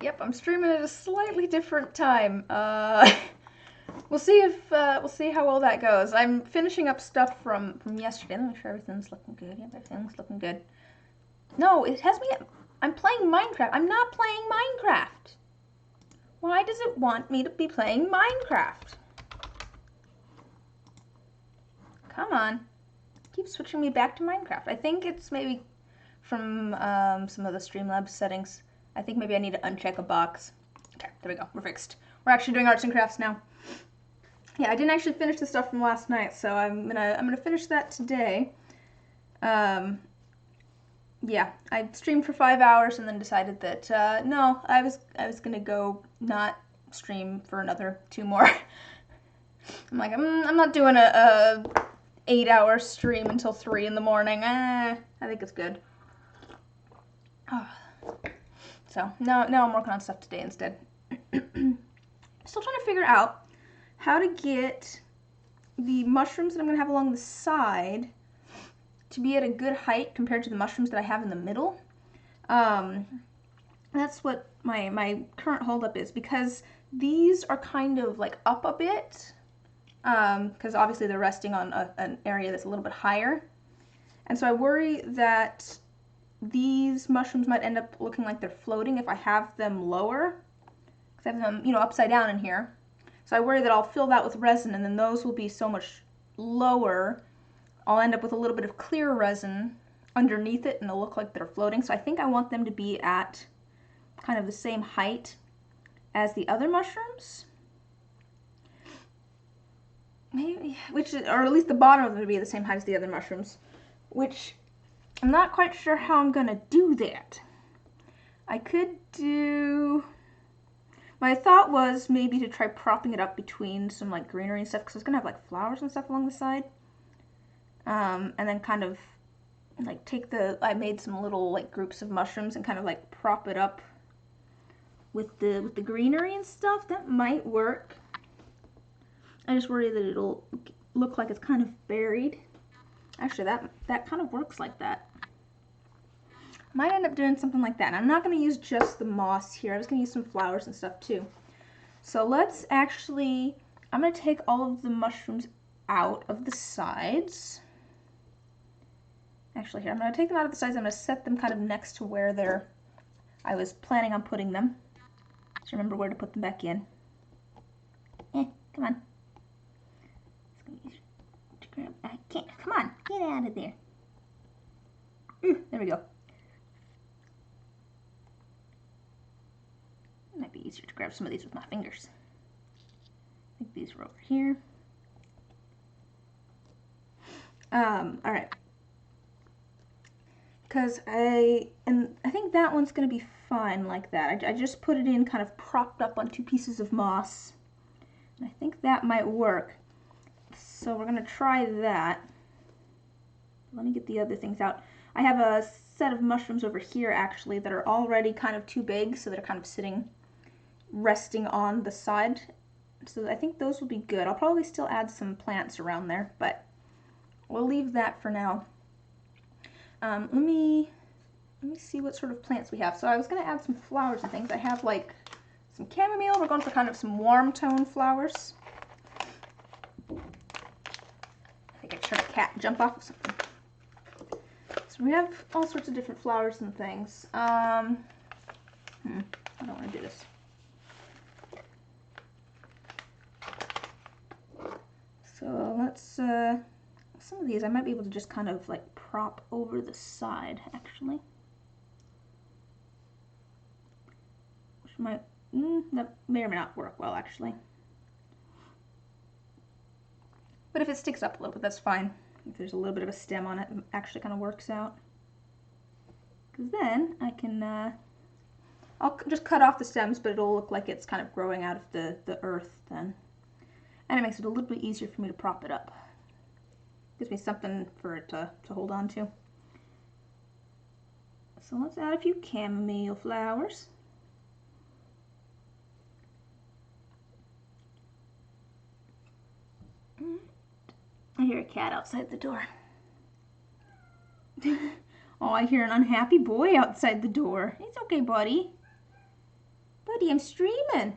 Yep, I'm streaming at a slightly different time. We'll see how well that goes. I'm finishing up stuff from yesterday. Let me make sure everything's looking good. Yep, everything's looking good. No, it has me. I'm playing Minecraft. I'm not playing Minecraft. Why does it want me to be playing Minecraft? Come on. Keep switching me back to Minecraft. I think it's maybe from some of the Streamlabs settings. I think maybe I need to uncheck a box. Okay, there we go. We're fixed. We're actually doing arts and crafts now. Yeah, I didn't actually finish the stuff from last night, so I'm gonna finish that today. Yeah, I streamed for 5 hours and then decided that no, I was gonna go not stream for another 2 more. I'm like, I'm not doing a 8-hour stream until 3 in the morning. I think it's good. So now I'm working on stuff today instead. Still trying to figure out how to get the mushrooms that I'm going to have along the side to be at a good height compared to the mushrooms that I have in the middle. That's what my current holdup is, because these are kind of like up a bit, because obviously they're resting on an area that's a little bit higher. And so I worry that these mushrooms might end up looking like they're floating if I have them lower, because I have them, upside down in here. So I worry that I'll fill that with resin, and then those will be so much lower, I'll end up with a little bit of clear resin underneath it, and they'll look like they're floating. So I think I want them to be at kind of the same height as the other mushrooms. Maybe, or at least the bottom of them to be the same height as the other mushrooms, which I'm not quite sure how I'm gonna do that. I could do... My thought was maybe to try propping it up between some like greenery and stuff, because I was gonna have like flowers and stuff along the side. And then kind of like I made some little like groups of mushrooms and kind of like prop it up with the greenery and stuff. That might work. I just worry that it'll look like it's kind of buried. Actually, that kind of works like that. Might end up doing something like that. And I'm not going to use just the moss here. I was going to use some flowers and stuff too. So let's actually, I'm going to take all of the mushrooms out of the sides. Actually, here, I'm going to take them out of the sides. I'm going to set them kind of next to where I was planning on putting them. Just remember where to put them back in. Come on. I can't. Come on, get out of there. There we go. It might be easier to grab some of these with my fingers. I think these are over here. All right. Because I think that one's going to be fine like that. I just put it in kind of propped up on 2 pieces of moss. And I think that might work. So we're going to try that. Let me get the other things out. I have a set of mushrooms over here actually that are already kind of too big, so they're kind of resting on the side. So I think those will be good. I'll probably still add some plants around there, but we'll leave that for now. Let me see what sort of plants we have. So I was going to add some flowers and things. I have like some chamomile. We're going for kind of some warm tone flowers. I think I heard a cat jump off of something. So we have all sorts of different flowers and things. I don't want to do this. So let's, some of these I might be able to just kind of like prop over the side actually. Which might, that may or may not work well actually. But if it sticks up a little bit, that's fine. If there's a little bit of a stem on it, it actually kind of works out. Because then I can, I'll just cut off the stems, but it'll look like it's kind of growing out of the earth then. And it makes it a little bit easier for me to prop it up. Gives me something for it to hold on to. So let's add a few chamomile flowers. I hear a cat outside the door. Oh, I hear an unhappy boy outside the door. It's okay, buddy. Buddy, I'm streaming.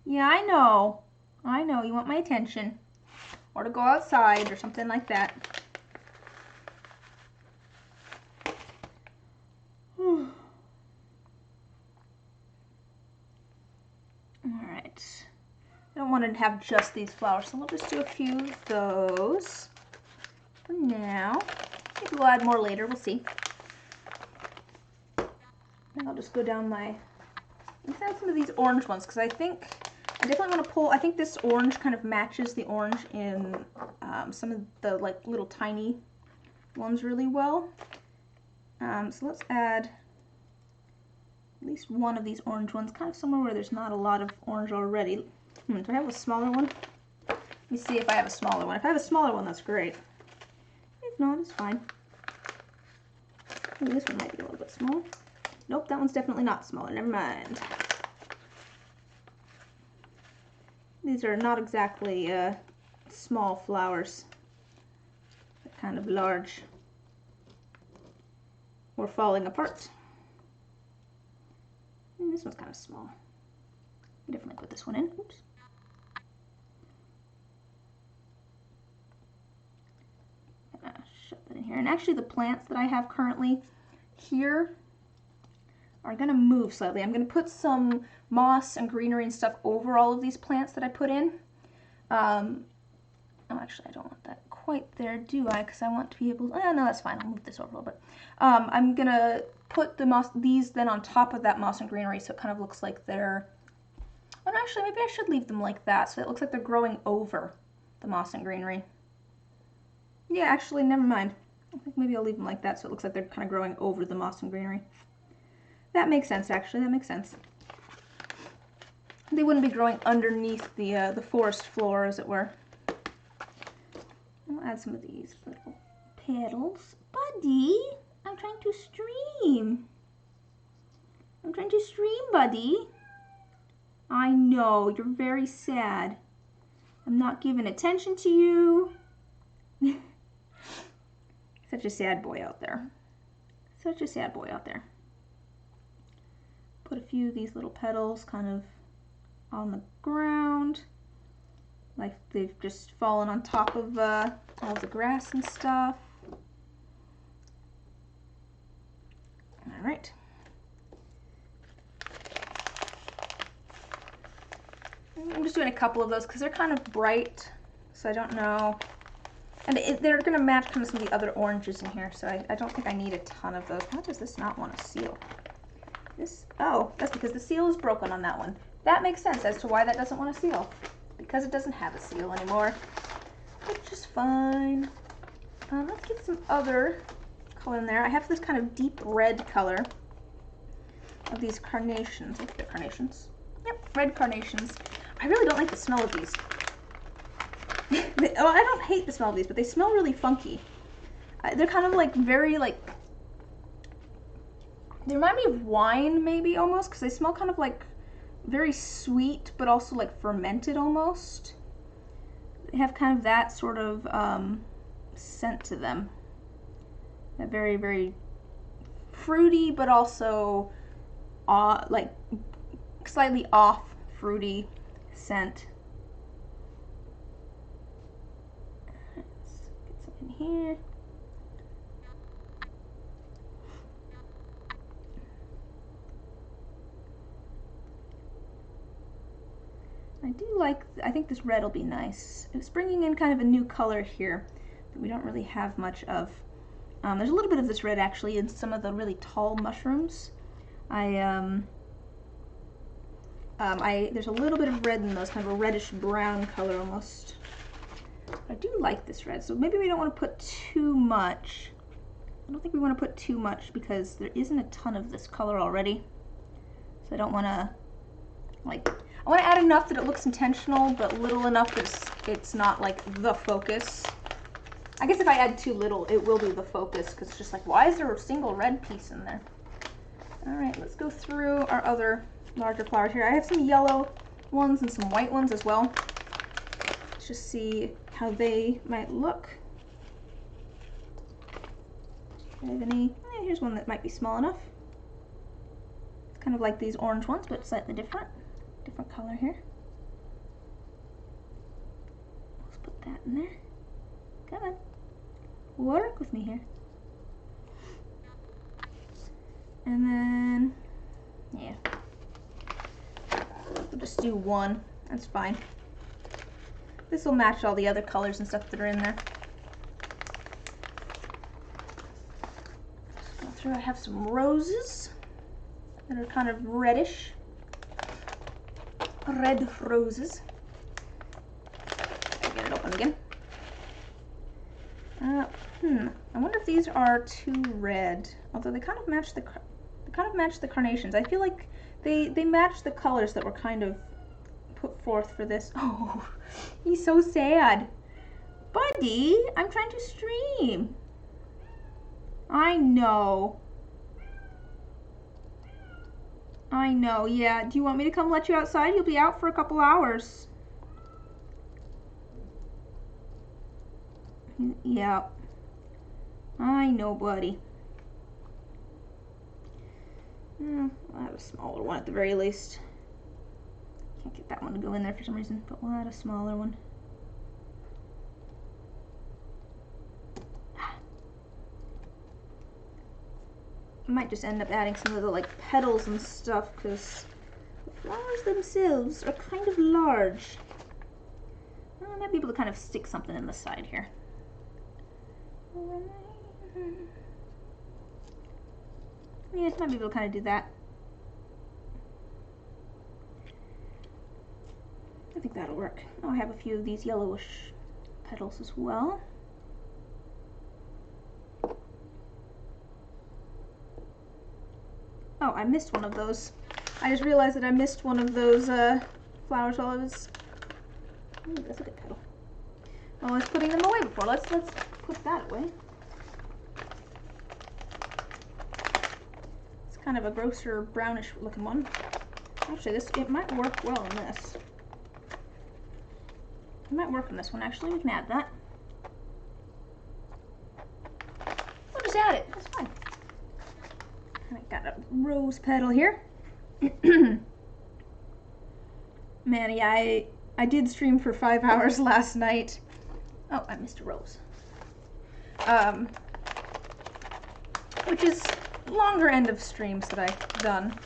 Yeah, I know. I know, you want my attention. Or to go outside or something like that. Alright. I don't want to have just these flowers, so we'll just do a few of those for now. Maybe we'll add more later, we'll see. And I'll just go down my, let's add some of these orange ones, because I definitely want to pull, I think this orange kind of matches the orange in some of the like little tiny ones really well. So let's add at least one of these orange ones, kind of somewhere where there's not a lot of orange already. Do I have a smaller one? Let me see if I have a smaller one. If I have a smaller one, that's great. If not, it's fine. Maybe this one might be a little bit small. Nope, that one's definitely not smaller. Never mind. These are not exactly small flowers. They're kind of large. Or falling apart. And this one's kind of small. Definitely put this one in. Oops. Shove that in here. And actually the plants that I have currently here are going to move slightly. I'm going to put some moss and greenery and stuff over all of these plants that I put in. Oh, actually I don't want that quite there, do I? Because I want to be able to, no, that's fine. I'll move this over a little bit. I'm going to put the moss, these then on top of that moss and greenery, so it kind of looks like they're, well, actually maybe I should leave them like that, so it looks like they're growing over the moss and greenery. Yeah, actually, never mind. I think maybe I'll leave them like that, so it looks like they're kind of growing over the moss and greenery. That makes sense, actually. That makes sense. They wouldn't be growing underneath the forest floor, as it were. I'll add some of these little petals. Buddy, I'm trying to stream. I'm trying to stream, buddy. I know, you're very sad. I'm not giving attention to you. Such a sad boy out there. Such a sad boy out there. Put a few of these little petals kind of on the ground, like they've just fallen on top of all the grass and stuff. All right. I'm just doing a couple of those because they're kind of bright, so I don't know. And they're going to match kind of some of the other oranges in here, so I don't think I need a ton of those. How does this not want to seal? This, oh, that's because the seal is broken on that one. That makes sense as to why that doesn't want to seal. Because it doesn't have a seal anymore. Which is fine. Let's get some other color in there. I have this kind of deep red color of these carnations. I think they're carnations. Yep, red carnations. I really don't like the smell of these. Oh, I don't hate the smell of these, but they smell really funky. They're kind of like very like, they remind me of wine maybe almost, because they smell kind of like very sweet, but also like fermented almost. They have kind of that sort of scent to them. That very, very fruity, but also like slightly off fruity scent. Let's get some in here. I do like, I think this red will be nice. It's bringing in kind of a new color here that we don't really have much of. There's a little bit of this red actually in some of the really tall mushrooms. There's a little bit of red in those, kind of a reddish brown color almost. I do like this red, so maybe we don't want to put too much. I don't think we want to put too much because there isn't a ton of this color already. So I don't want to, like, I want to add enough that it looks intentional, but little enough that it's not like the focus. I guess if I add too little, it will be the focus, because it's just like, why is there a single red piece in there? All right, let's go through our other larger flowers here. I have some yellow ones and some white ones as well. Let's just see how they might look. Do I have any? Here's one that might be small enough. It's kind of like these orange ones, but slightly different color here. Let's put that in there. Come on, work with me here. And then, yeah, we'll just do one. That's fine. This will match all the other colors and stuff that are in there. Go through. I have some roses that are kind of reddish. Red roses. Get it open again. I wonder if these are too red. Although they kind of match the carnations. I feel like they match the colors that were kind of put forth for this. Oh, he's so sad. Buddy, I'm trying to stream. I know. I know, yeah. Do you want me to come let you outside? You'll be out for a couple hours. Yeah. I know, buddy. I'll have a smaller one at the very least. Can't get that one to go in there for some reason, but we'll add a smaller one. I might just end up adding some of the like petals and stuff because the flowers themselves are kind of large. I might be able to kind of stick something in the side here. Yeah, I might be able to kind of do that. I think that'll work. Oh, I have a few of these yellowish petals as well. Oh, I missed one of those. I just realized that I missed one of those flowers while I was... Ooh, that's a good petal. Well, I was putting them away before. Let's put that away. It's kind of a grosser brownish looking one. Actually, it might work well in this. It might work on this one, actually. We can add that. We'll just add it. That's fine. I got a rose petal here. Man, yeah, I did stream for 5 hours last night. Oh, I missed a rose. Which is longer end of streams that I've done.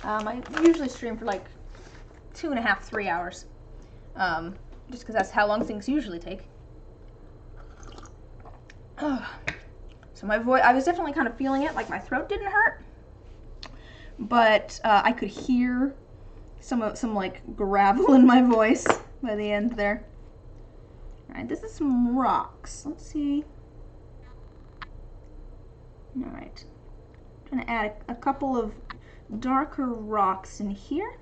I usually stream for like 2.5, 3 hours. Just because that's how long things usually take. So my voice, I was definitely kind of feeling it, like my throat didn't hurt, but I could hear some like gravel in my voice by the end there. All right, this is some rocks. Let's see. All right, I'm trying to add a couple of darker rocks in here.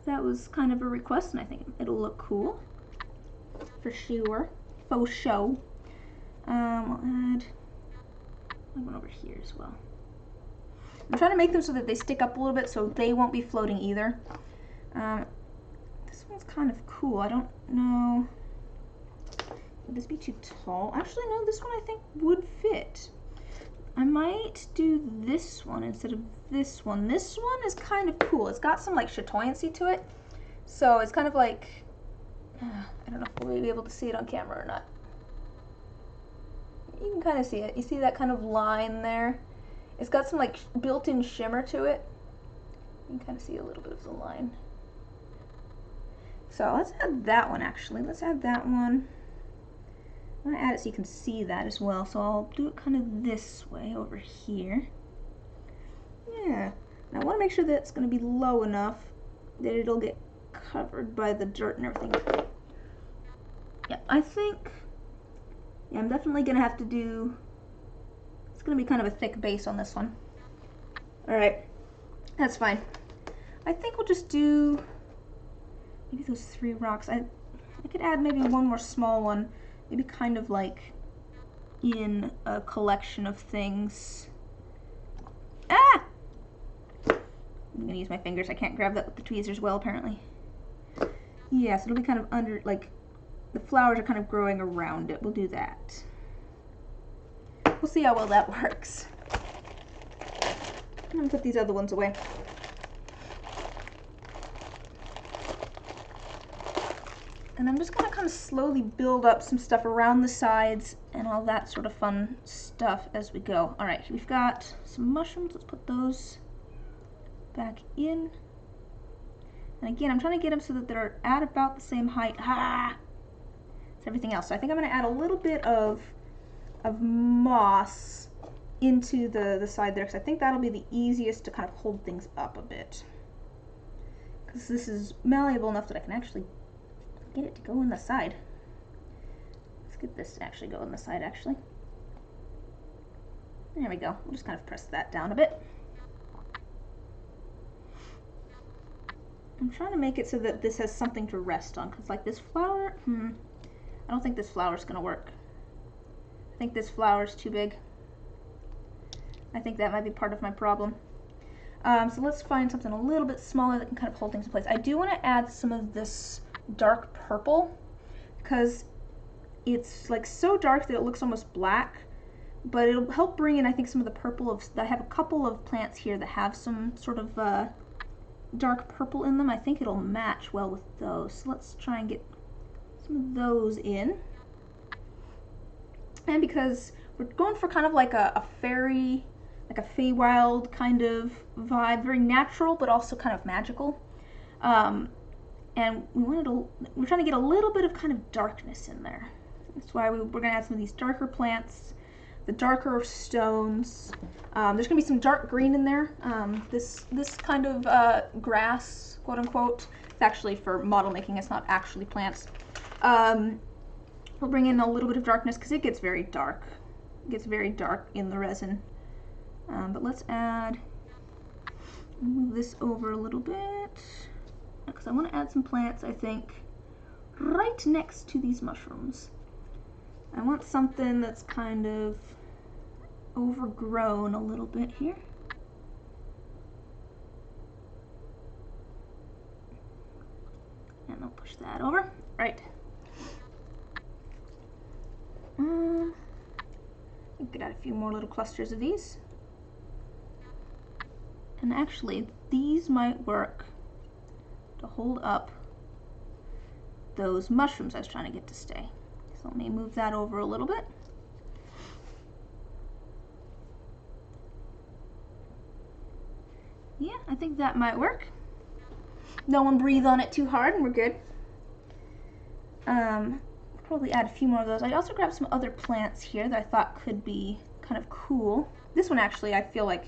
That was kind of a request, and I think it'll look cool for sure. Faux show. I'll add one over here as well. I'm trying to make them so that they stick up a little bit so they won't be floating either. This one's kind of cool. I don't know. Would this be too tall? Actually, no, this one I think would fit. I might do this one instead of this one. This one is kind of cool. It's got some like chatoyancy to it. So it's kind of like, I don't know if we'll be able to see it on camera or not. You can kind of see it. You see that kind of line there? It's got some like built-in shimmer to it. You can kind of see a little bit of the line. So let's add that one actually. Let's add that one. I'm going to add it so you can see that as well. So I'll do it kind of this way over here. Yeah. Now I want to make sure that it's going to be low enough that it'll get covered by the dirt and everything. Yeah, I think... Yeah, I'm definitely going to have to do... It's going to be kind of a thick base on this one. Alright. That's fine. I think we'll just do... Maybe those 3 rocks. I could add maybe one more small one. Maybe kind of like in a collection of things. Ah! I'm going to use my fingers. I can't grab that with the tweezers well, apparently. Yeah, so it'll be kind of under, like... The flowers are kind of growing around it. We'll do that. We'll see how well that works. I'm gonna put these other ones away. And I'm just gonna kind of slowly build up some stuff around the sides and all that sort of fun stuff as we go. All right, we've got some mushrooms. Let's put those back in. And again, I'm trying to get them so that they're at about the same height as everything else. So I think I'm gonna add a little bit of moss into the side there, because I think that'll be the easiest to kind of hold things up a bit. Because this is malleable enough that I can actually get it to go in the side. Let's get this to actually go in the side, actually. There we go. We'll just kind of press that down a bit. I'm trying to make it so that this has something to rest on, because like this flower, I don't think this flower's gonna work. I think this flower's too big. I think that might be part of my problem. So let's find something a little bit smaller that can kind of hold things in place. I do want to add some of this dark purple, because it's like so dark that it looks almost black, but it'll help bring in, I think, some of the purple. I have a couple of plants here that have some sort of dark purple in them. I think it'll match well with those. So let's try and get some of those in. And because we're going for kind of like a fairy, like a Feywild kind of vibe, very natural but also kind of magical. And we're trying to get a little bit of kind of darkness in there. That's why we're going to add some of these darker plants, the darker stones. There's going to be some dark green in there. This kind of grass, quote unquote, it's actually for model making. It's not actually plants. We'll bring in a little bit of darkness because it gets very dark. It gets very dark in the resin. But let's move this over a little bit, because I want to add some plants, I think, right next to these mushrooms. I want something that's kind of overgrown a little bit here. And I'll push that over. Right. I could add a few more little clusters of these. And actually, these might work to hold up those mushrooms I was trying to get to stay. So let me move that over a little bit. Yeah, I think that might work. No one breathe on it too hard and we're good. Probably add a few more of those. I also grabbed some other plants here that I thought could be kind of cool. This one actually I feel like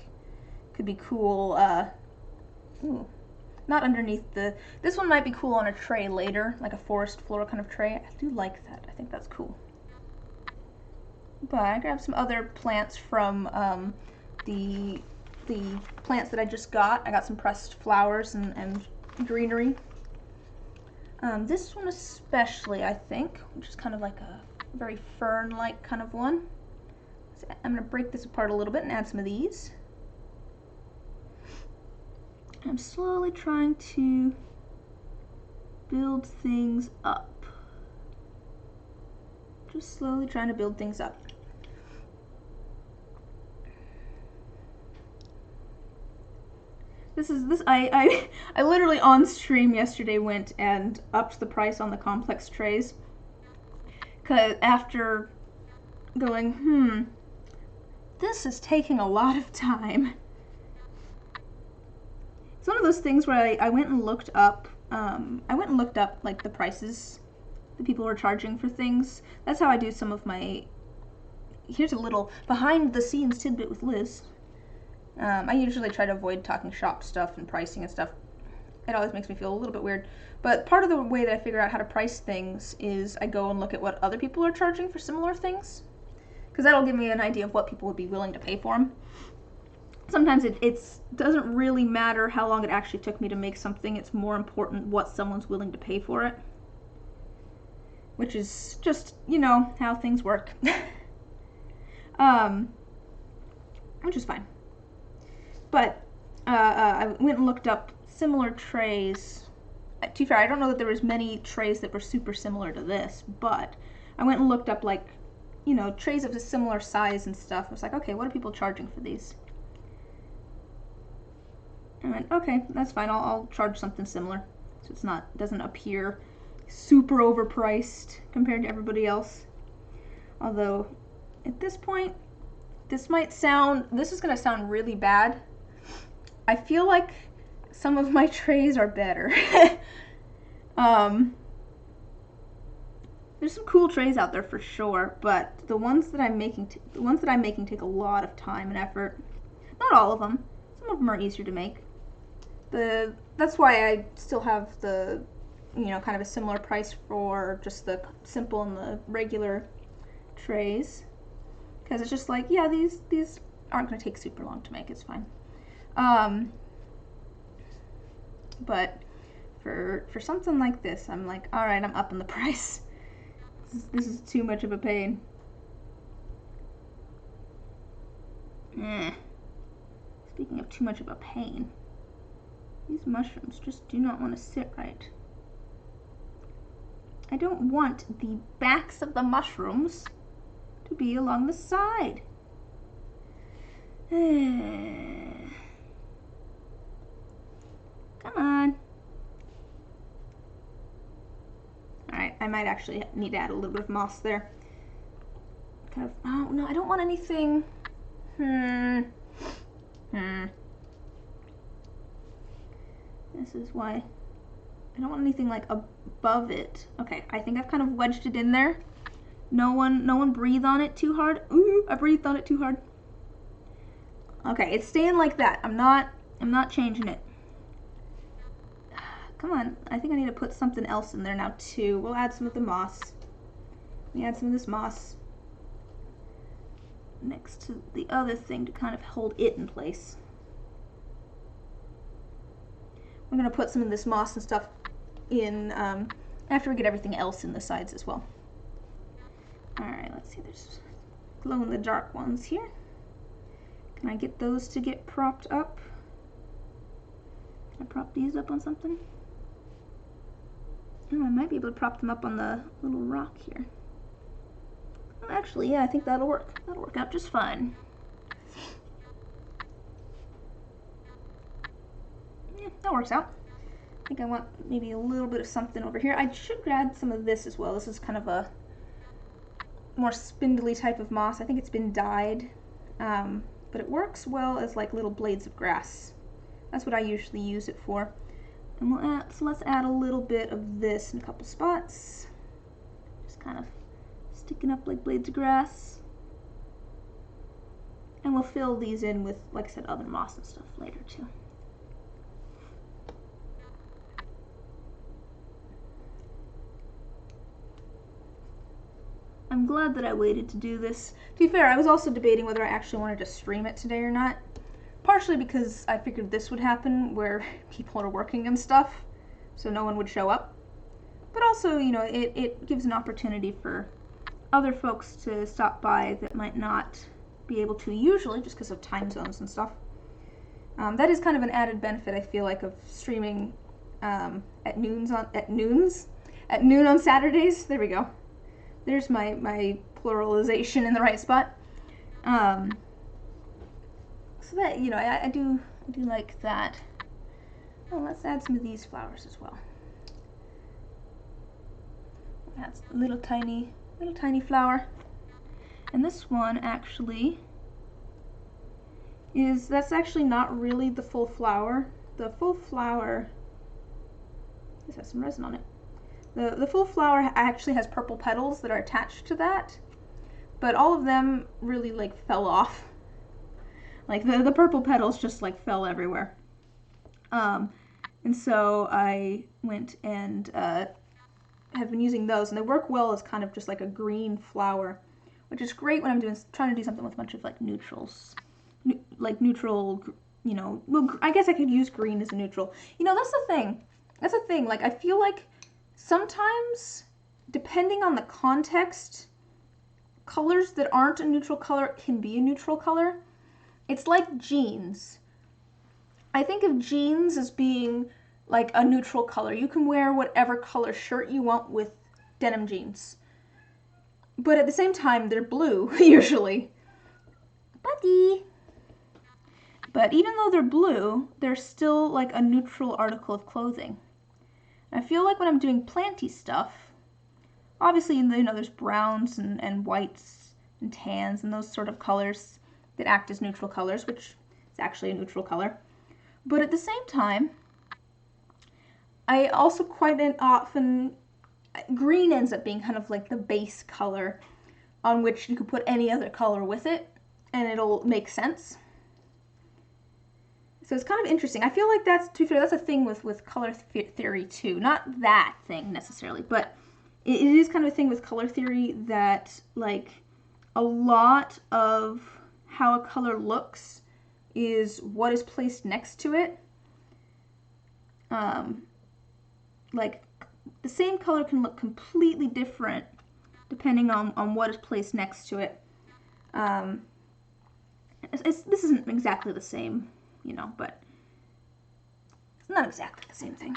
could be cool. Not underneath this one might be cool on a tray later, like a forest floor kind of tray. I do like that. I think that's cool. But I grabbed some other plants from the plants that I just got. I got some pressed flowers and greenery. This one especially, I think, which is kind of like a very fern-like kind of one. So I'm going to break this apart a little bit and add some of these. I'm slowly trying to build things up. Just slowly trying to build things up. I literally on stream yesterday went and upped the price on the complex trays. 'Cause after going, this is taking a lot of time. It's one of those things where I went and looked up, like the prices that people were charging for things. That's how I do some of my, here's a little behind the scenes tidbit with Liz. I usually try to avoid talking shop stuff and pricing and stuff. It always makes me feel a little bit weird. But part of the way that I figure out how to price things is I go and look at what other people are charging for similar things. Because that'll give me an idea of what people would be willing to pay for them. Sometimes it doesn't really matter how long it actually took me to make something. It's more important what someone's willing to pay for it. Which is just, you know, how things work. Which is fine. But I went and looked up similar trays. To be fair, I don't know that there was many trays that were super similar to this, but I went and looked up, like, you know, trays of a similar size and stuff. I was like, okay, what are people charging for these? I went, okay, that's fine. I'll charge something similar, so it's not, doesn't appear super overpriced compared to everybody else. Although at this point, this is gonna sound really bad. I feel like some of my trays are better. There's some cool trays out there for sure, but the ones that I'm making take a lot of time and effort. Not all of them. Some of them are easier to make. That's why I still have the, kind of a similar price for just the simple and the regular trays, because it's just like, yeah, these aren't going to take super long to make. It's fine. But for something like this, I'm like, all right, I'm upping the price. This is too much of a pain. Speaking of too much of a pain, these mushrooms just do not want to sit right. I don't want the backs of the mushrooms to be along the side. Come on. Alright, I might actually need to add a little bit of moss there. Kind of, oh no, I don't want anything. This is why I don't want anything like above it. Okay, I think I've kind of wedged it in there. No one breathe on it too hard. Ooh, I breathed on it too hard. Okay, it's staying like that. I'm not changing it. Come on, I think I need to put something else in there now too. We'll add some of the moss. Let me add some of this moss next to the other thing to kind of hold it in place. I'm gonna put some of this moss and stuff in after we get everything else in the sides as well. Alright, let's see, there's glow in the dark ones here. Can I get those to get propped up? Can I prop these up on something? Oh, I might be able to prop them up on the little rock here. Oh, actually, yeah, I think that'll work. That'll work out just fine. Yeah, that works out. I think I want maybe a little bit of something over here. I should add some of this as well. This is kind of a more spindly type of moss. I think it's been dyed, but it works well as like little blades of grass. That's what I usually use it for. And we'll add, so let's add a little bit of this in a couple spots. Just kind of sticking up like blades of grass. And we'll fill these in with, like I said, other moss and stuff later too. I'm glad that I waited to do this. To be fair, I was also debating whether I actually wanted to stream it today or not. Partially because I figured this would happen where people are working and stuff, so no one would show up. But also, it gives an opportunity for other folks to stop by that might not be able to usually, just because of time zones and stuff. That is kind of an added benefit, I feel like, of streaming at noon on Saturdays. There we go. There's my pluralization in the right spot. So that, I do like that. Oh, let's add some of these flowers as well. That's a little tiny flower. And this one actually that's actually not really the full flower. The full flower, this has some resin on it. The full flower actually has purple petals that are attached to that, but all of them really like fell off. Like the purple petals just like fell everywhere. And so I went and have been using those, and they work well as kind of just like a green flower, which is great when I'm trying to do something with a bunch of like neutrals, neutral, well, I guess I could use green as a neutral. That's the thing. That's the thing. Like, I feel like sometimes, depending on the context, colors that aren't a neutral color can be a neutral color. It's like jeans. I think of jeans as being like a neutral color. You can wear whatever color shirt you want with denim jeans. But at the same time, they're blue, usually. Buddy! But even though they're blue, they're still like a neutral article of clothing. And I feel like when I'm doing planty stuff, obviously, you know, there's browns and whites and tans and those sort of colors that act as neutral colors, which is actually a neutral color. But at the same time, I also quite often, green ends up being kind of like the base color on which you could put any other color with it, and it'll make sense. So it's kind of interesting. I feel like that's, to be fair, that's a thing with color theory too. Not that thing necessarily, but it is kind of a thing with color theory that, like, a lot of how a color looks is what is placed next to it. Like, the same color can look completely different depending on what is placed next to it. This isn't exactly the same, you know, but it's not exactly the same thing.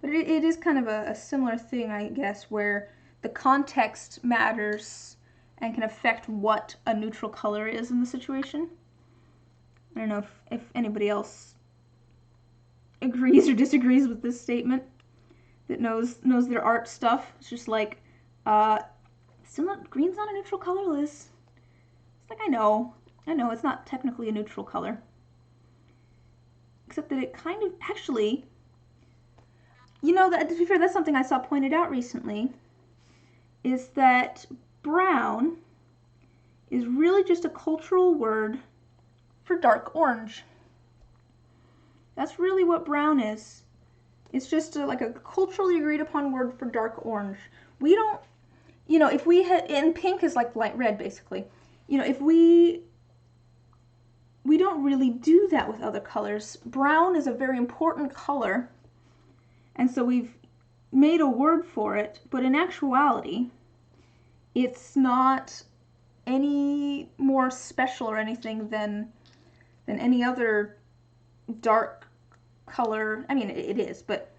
But it is kind of a similar thing, I guess, where the context matters and can affect what a neutral color is in the situation. I don't know if anybody else agrees or disagrees with this statement that knows their art stuff. It's just like, green's not a neutral color, Liz. It's like, I know, it's not technically a neutral color. Except that it kind of, actually, you know, that, to be fair, that's something I saw pointed out recently, is that brown is really just a cultural word for dark orange. That's really what brown is. It's just like a culturally agreed upon word for dark orange. We don't, you know, if we had, and pink is like light red basically. You know, if we don't really do that with other colors. Brown is a very important color, and so we've made a word for it, but in actuality, it's not any more special or anything than any other dark color. I mean, it is, but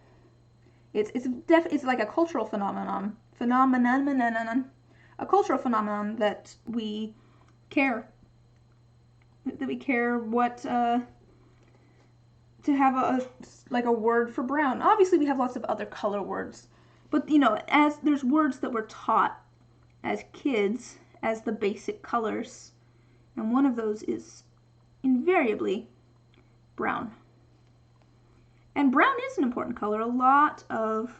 it's like a cultural phenomenon, a cultural phenomenon that we care what to have a word for brown. Obviously, we have lots of other color words, but you know, as there's words that we're taught as kids as the basic colors, and one of those is invariably brown. And brown is an important color. A lot of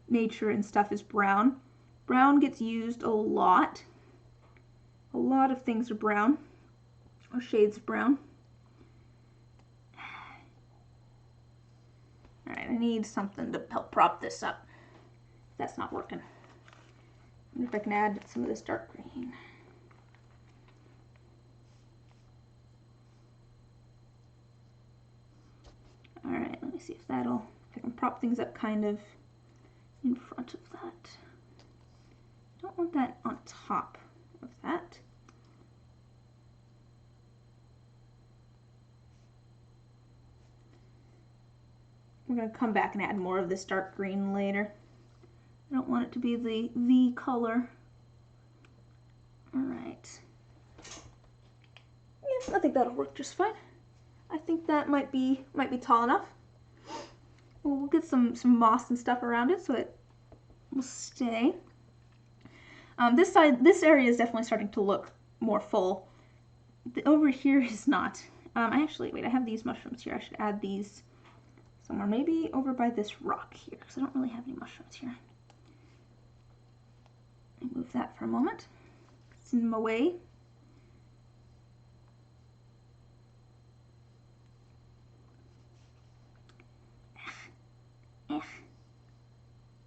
nature and stuff is brown. Brown gets used a lot. A lot of things are brown, or shades of brown. Alright, I need something to help prop this up. That's not working. I wonder if I can add some of this dark green. Alright, let me see if I can prop things up kind of in front of that. I don't want that on top of that. We're going to come back and add more of this dark green later. I don't want it to be the color. Alright. Yes, I think that'll work just fine. I think that might be tall enough. We'll get some moss and stuff around it so it will stay. This area is definitely starting to look more full. Over here is not. Wait, I have these mushrooms here. I should add these somewhere, maybe over by this rock here, because I don't really have any mushrooms here. Move that for a moment. It's in my way.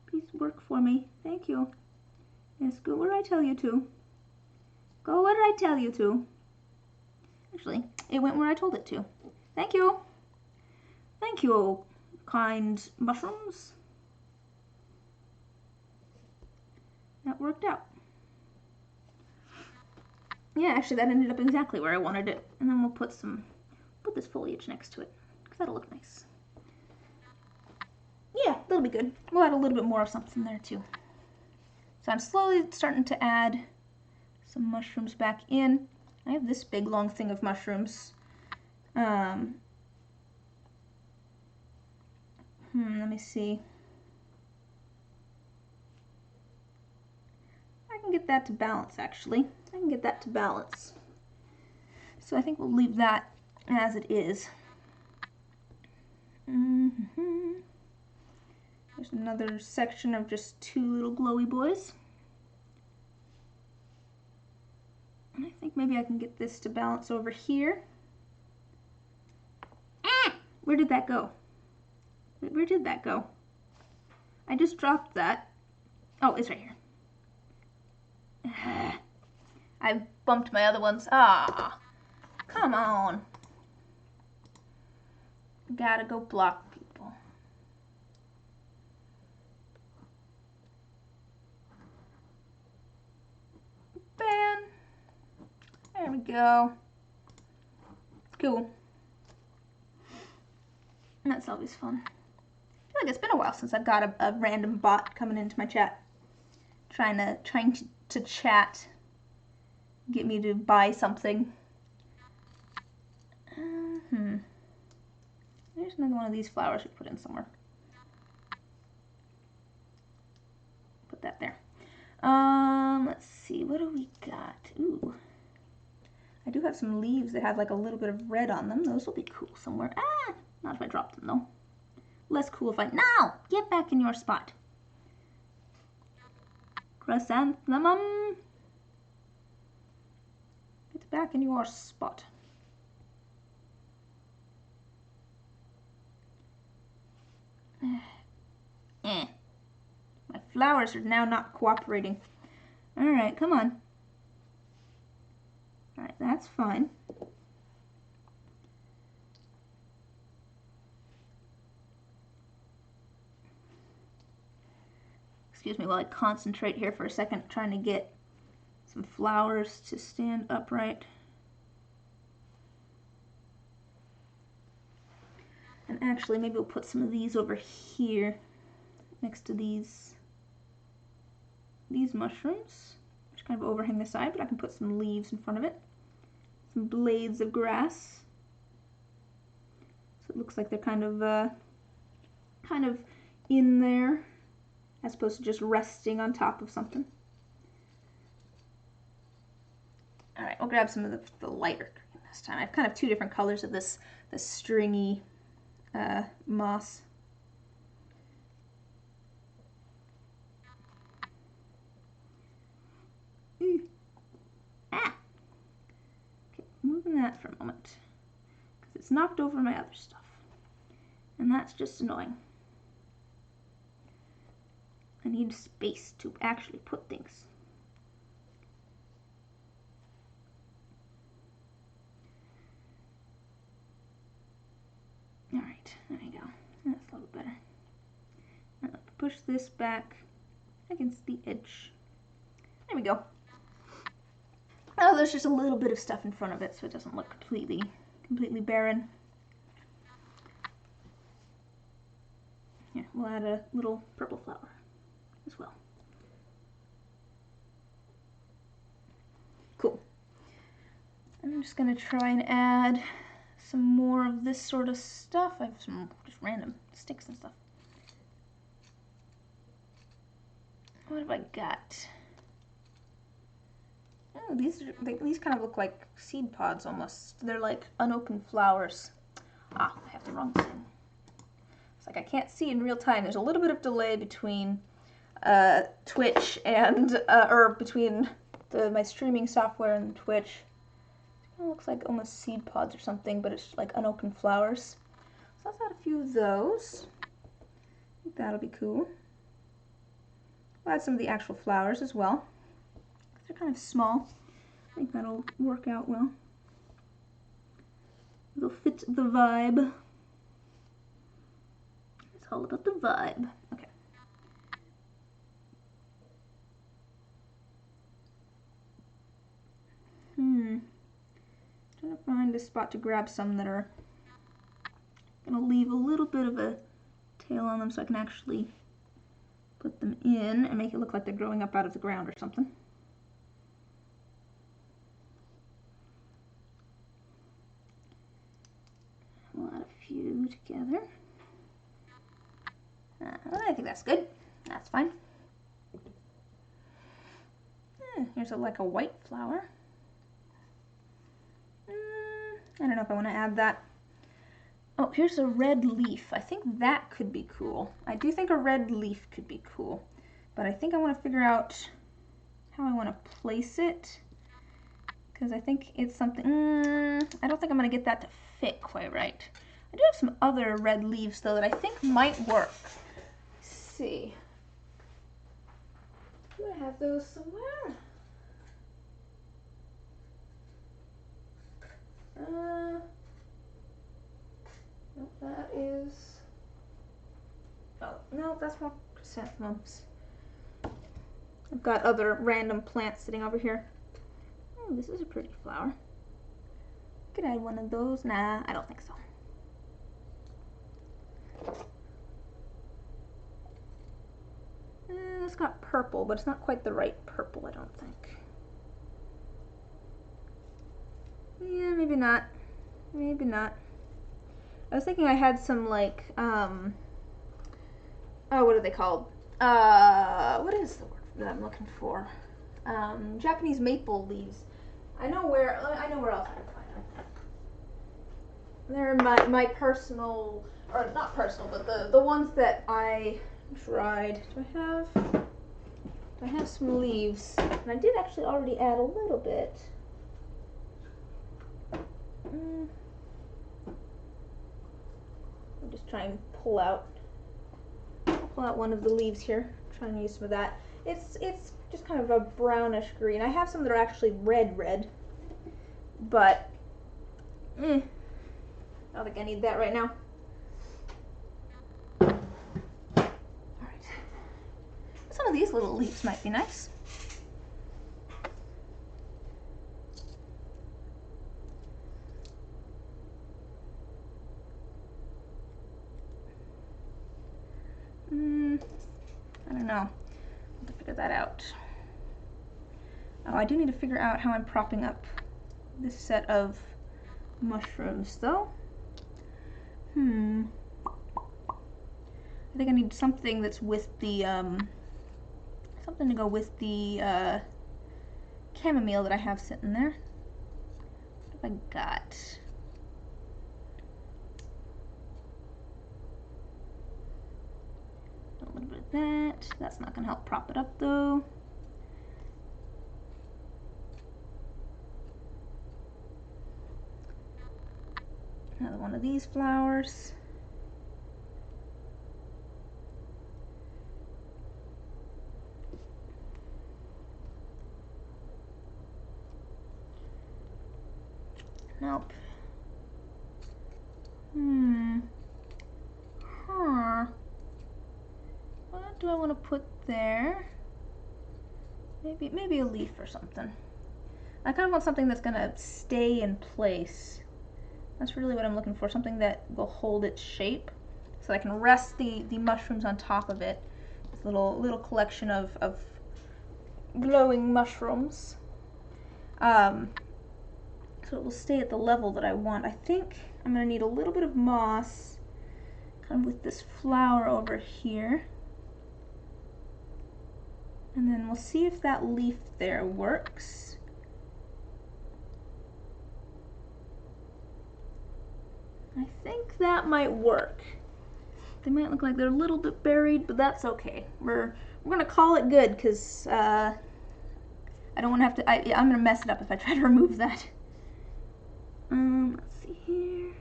Please work for me. Thank you. Yes, go where I tell you to. Go where I tell you to. Actually, it went where I told it to. Thank you. Thank you, kind mushrooms. That worked out. Yeah, actually that ended up exactly where I wanted it. And then we'll put this foliage next to it, because that'll look nice. Yeah, that'll be good. We'll add a little bit more of something there too. So I'm slowly starting to add some mushrooms back in. I have this big long thing of mushrooms Let me see. I can get that to balance, actually. I can get that to balance. So I think we'll leave that as it is. There's another section of just two little glowy boys. And I think maybe I can get this to balance over here. Where did that go? Where did that go? I just dropped that. Oh, it's right here. I bumped my other ones. Ah, come on. Gotta go block people. Ban. There we go. Cool. That's always fun. I feel like it's been a while since I've got a random bot coming into my chat, trying to chat, get me to buy something. There's another one of these flowers we put in somewhere. Put that there. Let's see, what do we got? Ooh, I do have some leaves that have like a little bit of red on them. Those will be cool somewhere. Ah, not if I drop them though. Less cool if I, now, get back in your spot. Chrysanthemum. Get back in your spot. My flowers are now not cooperating. Alright, come on. Alright, that's fine. Excuse me while I concentrate here for a second, trying to get some flowers to stand upright. And actually, maybe we'll put some of these over here next to these mushrooms, which kind of overhang the side, but I can put some leaves in front of it. Some blades of grass. So it looks like they're kind of in there, as opposed to just resting on top of something. All right, we'll grab some of the lighter green this time. I have kind of two different colors of this stringy moss. Ah! Okay, moving that for a moment, because it's knocked over my other stuff, and that's just annoying. I need space to actually put things. Alright, there you go. That's a little better. Now push this back against the edge. There we go. Oh, there's just a little bit of stuff in front of it so it doesn't look completely barren. Here, we'll add a little purple flower as well. Cool. I'm just going to try and add some more of this sort of stuff. I have some just random sticks and stuff. What have I got? Oh, these kind of look like seed pods almost. They're like unopened flowers. Ah, I have the wrong thing. It's like I can't see in real time. There's a little bit of delay between Twitch and or between my streaming software and Twitch. It looks like almost seed pods or something, but it's like unopened flowers. So let's add a few of those. I think that'll be cool. We'll add some of the actual flowers as well. They're kind of small. I think that'll work out well. They'll fit the vibe. It's all about the vibe. Okay. Trying to find a spot to grab some that are gonna leave a little bit of a tail on them so I can actually put them in and make it look like they're growing up out of the ground or something. few together. I think that's good. That's fine. Here's like a white flower. I don't know if I want to add that. Oh, here's a red leaf. I think that could be cool. I do think a red leaf could be cool. But I think I want to figure out how I want to place it. Because I think it's something... I don't think I'm going to get that to fit quite right. I do have some other red leaves, though, that I think might work. Let's see. Do I have those somewhere? Nope, that is... Oh, no, that's more chrysanthemums. I've got other random plants sitting over here. Oh, this is a pretty flower. Could add one of those. Nah, I don't think so. It's got purple, but it's not quite the right purple, I don't think. Yeah, maybe not. Maybe not. I was thinking I had some like, oh, what are they called? What is the word that I'm looking for? Japanese maple leaves. I know where else I can find them. They're my personal, or not personal, but the ones that I dried. Do I have some leaves? And I did actually already add a little bit. I'm just trying to pull out one of the leaves here. I'm trying to use some of that. It's just kind of a brownish green. I have some that are actually red, but I don't think I need that right now. All right. Some of these little leaves might be nice. I don't know. I'll have to figure that out. Oh, I do need to figure out how I'm propping up this set of mushrooms, though. I think I need something that's with the, something to go with the, chamomile that I have sitting there. What have I got? A little bit of that. That's not going to help prop it up, though. Another one of these flowers. Nope. What do I want to put there? Maybe a leaf or something. I kind of want something that's gonna stay in place. That's really what I'm looking for, something that will hold its shape, so I can rest the mushrooms on top of it. This little collection of glowing mushrooms. So it will stay at the level that I want. I think I'm gonna need a little bit of moss, kind of with this flower over here. And then we'll see if that leaf there works. I think that might work. They might look like they're a little bit buried, but that's okay. We're gonna call it good, because I don't want to have to. I'm gonna mess it up if I try to remove that. Let's see here.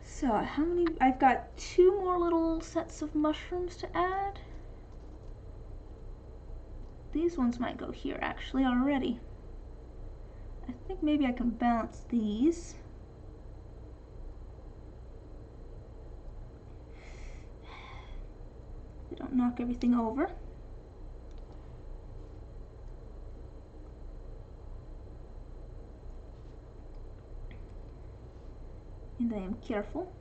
So how many? I've got 2 more little sets of mushrooms to add. These ones might go here actually already. I think maybe I can balance these. They don't knock everything over. And I am careful.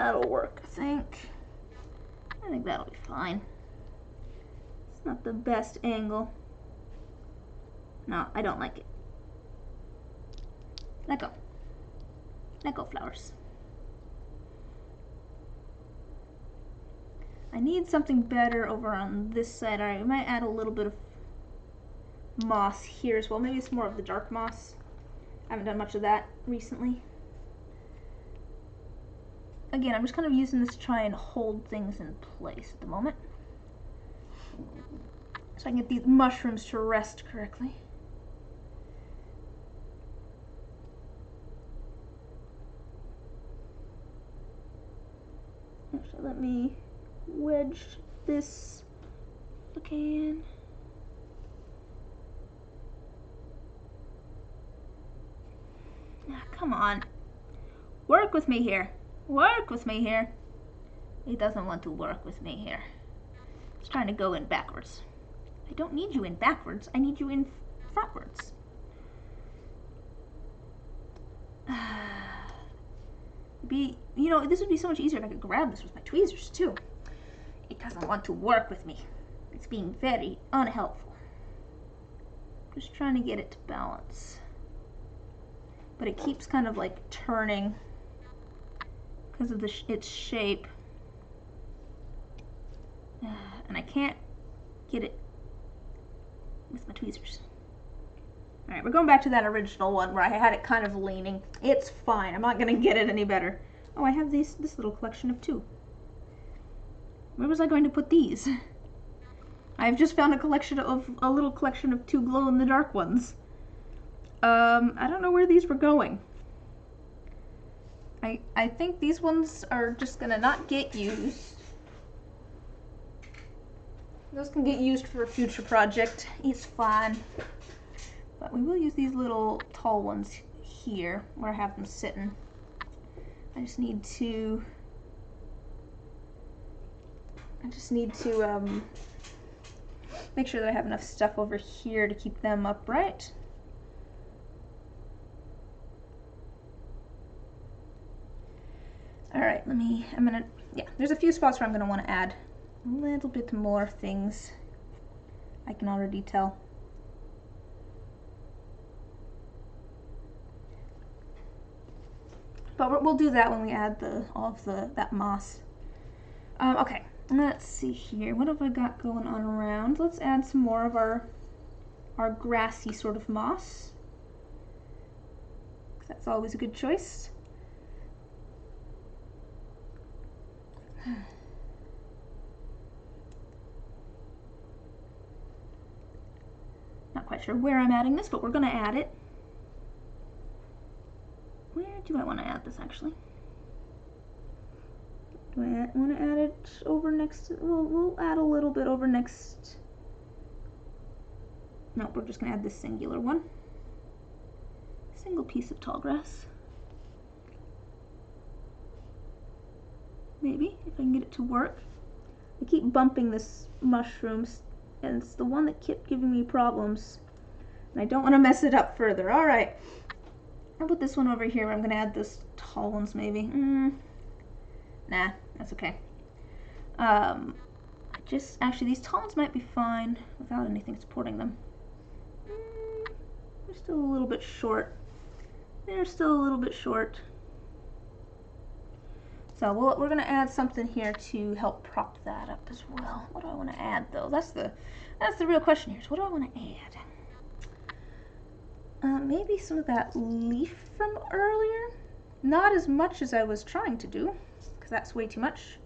That'll work, I think. I think that'll be fine. It's not the best angle. No, I don't like it. Let go. Let go, flowers. I need something better over on this side. Alright, we might add a little bit of moss here as well. Maybe it's more of the dark moss. I haven't done much of that recently. Again, I'm just kind of using this to try and hold things in place at the moment, so I can get these mushrooms to rest correctly. Actually, let me wedge this if I can. Ah, come on. Work with me here. Work with me here. He doesn't want to work with me here. He's trying to go in backwards. I don't need you in backwards. I need you in frontwards. You know, this would be so much easier if I could grab this with my tweezers too. It doesn't want to work with me. It's being very unhelpful. Just trying to get it to balance. But it keeps kind of like turning because of its shape. And I can't get it with my tweezers. Alright, we're going back to that original one where I had it kind of leaning. It's fine. I'm not going to get it any better. Oh, I have this little collection of 2. Where was I going to put these? I've just found a little collection of 2 glow-in-the-dark ones. I don't know where these were going. I think these ones are just gonna not get used. Those can get used for a future project. It's fine. But we will use these little tall ones here where I have them sitting. I just need to make sure that I have enough stuff over here to keep them upright. Alright, there's a few spots where I'm gonna want to add a little bit more things. I can already tell. But we'll do that when we add that moss. Okay, let's see here. What have I got going on around? Let's add some more of our grassy sort of moss. That's always a good choice. Not quite sure where I'm adding this, but we're going to add it. Where do I want to add this, actually? Do I want to add it over next? We'll add a little bit over next. No, we're just going to add this singular one. Single piece of tall grass. Maybe, if I can get it to work. I keep bumping this mushrooms, and it's the one that kept giving me problems. And I don't want to mess it up further. Alright. I'll put this one over here where I'm going to add this tall ones, maybe. Nah, that's okay. Actually, these tall ones might be fine without anything supporting them. They're still a little bit short. They're still a little bit short. So we're going to add something here to help prop that up as well. What do I want to add, though? That's the real question here. So what do I want to add? Maybe some of that leaf from earlier. Not as much as I was trying to do, because that's way too much.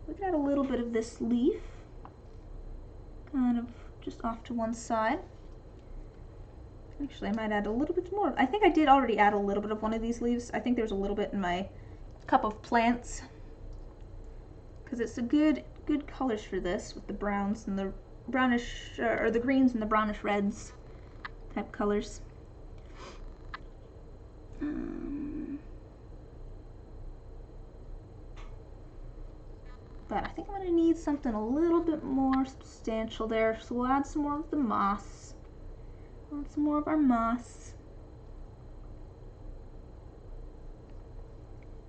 We could add a little bit of this leaf, kind of just off to one side. Actually, I might add a little bit more. I think I did already add a little bit of one of these leaves. I think there's a little bit in my cup of plants, because it's a good colors for this, with the browns and the brownish, or the greens and the brownish reds type colors. But I think I'm going to need something a little bit more substantial there, so we'll add some more of the moss. Add some more of our moss.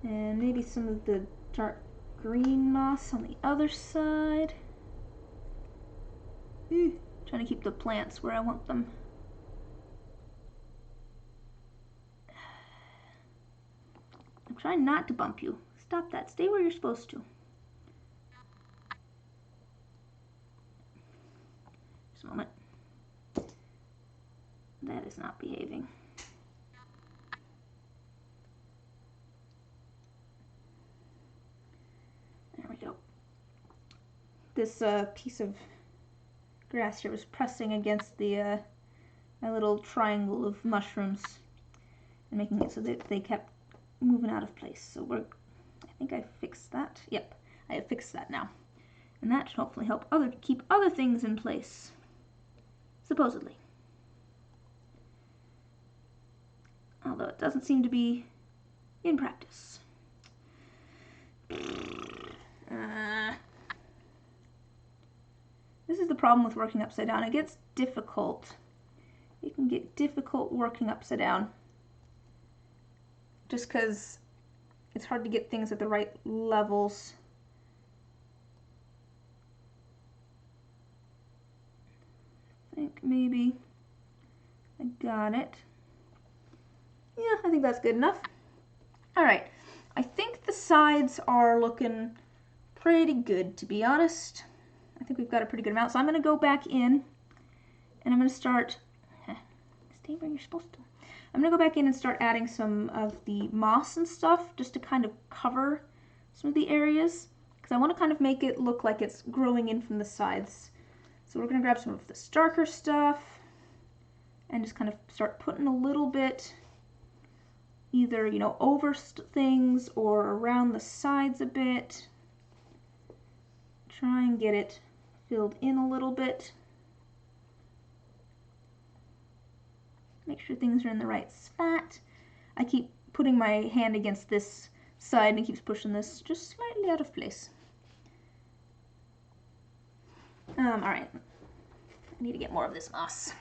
And maybe some of the dark green moss on the other side. Trying to keep the plants where I want them. I'm trying not to bump you. Stop that. Stay where you're supposed to. Just a moment. That is not behaving. There we go. This piece of grass here was pressing against the my little triangle of mushrooms and making it so that they kept moving out of place. So I think I fixed that. Yep, I have fixed that now. And that should hopefully help keep other things in place. Supposedly. Although it doesn't seem to be in practice. This is the problem with working upside down. It gets difficult. It can get difficult working upside down. Just because it's hard to get things at the right levels. I think maybe I got it. Yeah, I think that's good enough. All right, I think the sides are looking pretty good, to be honest. I think we've got a pretty good amount. So I'm going to go back in and I'm going to start, stay where you're supposed to. I'm going to go back in and start adding some of the moss and stuff just to kind of cover some of the areas because I want to kind of make it look like it's growing in from the sides. So we're going to grab some of this darker stuff and just kind of start putting a little bit either, you know, over things or around the sides a bit. Try and get it filled in a little bit. Make sure things are in the right spot. I keep putting my hand against this side and it keeps pushing this just slightly out of place. Alright. I need to get more of this moss.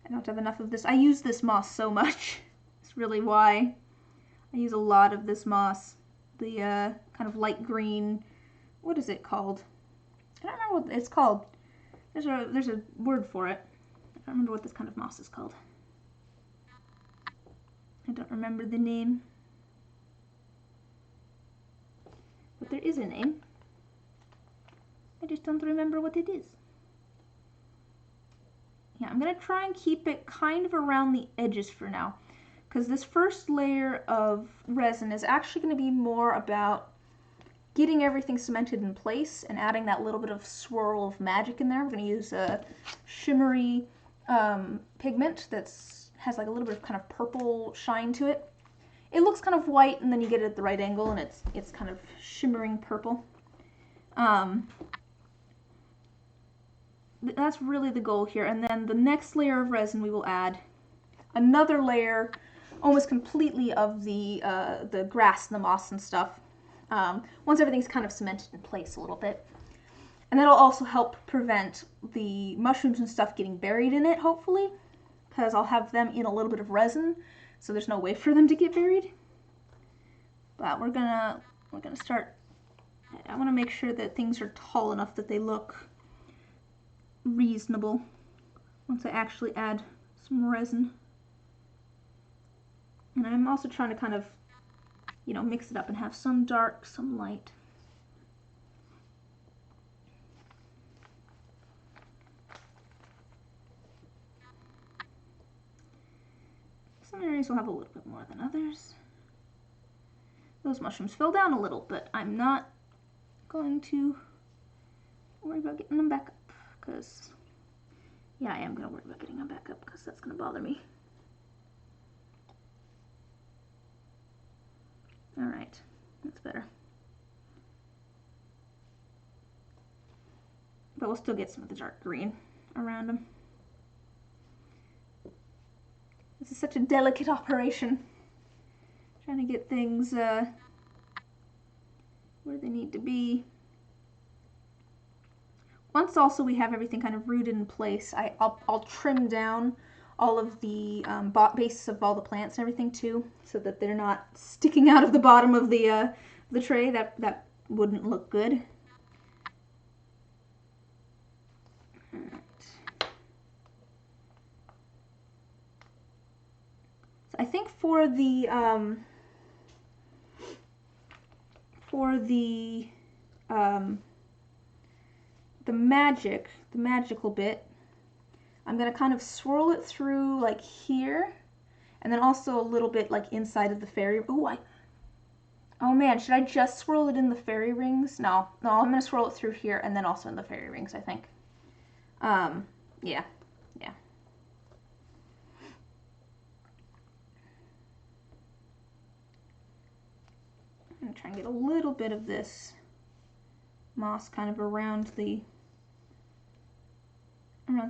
I don't have enough of this. I use this moss so much. It's really why. I use a lot of this moss. The kind of light green, what is it called? I don't remember what it's called. There's a word for it. I don't remember what this kind of moss is called. I don't remember the name. But there is a name. I just don't remember what it is. Yeah, I'm going to try and keep it kind of around the edges for now. Because this first layer of resin is actually going to be more about getting everything cemented in place and adding that little bit of swirl of magic in there. We're going to use a shimmery pigment that has like a little bit of kind of purple shine to it. It looks kind of white and then you get it at the right angle and it's kind of shimmering purple. That's really the goal here. And then the next layer of resin we will add another layer almost completely of the grass and the moss and stuff. Once everything's kind of cemented in place a little bit. And that'll also help prevent the mushrooms and stuff getting buried in it, hopefully, because I'll have them in a little bit of resin, so there's no way for them to get buried. But we're gonna start. I want to make sure that things are tall enough that they look reasonable once I actually add some resin. And I'm also trying to kind of, you know, mix it up and have some dark, some light. Some areas will have a little bit more than others. Those mushrooms fell down a little, but I'm not going to worry about getting them back up, because, yeah, I am going to worry about getting them back up, because that's going to bother me. Alright, that's better. But we'll still get some of the dark green around them. This is such a delicate operation. Trying to get things where they need to be. Once also we have everything kind of rooted in place, I'll trim down all of the bases of all the plants and everything too, so that they're not sticking out of the bottom of the the tray, that wouldn't look good. So I think for the magical bit, I'm gonna kind of swirl it through like here, and then also a little bit like inside of the fairy. Oh man, should I just swirl it in the fairy rings? No, I'm gonna swirl it through here and then also in the fairy rings, I think. Yeah. I'm gonna try and get a little bit of this moss kind of around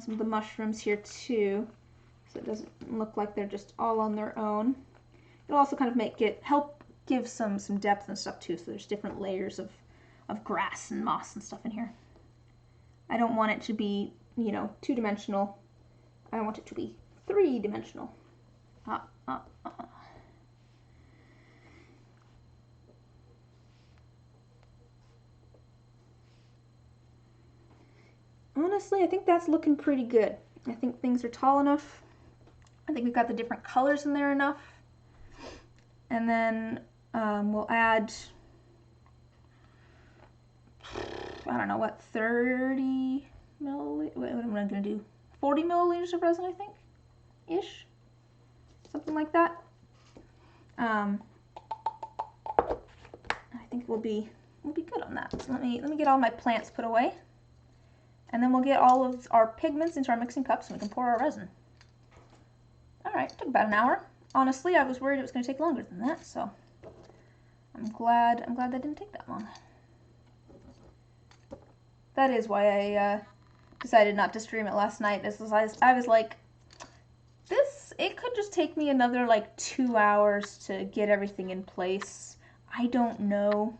some of the mushrooms here too, so it doesn't look like they're just all on their own. It'll also kind of help give some depth and stuff too, so there's different layers of grass and moss and stuff in here. I don't want it to be, you know, two-dimensional. I want it to be three-dimensional. Honestly, I think that's looking pretty good. I think things are tall enough. I think we've got the different colors in there enough. And then we'll add, I don't know, what, 30 milliliters? What am I going to do? 40 milliliters of resin, I think, ish. Something like that. I think we'll be good on that. So let me get all my plants put away. And then we'll get all of our pigments into our mixing cups and we can pour our resin. Alright, took about an hour. Honestly, I was worried it was going to take longer than that, so I'm glad that didn't take that long. That is why I decided not to stream it last night. I was like, it could just take me another like 2 hours to get everything in place. I don't know.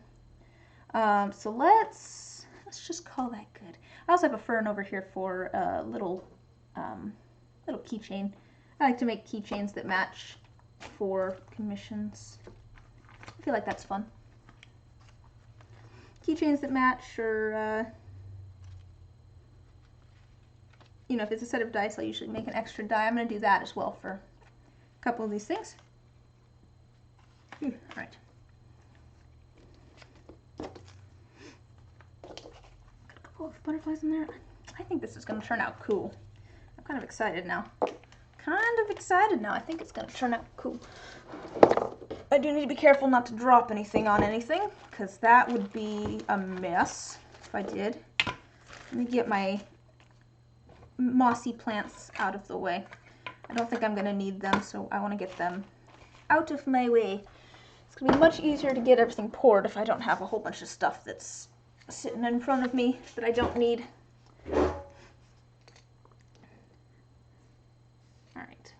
So let's just call that good. I also have a fern over here for a little keychain. I like to make keychains that match for commissions. I feel like that's fun. Keychains that match, or you know, if it's a set of dice, I'll usually make an extra die. I'm going to do that as well for a couple of these things. All right. Got a couple of butterflies in there. I think this is going to turn out cool. I'm kind of excited now. I think it's going to turn out cool. I do need to be careful not to drop anything on anything, because that would be a mess if I did. Let me get my mossy plants out of the way. I don't think I'm going to need them, so I want to get them out of my way. It's going to be much easier to get everything poured if I don't have a whole bunch of stuff that's sitting in front of me that I don't need. Alright.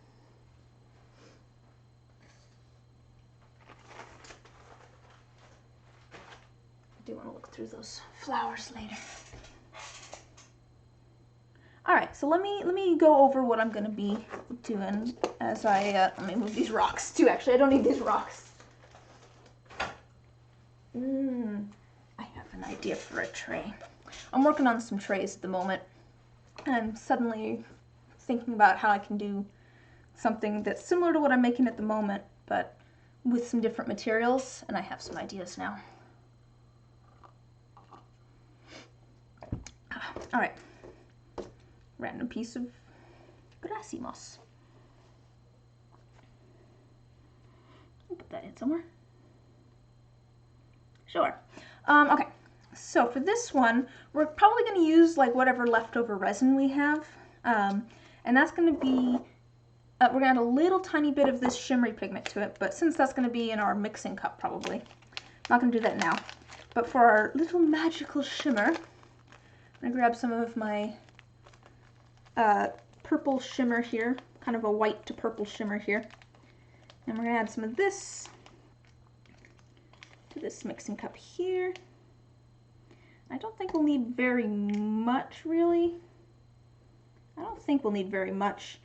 I do want to look through those flowers later. Alright, so let me go over what I'm going to be doing as let me move these rocks too, actually. I don't need these rocks. I have an idea for a tray. I'm working on some trays at the moment, and I'm suddenly thinking about how I can do something that's similar to what I'm making at the moment, but with some different materials, and I have some ideas now. Alright. Random piece of grassy moss. I'll put that in somewhere. Sure. Okay, so for this one, we're probably going to use like whatever leftover resin we have, and that's going to be, we're going to add a little tiny bit of this shimmery pigment to it, but since that's going to be in our mixing cup probably, I'm not going to do that now. But for our little magical shimmer, I'm going to grab some of my purple shimmer here, kind of a white to purple shimmer here, and we're going to add some of this to this mixing cup here. I don't think we'll need very much, really. I don't think we'll need very much,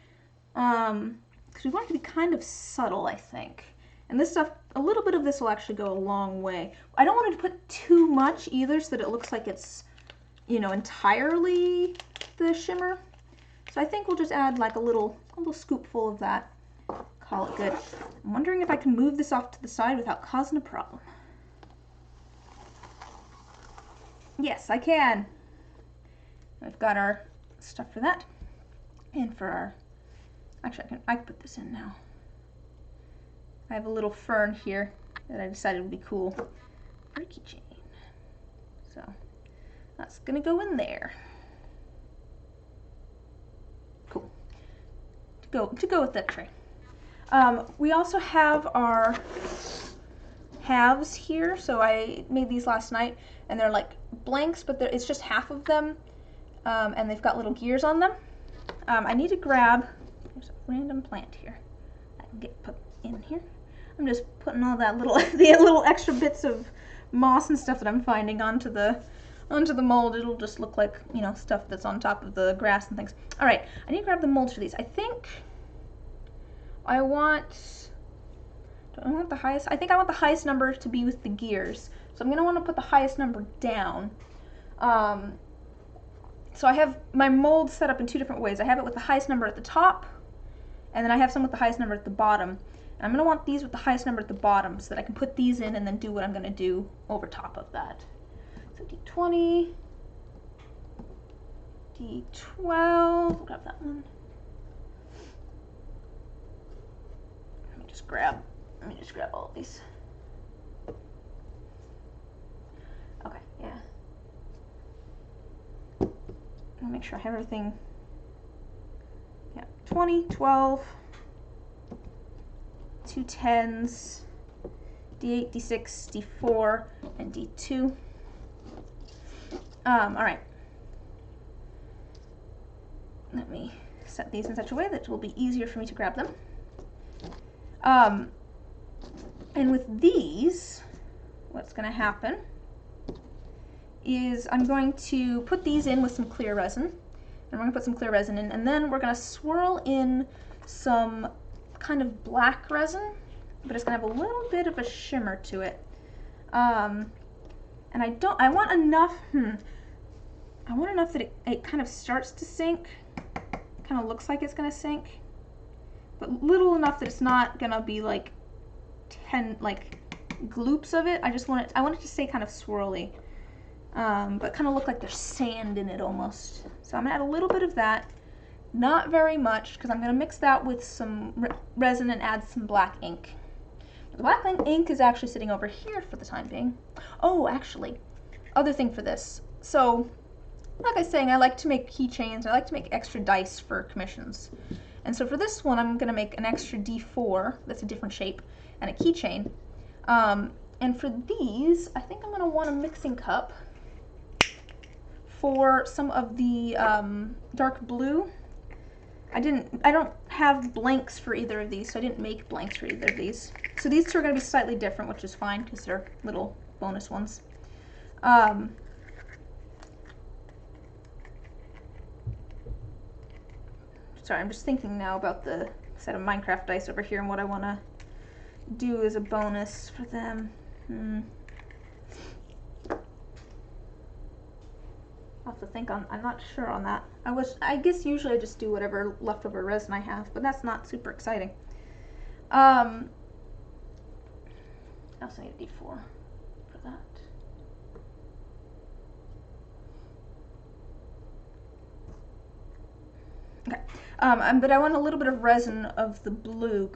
because we want it to be kind of subtle, I think. And this stuff, a little bit of this will actually go a long way. I don't want to put too much either so that it looks like it's, you know, entirely the shimmer. So I think we'll just add like a little scoopful of that. Call it good. I'm wondering if I can move this off to the side without causing a problem. Yes, I can. I've got our stuff for that. And for our, actually I can put this in now. I have a little fern here that I decided would be cool for a keychain. So that's gonna go in there. Cool. To go with that tray. We also have our halves here. So I made these last night, and they're like blanks, but it's just half of them, and they've got little gears on them. I need to grab, there's a random plant here I can get put in here. I'm just putting all that the little extra bits of moss and stuff that I'm finding onto the mold. It'll just look like, you know, stuff that's on top of the grass and things. All right, I need to grab the molds for these. I think I want the highest. I think I want the highest number to be with the gears. So I'm gonna want to put the highest number down. So I have my mold set up in two different ways. I have it with the highest number at the top, and then I have some with the highest number at the bottom. And I'm going to want these with the highest number at the bottom so that I can put these in and then do what I'm going to do over top of that. So D20, D12, grab that one. Let me just grab all of these. Okay, yeah. I'll make sure I have everything. Yeah, 20, 12, 2 10s, D8, D6, D4, and D2. All right. Let me set these in such a way that it will be easier for me to grab them. And with these, what's going to happen is I'm going to put these in with some clear resin. And we're going to put some clear resin in, and then we're going to swirl in some kind of black resin, but it's going to have a little bit of a shimmer to it. And I want enough, that it kind of starts to sink, kind of looks like it's going to sink, but little enough that it's not going to be like 10, like gloops of it. I want it to stay kind of swirly. But kind of look like there's sand in it almost. So I'm going to add a little bit of that, not very much, because I'm going to mix that with some resin and add some black ink. The black ink is actually sitting over here for the time being. Oh, actually, other thing for this. So, like I was saying, I like to make keychains. I like to make extra dice for commissions. And so for this one, I'm going to make an extra D4 that's a different shape and a keychain. And for these, I think I'm going to want a mixing cup for some of the dark blue. I don't have blanks for either of these, so I didn't make blanks for either of these. So these two are going to be slightly different, which is fine because they're little bonus ones. Sorry, I'm just thinking now about the set of Minecraft dice over here and what I want to do as a bonus for them. I'll have to think on. I'm not sure on that. I guess usually I just do whatever leftover resin I have, but that's not super exciting. I also need a D4 for that. Okay. But I want a little bit of resin of the blue,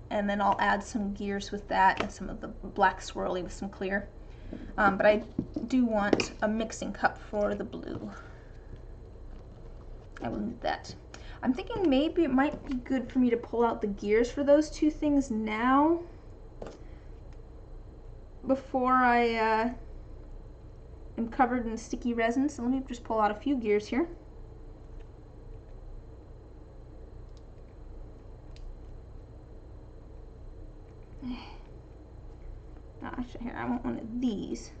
and then I'll add some gears with that and some of the black swirly with some clear. But I do want a mixing cup for the blue. I will need that. I'm thinking maybe it might be good for me to pull out the gears for those two things now before I am covered in sticky resin. So let me just pull out a few gears here. Actually, here, I want one of these.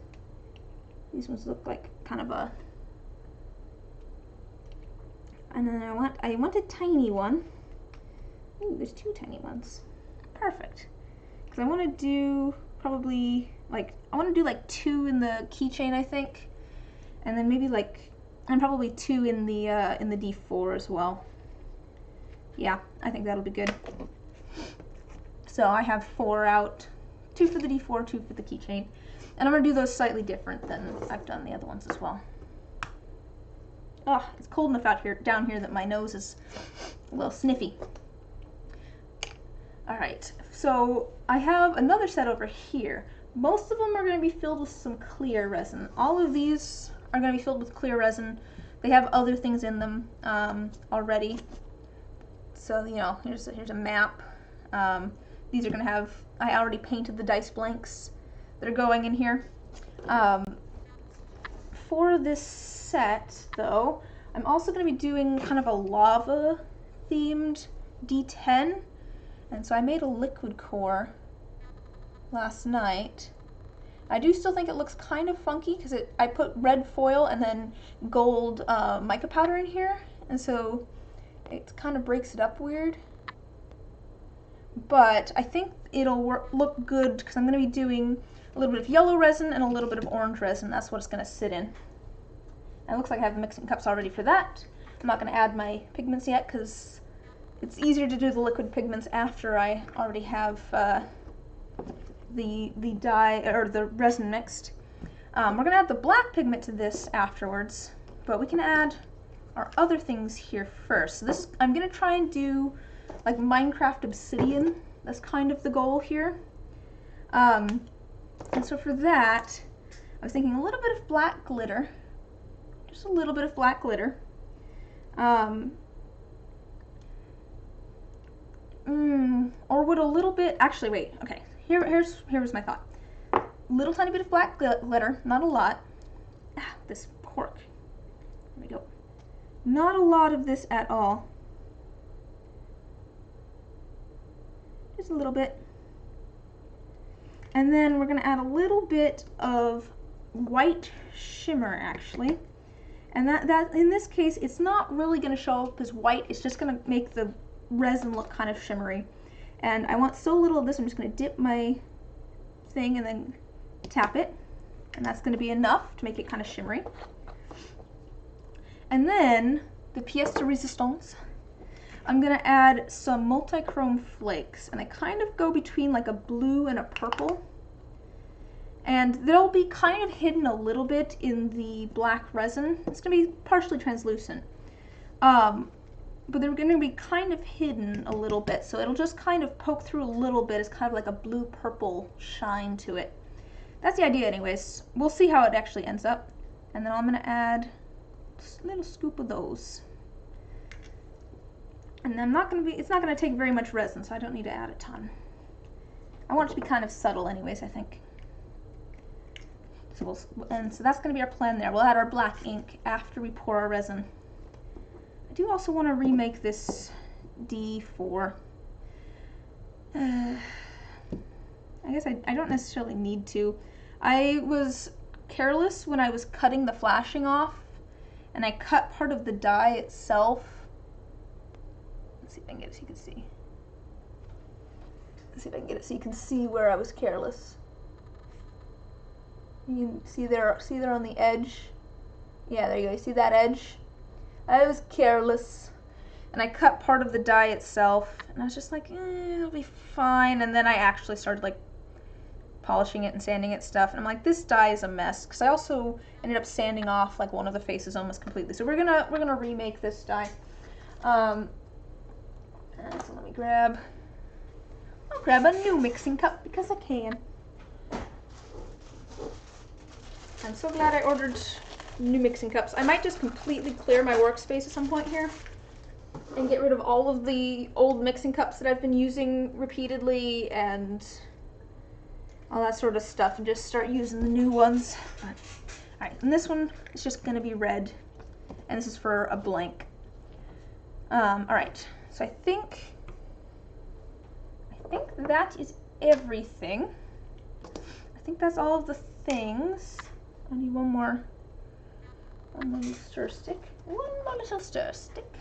These ones look like kind of a... And then I want a tiny one. Ooh, there's two tiny ones. Perfect. Because because I want to do probably like, I want to do like 2 in the keychain, I think, and then maybe like, and probably 2 in the D4 as well. Yeah, I think that'll be good. So I have 4 out, 2 for the D4, 2 for the keychain, and I'm gonna do those slightly different than I've done the other ones as well. Oh, it's cold enough out here, down here, that my nose is a little sniffy. All right, so I have another set over here. Most of them are going to be filled with some clear resin. All of these are going to be filled with clear resin. They have other things in them already. So, you know, here's a map. These are going to have, I already painted the dice blanks that are going in here. For this set, though, I'm also going to be doing kind of a lava themed D10. And so I made a liquid core last night. I do still think it looks kind of funky because I put red foil and then gold mica powder in here, and so it kind of breaks it up weird. But I think it'll look good because I'm going to be doing a little bit of yellow resin and a little bit of orange resin. That's what it's going to sit in. And it looks like I have the mixing cups already for that. I'm not going to add my pigments yet because it's easier to do the liquid pigments after I already have the dye or the resin mixed. We're going to add the black pigment to this afterwards, but we can add our other things here first. So this, I'm going to try and do like Minecraft obsidian. That's kind of the goal here. And so for that, I was thinking a little bit of black glitter, just a little bit of black glitter. Or would a little bit, actually wait, okay, here's my thought. Little tiny bit of black glitter, not a lot. Ah, this cork. There we go. Not a lot of this at all. Just a little bit. And then we're going to add a little bit of white shimmer, actually. And that in this case, it's not really going to show up as white. It's just going to make the resin look kind of shimmery. And I want so little of this, I'm just going to dip my thing and then tap it. And that's going to be enough to make it kind of shimmery. And then, the pièce de résistance, I'm going to add some multi-chrome flakes. And I kind of go between like a blue and a purple. And they'll be kind of hidden a little bit in the black resin. It's going to be partially translucent. But they're going to be kind of hidden a little bit. So it'll just kind of poke through a little bit. It's kind of like a blue-purple shine to it. That's the idea anyways. We'll see how it actually ends up. And then I'm going to add a little scoop of those. And I'm not going to be, it's not going to take very much resin, so I don't need to add a ton. I want it to be kind of subtle anyways, I think. So so that's going to be our plan there. We'll add our black ink after we pour our resin. I do also want to remake this D4. I guess I don't necessarily need to. I was careless when I was cutting the flashing off, and I cut part of the die itself. Let's see if I can get it so you can see. Let's see if I can get it so you can see where I was careless. You can see there on the edge. Yeah, there you go. You see that edge? I was careless, and I cut part of the die itself, and I was just like, it'll be fine. And then I actually started like polishing it and sanding it stuff, and I'm like, this die is a mess, because I also ended up sanding off like one of the faces almost completely. So we're gonna remake this die. And so let me I'll grab a new mixing cup because I can. I'm so glad I ordered new mixing cups. I might just completely clear my workspace at some point here and get rid of all of the old mixing cups that I've been using repeatedly and all that sort of stuff, and just start using the new ones. Alright, and this one is just going to be red, and this is for a blank. Alright, so I think that is everything. I think that's all of the things. I need one more little stir stick. One more little stir stick.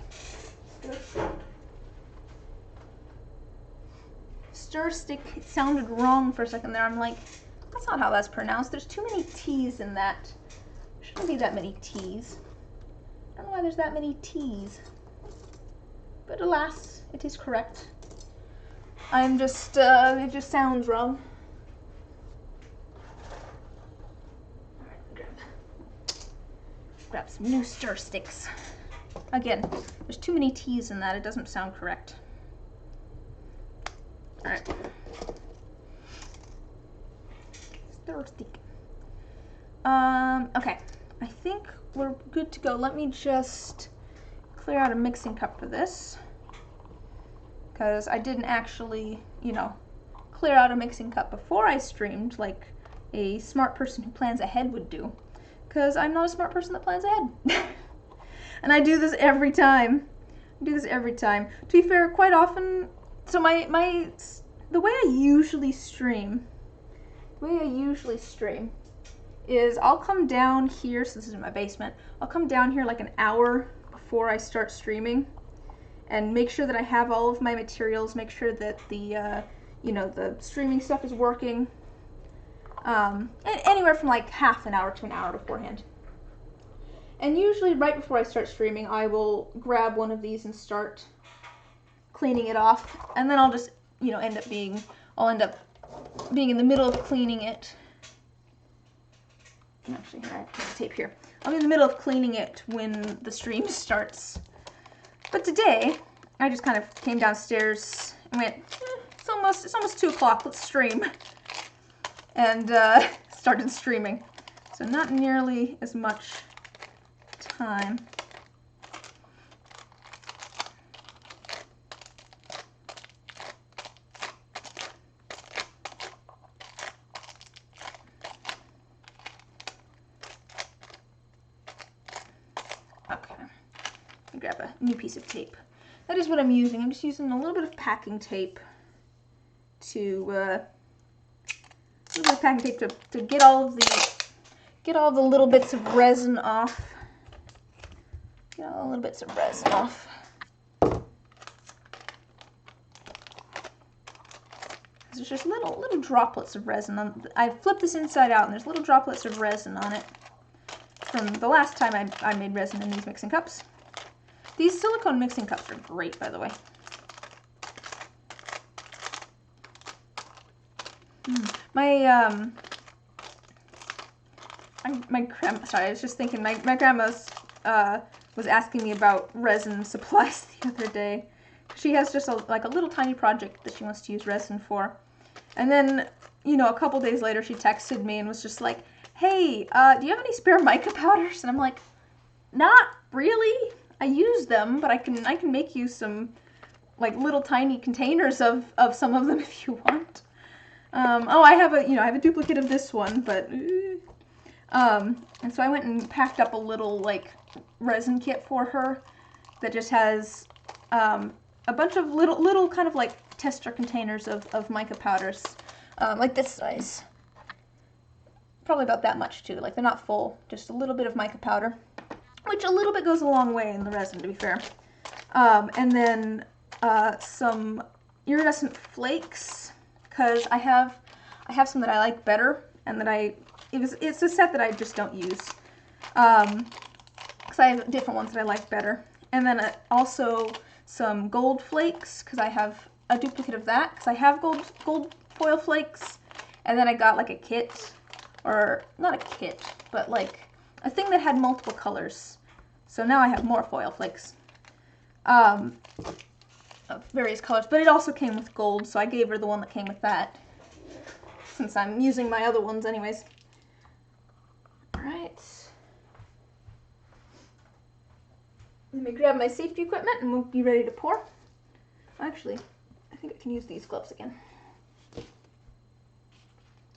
stir stick sounded wrong for a second there. I'm like, that's not how that's pronounced. There's too many T's in that. There shouldn't be that many T's. I don't know why there's that many T's. But alas, it is correct. I'm just, it just sounds wrong. Alright, grab some new stir sticks. Again, there's too many T's in that. It doesn't sound correct. Alright. Stir stick. Okay. I think we're good to go. Let me just clear out a mixing cup for this, because I didn't actually, you know, clear out a mixing cup before I streamed like a smart person who plans ahead would do, because I'm not a smart person that plans ahead. And I do this every time. To be fair, quite often, so the way I usually stream is I'll come down here, so this is my basement, I'll come down here like an hour before I start streaming and make sure that I have all of my materials, make sure that the, you know, the streaming stuff is working, anywhere from like half an hour to an hour beforehand. And usually right before I start streaming, I will grab one of these and start cleaning it off, and then I'll just, you know, I'll end up being in the middle of cleaning it. Actually, here, I have the tape here. I'll be in the middle of cleaning it when the stream starts. But today, I just kind of came downstairs and went, it's almost 2 o'clock, let's stream. And started streaming. So not nearly as much time. Grab a new piece of tape. That is what I'm using. I'm just using a little bit of packing tape to get all of the little bits of resin off. Get all the little bits of resin off. There's just little droplets of resin. I flipped this inside out, and there's little droplets of resin on it from the last time I made resin in these mixing cups. These silicone mixing cups are great, by the way. My grandma, sorry, I was just thinking, my grandma's was asking me about resin supplies the other day. She has just like a little tiny project that she wants to use resin for. And then, you know, a couple days later she texted me and was just like, hey, do you have any spare mica powders? And I'm like, not really. I use them, but I can make you some like little tiny containers of some of them if you want. Oh, I have a duplicate of this one, but and so I went and packed up a little like resin kit for her that just has a bunch of little kind of like tester containers of mica powders, like this size. Probably about that much too. Like they're not full, just a little bit of mica powder. Which a little bit goes a long way in the resin, to be fair. And then some iridescent flakes, because I have some that I like better, and that it's a set that I just don't use, because I have different ones that I like better. And then also some gold flakes, because I have a duplicate of that, because I have gold foil flakes, and then I got like a kit, or not a kit, but like a thing that had multiple colors. So now I have more foil flakes of various colors, but it also came with gold, so I gave her the one that came with that, since I'm using my other ones anyways. Alright. Let me grab my safety equipment and we'll be ready to pour. Actually, I think I can use these gloves again.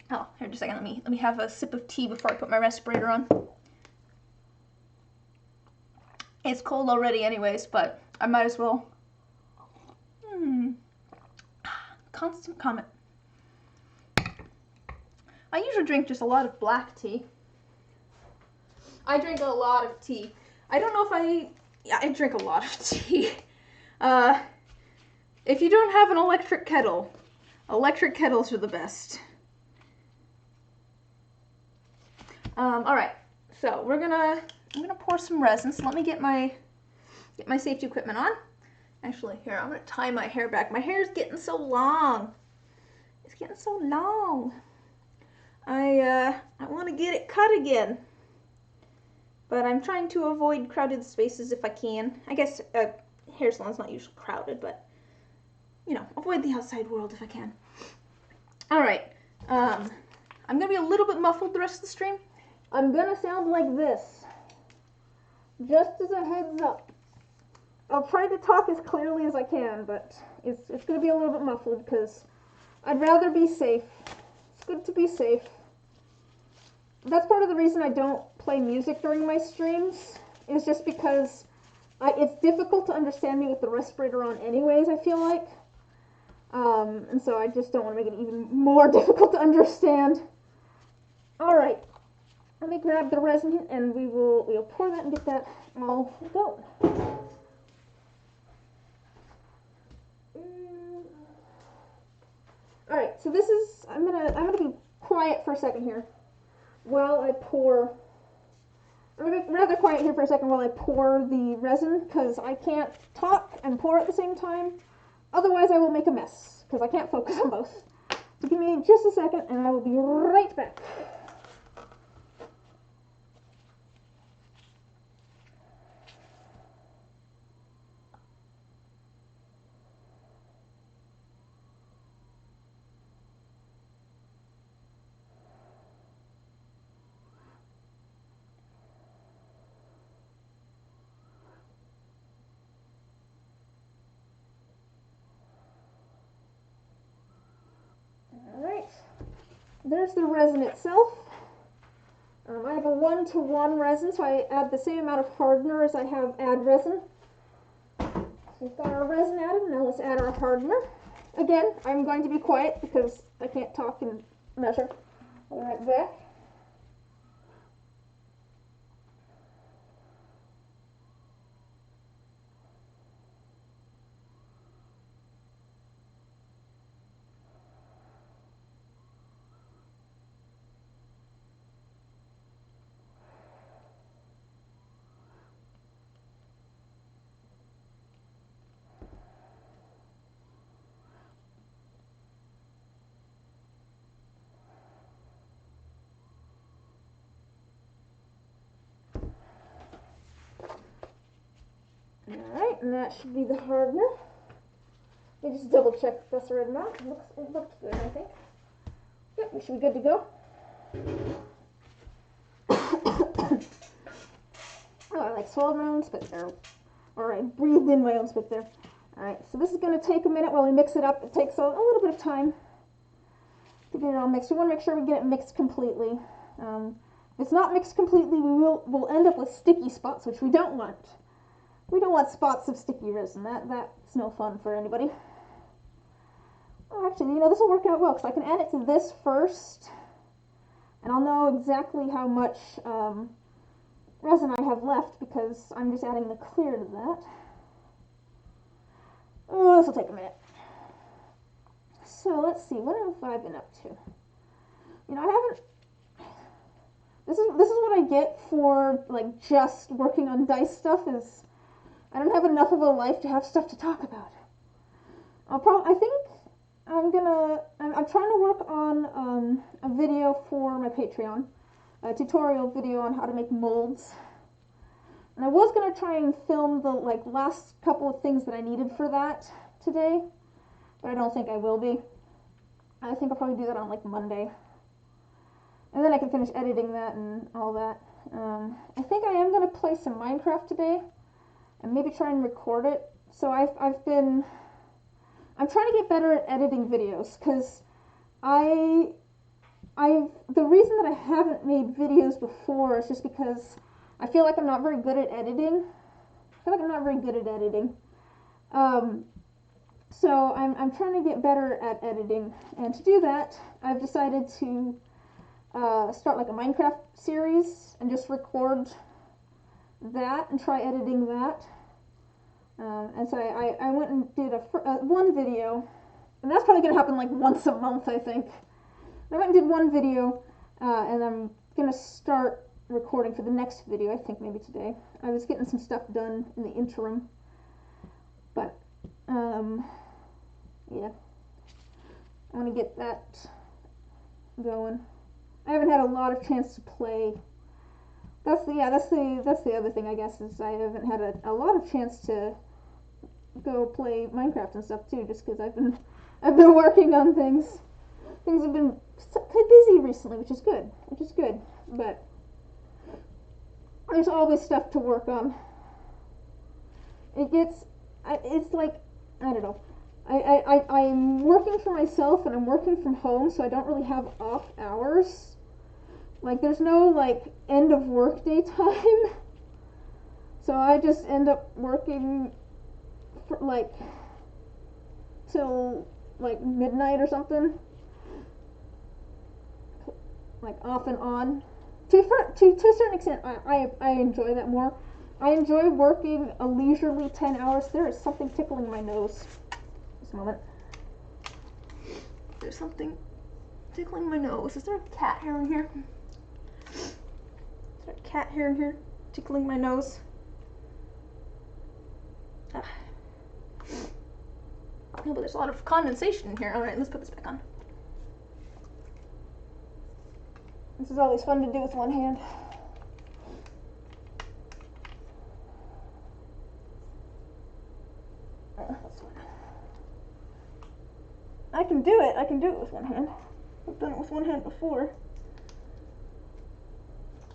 Oh, here, just a second, let me have a sip of tea before I put my respirator on. It's cold already anyways, but I might as well. Constant comment. I usually drink just a lot of black tea. I drink a lot of tea. I don't know if I drink a lot of tea. If you don't have an electric kettle, Electric kettles are the best. All right, so I'm gonna pour some resin. So let me get my safety equipment on. Actually, here, I'm gonna tie my hair back. My hair's getting so long. It's getting so long. I want to get it cut again, but I'm trying to avoid crowded spaces if I can. I guess hair salon's not usually crowded, but you know, avoid the outside world if I can. All right, I'm gonna be a little bit muffled the rest of the stream. I'm gonna sound like this, just as a heads up. I'll try to talk as clearly as I can, but it's gonna be a little bit muffled because I'd rather be safe. It's good to be safe. That's part of the reason I don't play music during my streams, is just because it's difficult to understand me with the respirator on anyways, I feel like. And so I just don't want to make it even more difficult to understand. Alright, let me grab the resin and we'll pour that and get that all going. Alright, so this is, I'm gonna be quiet for a second here while I pour. I'm gonna be rather quiet here for a second while I pour the resin, because I can't talk and pour at the same time. Otherwise I will make a mess, because I can't focus on both. So give me just a second and I will be right back. Alright, there's the resin itself. I have a 1-to-1 resin, so I add the same amount of hardener as I have add resin. So we've got our resin added, now let's add our hardener. Again, I'm going to be quiet because I can't talk and measure. I'll be right back. Alright, and that should be the hardener. Let me just double check that's the right amount. It looks good, I think. Yep, we should be good to go. Oh, I like swallowed my own spit there. Or I breathed in my own spit there. Alright, so this is going to take a minute while we mix it up. It takes a little bit of time to get it all mixed. We want to make sure we get it mixed completely. If it's not mixed completely, we'll end up with sticky spots, which we don't want. We don't want spots of sticky resin. That's no fun for anybody. Oh, actually, you know, this will work out well, because I can add it to this first, and I'll know exactly how much resin I have left, because I'm just adding the clear to that. Oh, this will take a minute. So, let's see, what have I been up to? You know, I haven't... This is what I get for, like, just working on dice stuff, is I don't have enough of a life to have stuff to talk about. I think I'm trying to work on a video for my Patreon, a tutorial video on how to make molds. And I was going to try and film the last couple of things that I needed for that today, but I don't think I will be. I think I'll probably do that on Monday. And then I can finish editing that and all that. I think I am going to play some Minecraft today, and maybe try and record it. So I'm trying to get better at editing videos, because the reason that I haven't made videos before is just because I feel like I'm not very good at editing. So I'm trying to get better at editing, and to do that, I've decided to start a Minecraft series and just record that and try editing that. And so I went and did one video And that's probably going to happen like once a month, I think. I went and did one video, and I'm going to start recording for the next video, I think maybe today. I was getting some stuff done in the interim. But, yeah. I want to get that going. I haven't had a lot of chance to play. That's the other thing, I guess, is I haven't had a lot of chance to go play Minecraft and stuff too, just because I've been working on things. Things have been quite busy recently, which is good. But there's always stuff to work on. It's like, I don't know. I'm working for myself and I'm working from home, so I don't really have off hours. Like, there's no, like, end of workday time. So I just end up working for, like, till, like, midnight or something. Like, off and on. To a certain extent, I enjoy that more. I enjoy working a leisurely 10 hours. There is something tickling my nose. This moment. There's something tickling my nose. Is there a cat hair in here? Is there a cat hair in here tickling my nose? Ah. No, but there's a lot of condensation in here. Alright, let's put this back on. This is always fun to do with one hand. I can do it with one hand. I've done it with one hand before.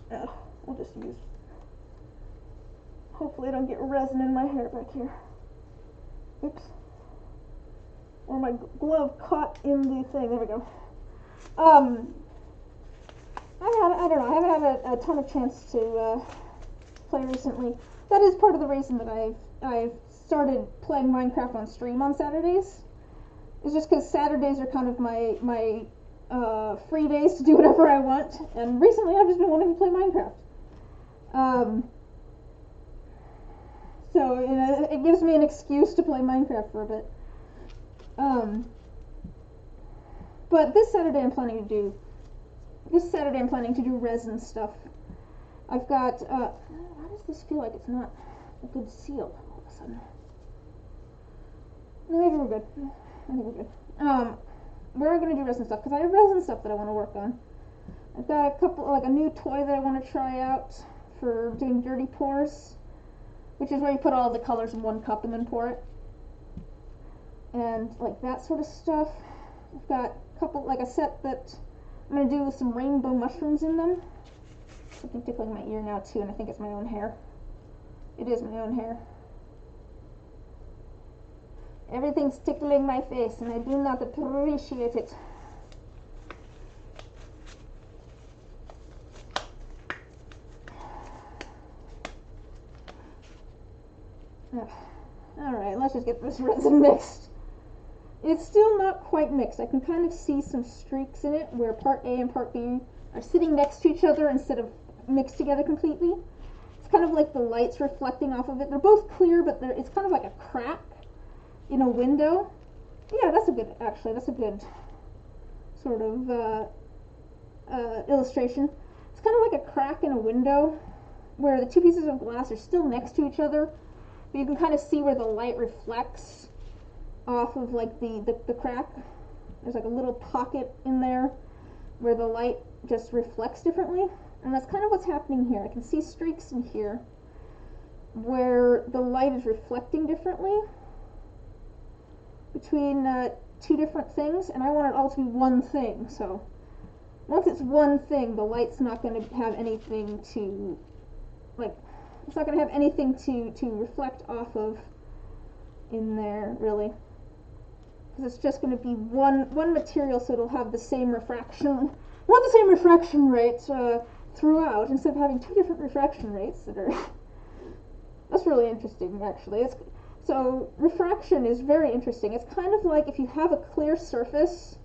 We'll just use... Hopefully I don't get resin in my hair back here. Oops. Or my glove caught in the thing. There we go. I don't know, I haven't had a ton of chance to play recently. That is part of the reason that I've started playing Minecraft on stream on Saturdays. It's just because Saturdays are kind of my free days to do whatever I want, and recently I've just been wanting to play Minecraft. So, you know, it gives me an excuse to play Minecraft for a bit. But this Saturday I'm planning to do resin stuff. I've got, why does this feel like it's not a good seal all of a sudden? No, maybe we're good. I think we're good. We're going to do resin stuff, because I have resin stuff that I want to work on. I've got a couple, like a new toy that I want to try out for doing dirty pours, which is where you put all the colors in one cup and then pour it. And, like, that sort of stuff. I've got a couple, like a set that I'm going to do with some rainbow mushrooms in them. Something tickling my ear now, too, and I think it's my own hair. It is my own hair. Everything's tickling my face, and I do not appreciate it. Alright, let's just get this resin mixed. It's still not quite mixed. I can kind of see some streaks in it where part A and part B are sitting next to each other instead of mixed together completely. It's kind of like the light's reflecting off of it. They're both clear, but it's kind of like a crack in a window. Yeah, that's a good sort of illustration. It's kind of like a crack in a window where the two pieces of glass are still next to each other, but you can kind of see where the light reflects off of like the crack. There's like a little pocket in there where the light just reflects differently, and that's kind of what's happening here. I can see streaks in here where the light is reflecting differently between two different things, and I want it all to be one thing. So once it's one thing, the light's not going to have anything to, like, it's not going to have anything to reflect off of in there, really. Because it's just going to be one material, so it'll have the same refraction, not the same refraction rate throughout, instead of having two different refraction rates that are... That's really interesting, actually. So refraction is very interesting. It's kind of like if you have a clear surface,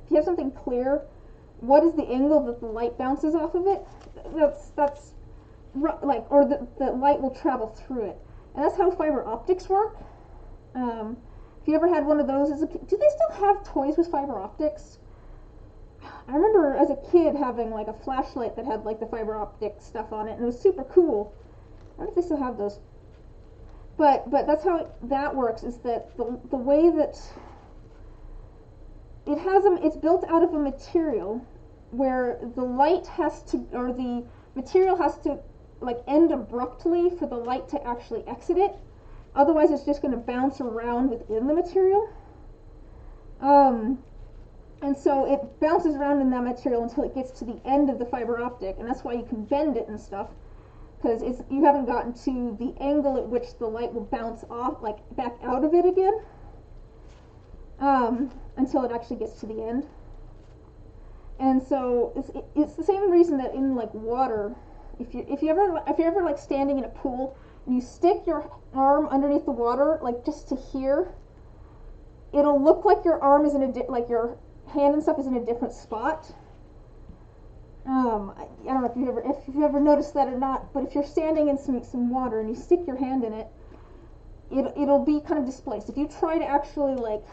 if you have something clear, what is the angle that the light bounces off of it? That's like, or the light will travel through it. And that's how fiber optics work. If you ever had one of those as a kid, do they still have toys with fiber optics? I remember as a kid having like a flashlight that had like the fiber optic stuff on it, and it was super cool. I wonder if they still have those. But that's how that works, is that the way that it has them, it's built out of a material where the light has to, or the material has to like end abruptly for the light to actually exit it. Otherwise it's just going to bounce around within the material. And so it bounces around in that material until it gets to the end of the fiber optic, and that's why you can bend it and stuff, because you haven't gotten to the angle at which the light will bounce off, like back out of it again, until it actually gets to the end. And so it's the same reason that in like water, if you're ever like standing in a pool and you stick your arm underneath the water, like just to here, it'll look like your arm is in a like your hand and stuff is in a different spot. I don't know if you've ever noticed that or not, but if you're standing in some water and you stick your hand in it, it'll be kind of displaced. If you try to actually like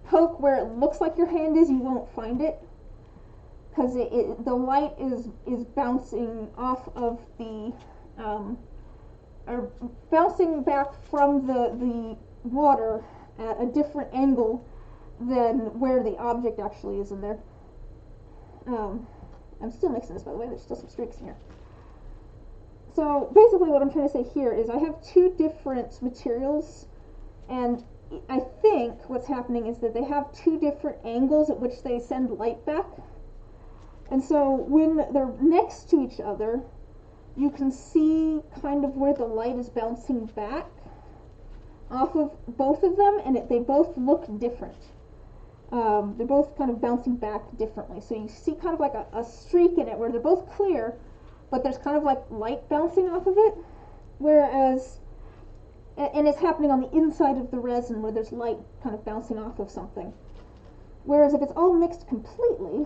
poke where it looks like your hand is, you won't find it, because the light is bouncing off of the or bouncing back from the water at a different angle than where the object actually is in there. I'm still mixing this, by the way. There's still some streaks in here. So basically what I'm trying to say here is I have two different materials, and I think what's happening is that they have two different angles at which they send light back. And so when they're next to each other, you can see kind of where the light is bouncing back off of both of them, and they both look different. They're both kind of bouncing back differently. So you see kind of like a streak in it where they're both clear, but there's kind of like light bouncing off of it. Whereas, and it's happening on the inside of the resin where there's light kind of bouncing off of something. Whereas if it's all mixed completely,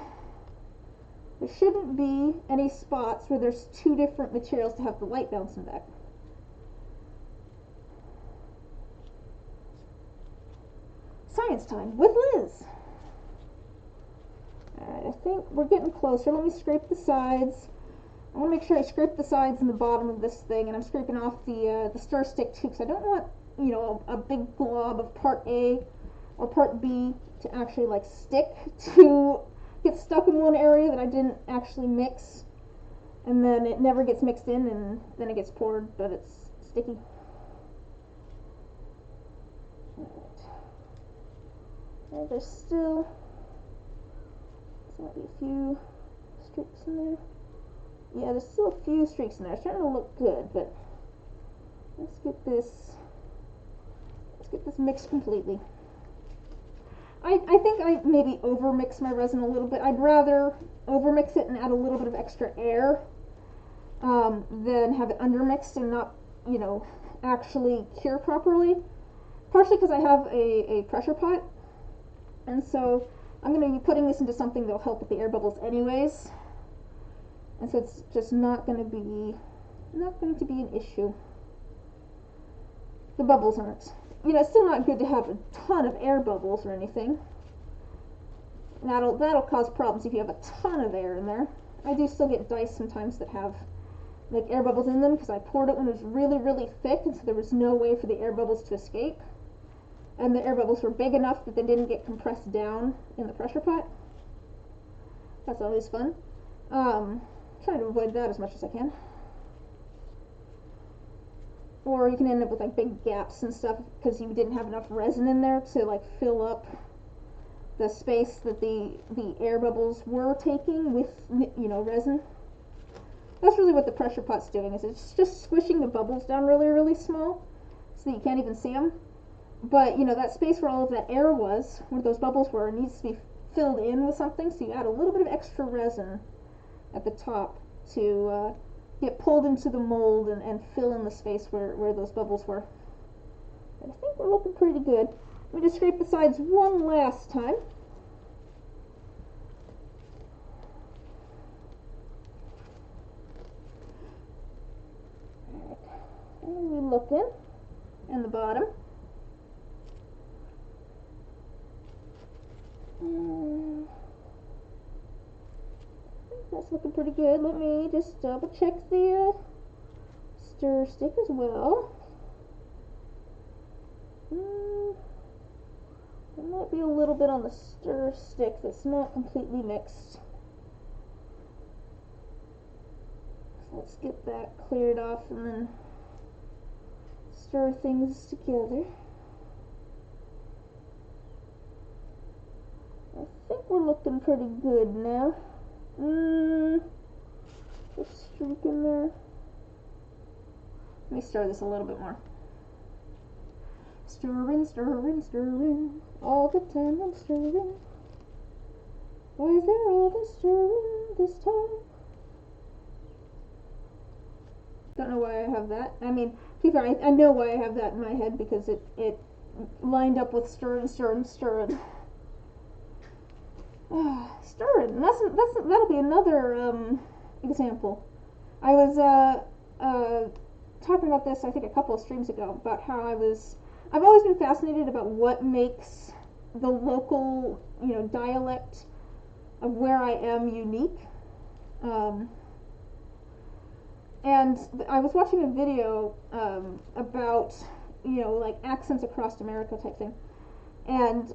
there shouldn't be any spots where there's two different materials to have the light bouncing back. Science time with Liz. Alright, I think we're getting closer. Let me scrape the sides. I want to make sure I scrape the sides and the bottom of this thing, and I'm scraping off the stir stick too, because I don't want, you know, a big glob of part A or part B to actually like stick to get stuck in one area that I didn't actually mix, and then it never gets mixed in, and then it gets poured, but it's sticky. And there's still might be a few streaks in there. Yeah, there's still a few streaks in there. It's starting to look good, but let's get this mixed completely. I think I maybe over-mix my resin a little bit. I'd rather over-mix it and add a little bit of extra air than have it under-mixed and not, you know, actually cure properly. Partially because I have a pressure pot, and so I'm going to be putting this into something that will help with the air bubbles anyways, and so it's just not going to be an issue. The bubbles aren't. You know, it's still not good to have a ton of air bubbles or anything. That'll cause problems if you have a ton of air in there. I do still get dice sometimes that have like air bubbles in them because I poured it when it was really, really thick, and so there was no way for the air bubbles to escape. And the air bubbles were big enough that they didn't get compressed down in the pressure pot. That's always fun. Trying to avoid that as much as I can. Or you can end up with like big gaps and stuff because you didn't have enough resin in there to like fill up the space that the air bubbles were taking with, you know, resin. That's really what the pressure pot's doing, is it's just squishing the bubbles down really, really small so that you can't even see them. But, you know, that space where all of that air was, where those bubbles were, needs to be filled in with something, so you add a little bit of extra resin at the top to get pulled into the mold and fill in the space where those bubbles were. But I think we're looking pretty good. Let me just scrape the sides one last time. Alright, and we're looking, and the bottom. That's looking pretty good. Let me just double check the stir stick as well. There might be a little bit on the stir stick that's not completely mixed. So let's get that cleared off and then stir things together. I think we're looking pretty good now. Just streak in there. Let me stir this a little bit more. Stirring, stirring, stirring. All the time I'm stirring. Why is there all this stirring this time? Don't know why I have that. I mean, to be fair, I know why I have that in my head because it lined up with stirring, stirring, stirring. Stirring. That'll be another example. I was talking about this I think a couple of streams ago about how I've always been fascinated about what makes the local, dialect of where I am unique. And I was watching a video about, like accents across America type thing. And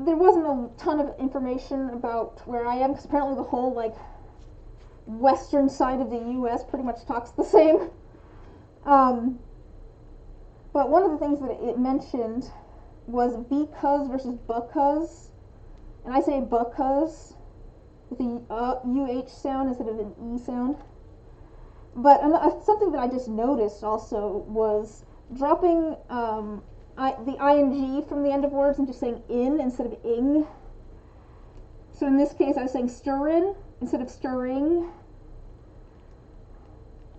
there wasn't a ton of information about where I am because apparently the whole, like, western side of the U.S. pretty much talks the same. But one of the things that it mentioned was because versus because. And I say because with a UH sound instead of an E sound. But something that I just noticed also was dropping the ing from the end of words and just saying in instead of ing. So in this case I was saying stirrin instead of stirring.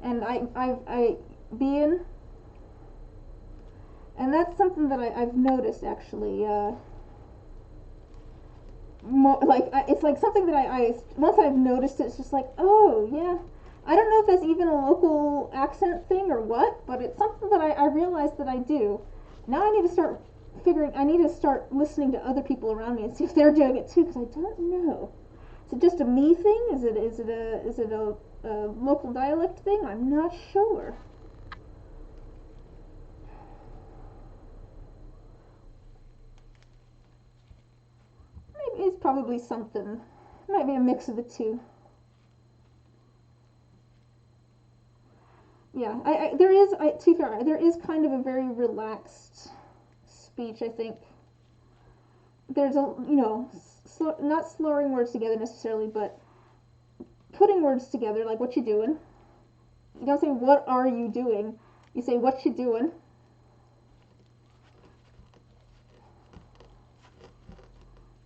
And I being. And that's something that I've noticed actually. It's like something that I once I've noticed it, it's just like, oh yeah. I don't know if that's even a local accent thing or what, but it's something that I realized that I do. Now I need to start listening to other people around me and see if they're doing it too, because I don't know. Is it just a me thing? Is it a local dialect thing? I'm not sure. Maybe it's probably something. It might be a mix of the two. Yeah, there is kind of a very relaxed speech, I think. There's not slurring words together necessarily, but putting words together, like what you doing. You don't say what are you doing, you say what you doing.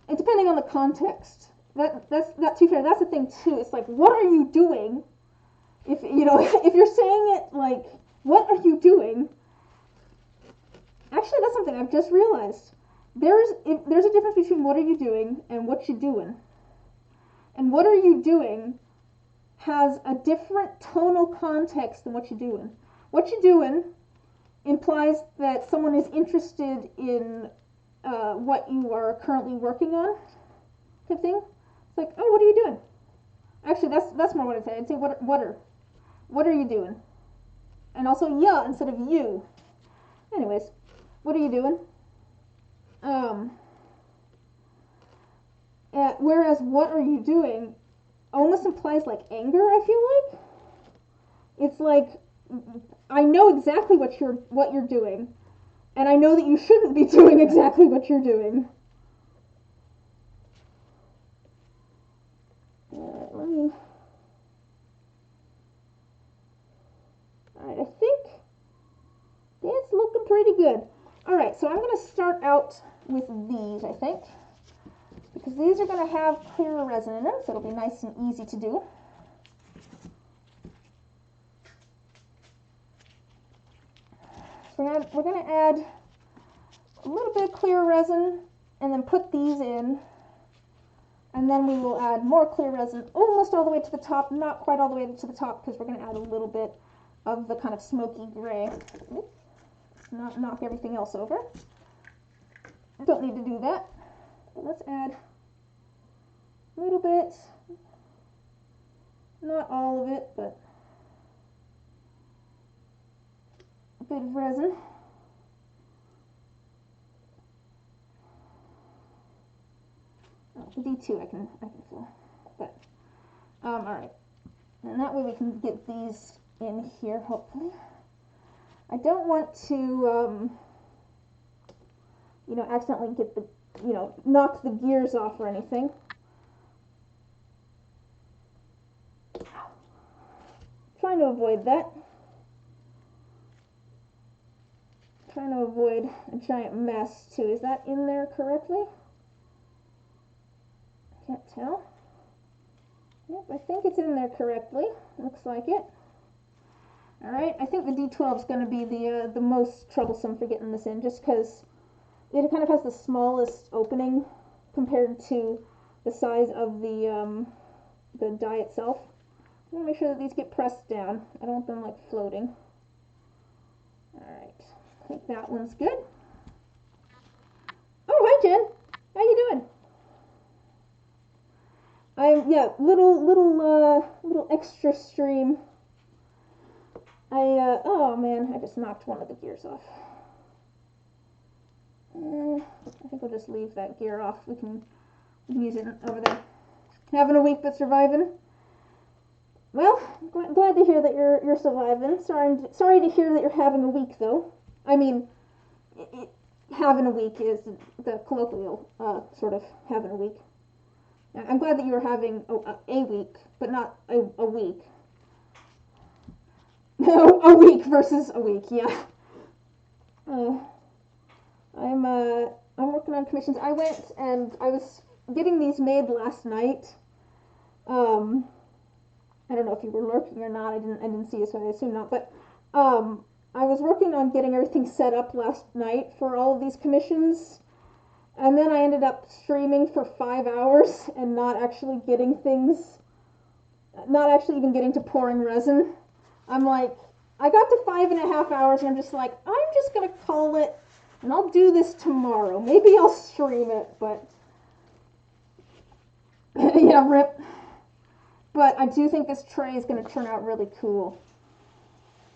And depending on the context, that's not too fair. That's the thing too. It's like, what are you doing? If if you're saying it like, what are you doing? Actually, that's something I've just realized. There's a difference between what are you doing and what you doing. And what are you doing has a different tonal context than what you're doing. What you're doing implies that someone is interested in what you are currently working on, type thing. It's like, oh, what are you doing? Actually, that's more what I'd say. I'd say what are you doing? And also yeah instead of you. Anyways, what are you doing? Whereas what are you doing almost implies like anger, I feel like. It's like, I know exactly what you're doing, and I know that you shouldn't be doing exactly what you're doing. Alright, I think that's looking pretty good. Alright, so I'm going to start out with these, I think, because these are going to have clearer resin in them, so it'll be nice and easy to do. So we're going to add a little bit of clear resin and then put these in, and then we will add more clear resin almost all the way to the top, not quite all the way to the top because we're going to add a little bit of the kind of smoky gray. Not knock everything else over. Don't need to do that. Let's add a little bit Not all of it, but a bit of resin. Oh, the D2 I can fill, but all right, and that way we can get these in here hopefully. I don't want to, you know, accidentally get the, you know, knock the gears off or anything. Trying to avoid that. Trying to avoid a giant mess too. Is that in there correctly? Can't tell. Yep, I think it's in there correctly. Looks like it. All right, I think the D12 is going to be the most troublesome for getting this in, just because it kind of has the smallest opening compared to the size of the die itself. I want to make sure that these get pressed down. I don't want them like floating. All right, I think that one's good. Oh, hi Jen. How you doing? Yeah, little extra stream. Oh man, I just knocked one of the gears off. I think we'll just leave that gear off. We can use it over there. Having a week but surviving. Well, glad to hear that you're surviving. Sorry to hear that you're having a week though. I mean, having a week is the colloquial sort of having a week. I'm glad that you were having a week, but not a week. No, a week versus a week, yeah. I'm working on commissions. I went and I was getting these made last night. I don't know if you were lurking or not. I didn't see you, so I assume not. But I was working on getting everything set up last night for all of these commissions. And then I ended up streaming for 5 hours and not actually getting things, not actually even getting to pouring resin. I'm like, I got to 5.5 hours and I'm just like, I'm just going to call it and I'll do this tomorrow. Maybe I'll stream it, but yeah, rip. But I do think this tray is going to turn out really cool.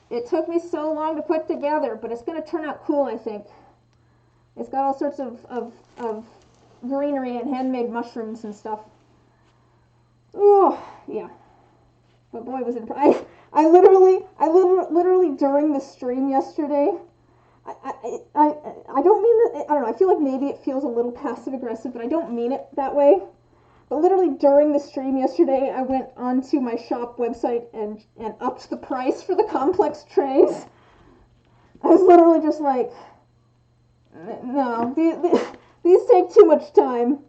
It took me so long to put together, but it's going to turn out cool, I think. It's got all sorts of greenery and handmade mushrooms and stuff. Oh, yeah. But boy, was it... I literally during the stream yesterday, I don't mean that... I don't know, I feel like maybe it feels a little passive-aggressive, but I don't mean it that way. But literally during the stream yesterday, I went onto my shop website and upped the price for the complex trays. I was literally just like... No, these take too much time.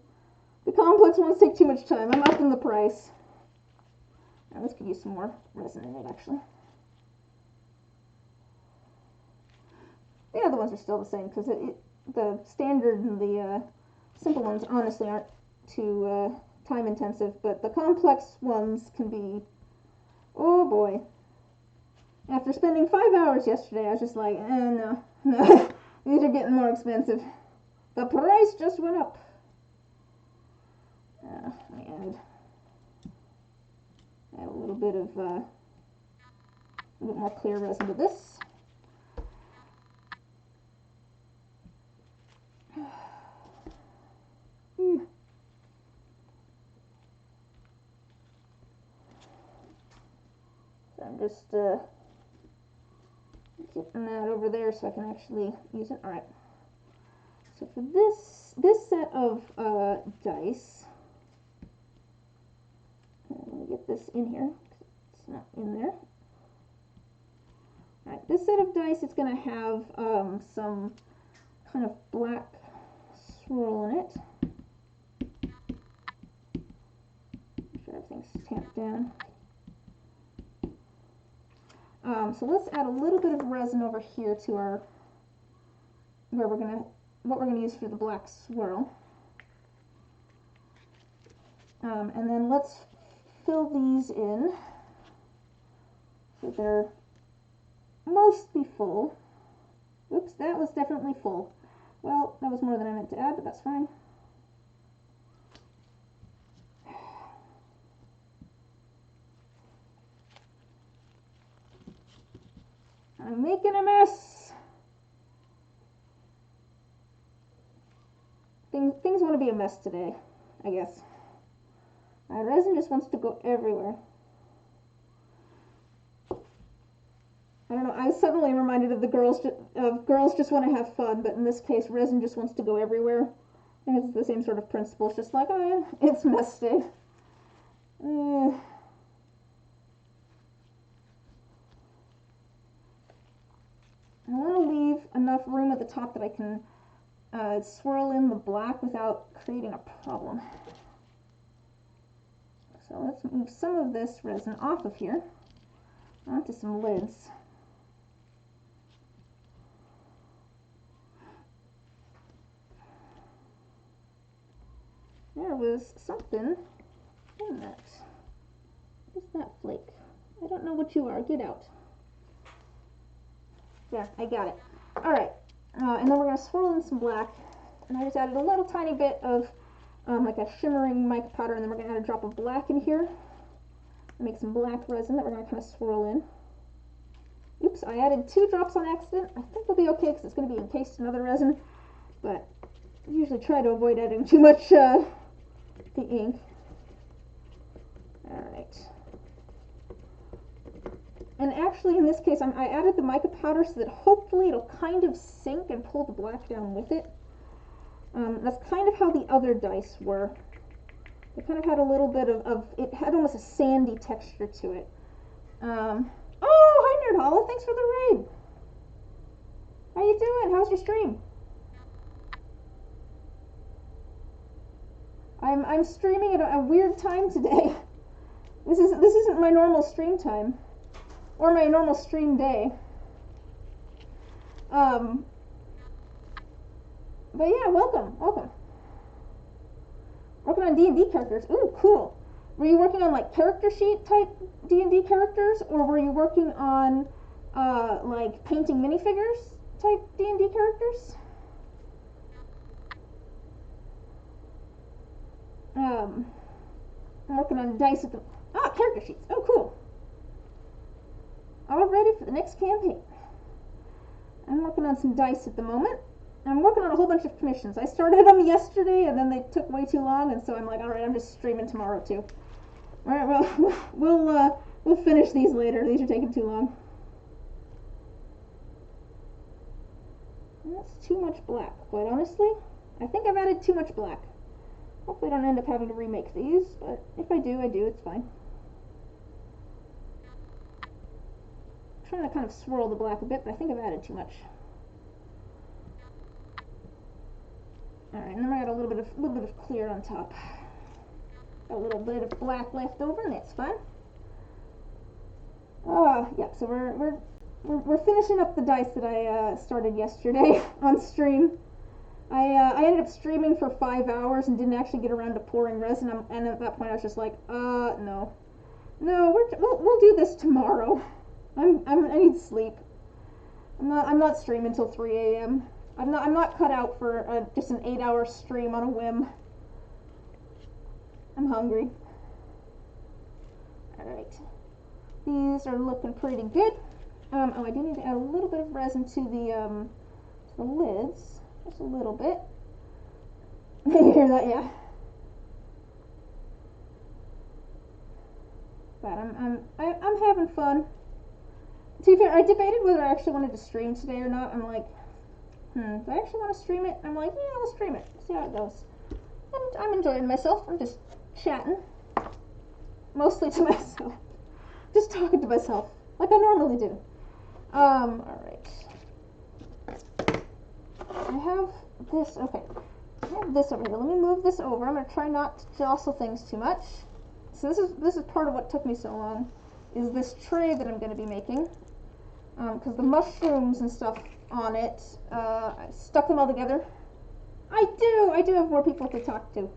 The complex ones take too much time. I'm upping the price. Now, this could use some more resin in it, actually. The other ones are still the same, because the standard and the simple ones honestly aren't too time intensive, but the complex ones can be, oh boy. After spending 5 hours yesterday, I was just like, no. These are getting more expensive. The price just went up. Let me add a little bit of a bit more clear resin to this. So I'm just getting that over there so I can actually use it. All right. So for this set of dice, let me get this in here. It's not in there. All right. This set of dice, it's going to have some kind of black swirl in it. Make sure everything's tamped down. So let's add a little bit of resin over here to our what we're gonna use for the black swirl. And then let's fill these in so they're mostly full. Oops, that was definitely full. Well, that was more than I meant to add, but that's fine. I'm making a mess. Things want to be a mess today, I guess. Resin just wants to go everywhere. I don't know, I was suddenly reminded of girls just want to have fun, but in this case, Resin just wants to go everywhere. I think it's the same sort of principle. It's just like, oh yeah, it's mess day. I want to leave enough room at the top that I can swirl in the black without creating a problem. So let's move some of this resin off of here onto some lids. There was something in that. What's that flake? I don't know what you are. Get out. Yeah, I got it. Alright, and then we're going to swirl in some black. And I just added a little tiny bit of like a shimmering mica powder, and then we're going to add a drop of black in here. Make some black resin that we're going to kind of swirl in. Oops, I added 2 drops on accident. I think we'll be okay because it's going to be encased in other resin. But I usually try to avoid adding too much the ink. Alright. And actually in this case I added the mica powder so that hopefully it'll kind of sink and pull the black down with it. That's kind of how the other dice were. They kind of had a little bit of it had almost a sandy texture to it. Oh, hi Nerd Hollow, thanks for the raid. How you doing? How's your stream? I'm streaming at a weird time today. This isn't my normal stream time. Or my normal stream day. But yeah, welcome. Working on D&D characters. Ooh, cool. Were you working on like character sheet type D&D characters, or were you working on like painting minifigures type D&D characters? I'm working on dice at the character sheets. Oh, cool. All ready for the next campaign. I'm working on some dice at the moment. I'm working on a whole bunch of commissions. I started them yesterday, and then they took way too long, and so I'm like, all right, I'm just streaming tomorrow too. All right, well, we'll finish these later. These are taking too long. That's too much black, quite honestly. I think I've added too much black. Hopefully I don't end up having to remake these, but if I do, it's fine. I'm trying to kind of swirl the black a bit, but I think I've added too much. Alright, and then I got a little bit of clear on top. Got a little bit of black left over, and that's fine. Yeah, so we're finishing up the dice that I started yesterday on stream. I ended up streaming for 5 hours and didn't actually get around to pouring resin, and at that point I was just like, no, we'll do this tomorrow. I need sleep. I'm not streaming until 3 a.m. I'm not cut out for just an 8-hour stream on a whim. I'm hungry. All right, these are looking pretty good. I do need to add a little bit of resin to the lids, just a little bit. You hear that? Yeah. But I'm having fun. To be fair, I debated whether I actually wanted to stream today or not. I'm like, do I actually want to stream it? I'm like, yeah, we'll stream it. See how it goes. And I'm enjoying myself. I'm just chatting. Mostly to myself. Just talking to myself. Like I normally do. Alright. I have this, okay. I have this over here. Let me move this over. I'm going to try not to jostle things too much. So this is part of what took me so long, is this tray that I'm going to be making. Because the mushrooms and stuff on it, I stuck them all together. I do have more people to talk to.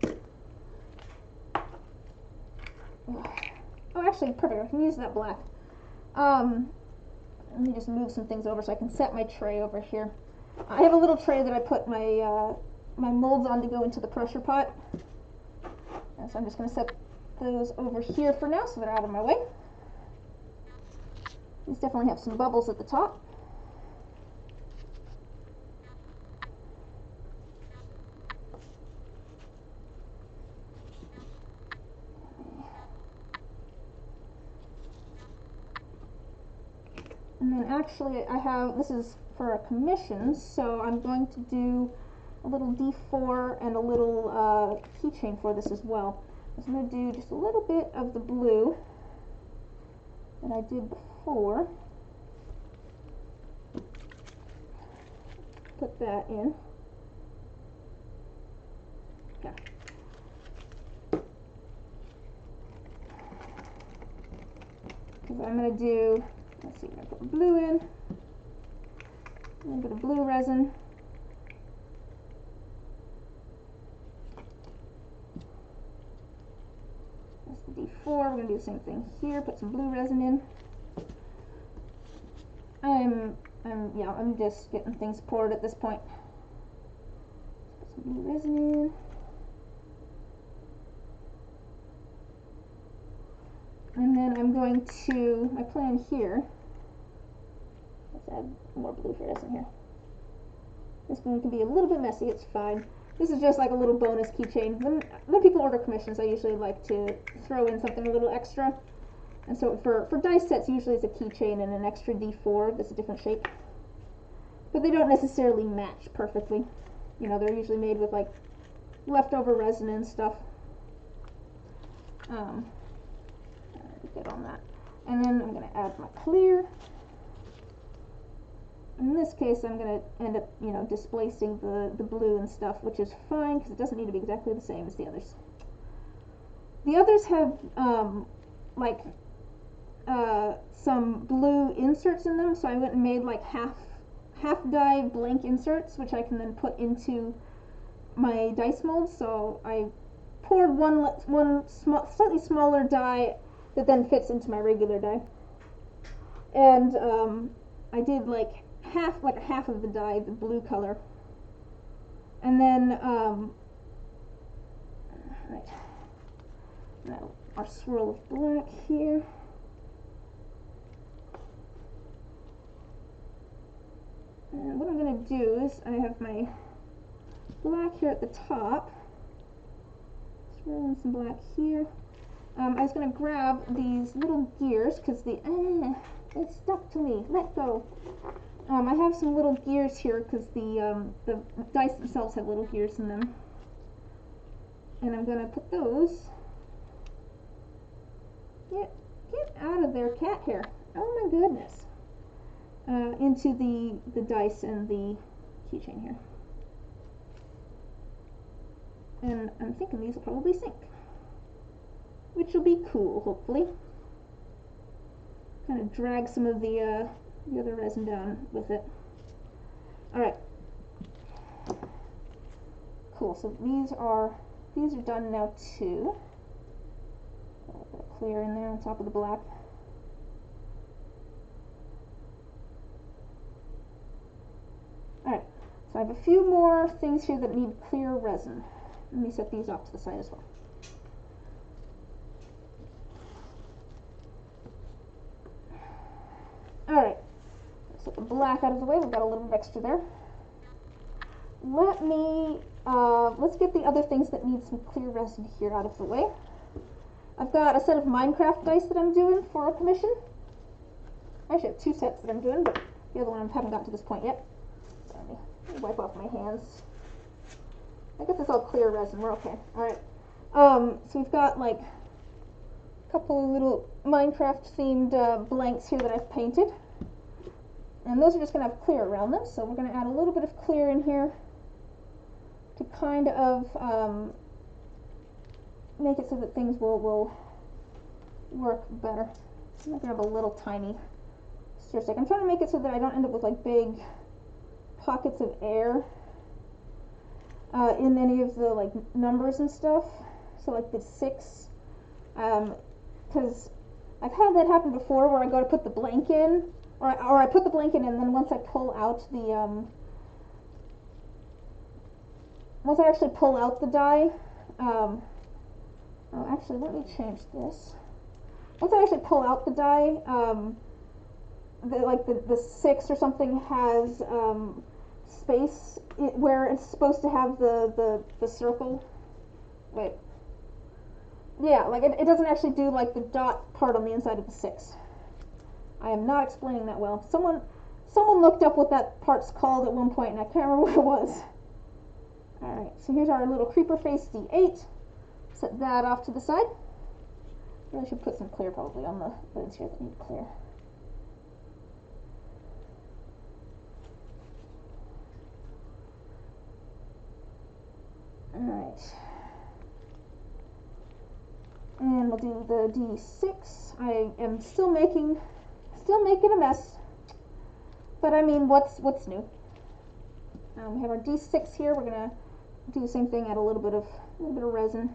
Oh, actually, perfect. I can use that black. Let me just move some things over so I can set my tray over here. I have a little tray that I put my my molds on to go into the pressure pot. And so I'm just going to set those over here for now so they're out of my way. These definitely have some bubbles at the top. And actually I have, this is for a commission, so I'm going to do a little D4 and a little keychain for this as well. So I'm going to do just a little bit of the blue that I did before. Put that in. Okay. Because I'm going to do, let's see, I'm going to put blue in, a little bit of blue resin. That's the D4. We're going to do the same thing here. Put some blue resin in. I'm just getting things poured at this point. Put some blue resin in. And then I'm going to, my plan here, let's add more blue resin here. This one can be a little bit messy, it's fine. This is just like a little bonus keychain. When people order commissions, I usually like to throw in something a little extra. And so for dice sets, usually it's a keychain and an extra D4 that's a different shape. But they don't necessarily match perfectly. You know, they're usually made with like leftover resin and stuff. Good on that. And then I'm going to add my clear. In this case, I'm going to end up, you know, displacing the blue and stuff, which is fine because it doesn't need to be exactly the same as the others. The others have some blue inserts in them, so I went and made like half die blank inserts, which I can then put into my dice mold. So I poured one slightly smaller die that then fits into my regular die, and I did like half of the die the blue color, and then right, now our swirl of black here. And what I'm going to do is I have my black here at the top, swirl in some black here. I was going to grab these little gears because it stuck to me. Let go. I have some little gears here because the dice themselves have little gears in them, and I'm going to put those. Get out of there, cat hair! Oh my goodness! Into the dice and the keychain here, and I'm thinking these will probably sink, which will be cool, hopefully. Kind of drag some of the other resin down with it. Alright. Cool, so these are done now too. A little bit of clear in there on top of the black. Alright, so I have a few more things here that need clear resin. Let me set these off to the side as well. Alright, set the black out of the way. We've got a little bit extra there. Let's get the other things that need some clear resin here out of the way. I've got a set of Minecraft dice that I'm doing for a commission. I actually have two sets that I'm doing, but the other one I haven't gotten to this point yet. So let me wipe off my hands. I guess it's all clear resin. We're okay. Alright. So we've got like a couple of little Minecraft themed blanks here that I've painted. And those are just going to have clear around them. So we're going to add a little bit of clear in here to kind of make it so that things will work better. I'm going to grab a little tiny stir stick. I'm trying to make it so that I don't end up with like big pockets of air in any of the like numbers and stuff. So like the 6, because I've had that happen before where I go to put the blank in, or I put the blank in and then once I pull out the once I actually pull out the die, oh actually let me change this. Once I actually pull out the die, the 6 or something has space where it's supposed to have the circle. Wait. Yeah, like it doesn't actually do like the dot part on the inside of the 6. I am not explaining that well. Someone looked up what that part's called at one point, and I can't remember what it was. Alright, so here's our little creeper face D8. Set that off to the side. Really should put some clear probably on the lids here that need clear. Alright. And we'll do the D6. I am still making a mess. But I mean, what's new? We have our D6 here. We're gonna do the same thing, add a little bit of resin.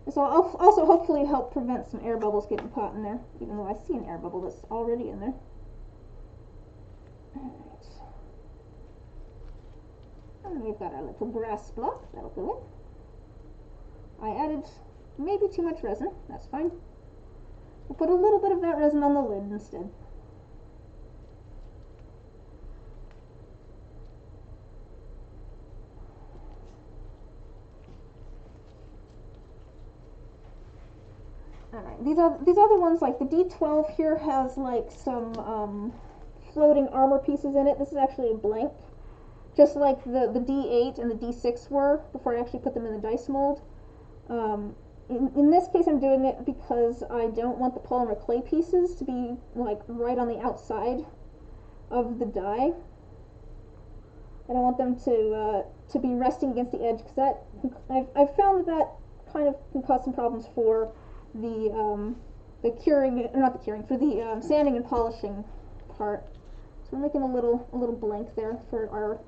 This will also hopefully help prevent some air bubbles getting caught in there, even though I see an air bubble that's already in there. Alright. And we've got our little grass block. That'll go in. I added maybe too much resin. That's fine. We'll put a little bit of that resin on the lid instead. Alright, these other ones, like the D12 here has like some floating armor pieces in it. This is actually a blank, just like the D8 and the D6 were before I actually put them in the dice mold. In this case, I'm doing it because I don't want the polymer clay pieces to be like right on the outside of the die. I don't want them to be resting against the edge, because I've found that kind of can cause some problems for the curing, or not the curing, for the sanding and polishing part. So we're making a little blank there for our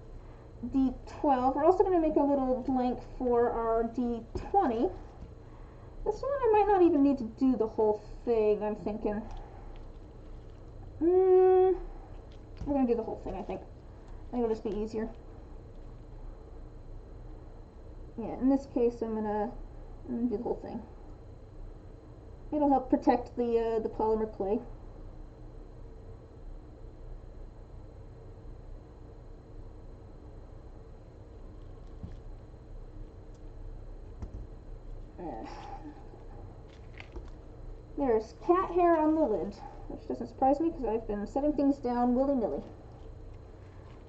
D12. We're also going to make a little blank for our D20. This one I might not even need to do the whole thing, I'm thinking. We're going to do the whole thing, I think. I think it'll just be easier. Yeah, in this case I'm going to do the whole thing. It'll help protect the polymer clay. There's cat hair on the lid, which doesn't surprise me because I've been setting things down willy-nilly.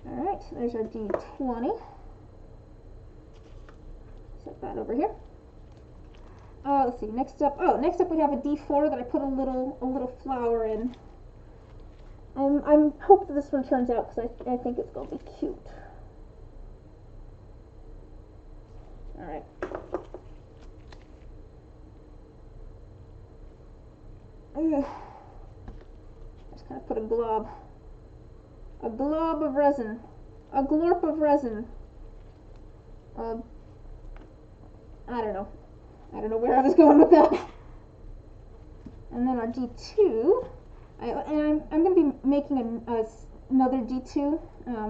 Alright, there's our D20. Set that over here. Let's see, next up we have a D4 that I put a little flower in. I'm hope that this one turns out because I think it's going to be cute. Alright. Just kind of put a glob of resin, a glorp of resin. I don't know where I was going with that. And then our D2, I'm going to be making another D2.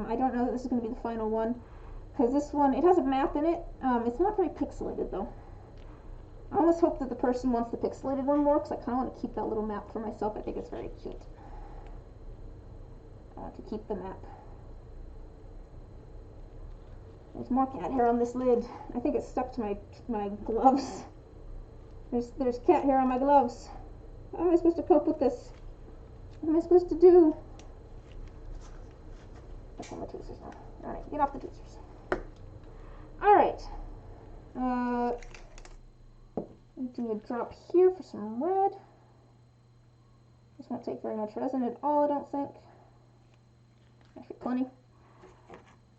I don't know that this is going to be the final one, because this one, it has a map in it. It's not very pixelated though. I almost hope that the person wants the pixelated one more, because I kind of want to keep that little map for myself. I think it's very cute. I want to keep the map. There's more cat hair on this lid. I think it's stuck to my gloves. There's cat hair on my gloves. How am I supposed to cope with this? What am I supposed to do? Okay, my tweezers now. Alright, get off the tweezers. Alright. Do a drop here for some red. This won't take very much resin at all, I don't think. Actually, plenty.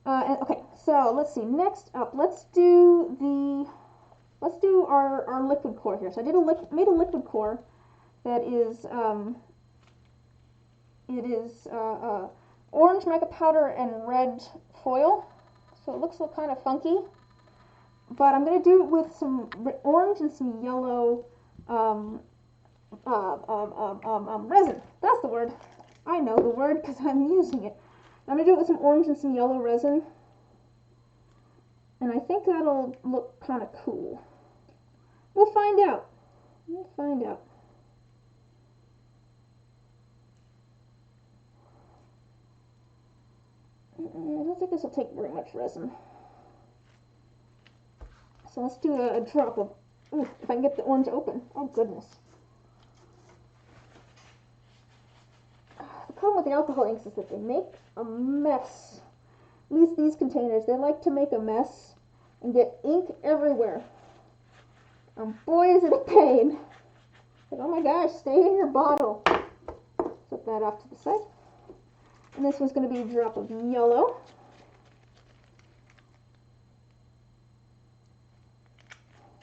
Okay, so let's see. Next up, let's do our liquid core here. So I made a liquid core that is orange mica powder and red foil. So it looks kind of funky. But I'm going to do it with some orange and some yellow resin. That's the word. I know the word because I'm using it. I'm going to do it with some orange and some yellow resin. And I think that'll look kind of cool. We'll find out. We'll find out. I don't think this will take very much resin. So let's do a drop of, ooh, if I can get the orange open. Oh goodness. problem with the alcohol inks is that they make a mess. At least these containers, they like to make a mess and get ink everywhere. And boy, is it a pain. Like, oh my gosh, stay in your bottle. Flip that off to the side. And this one's going to be a drop of yellow.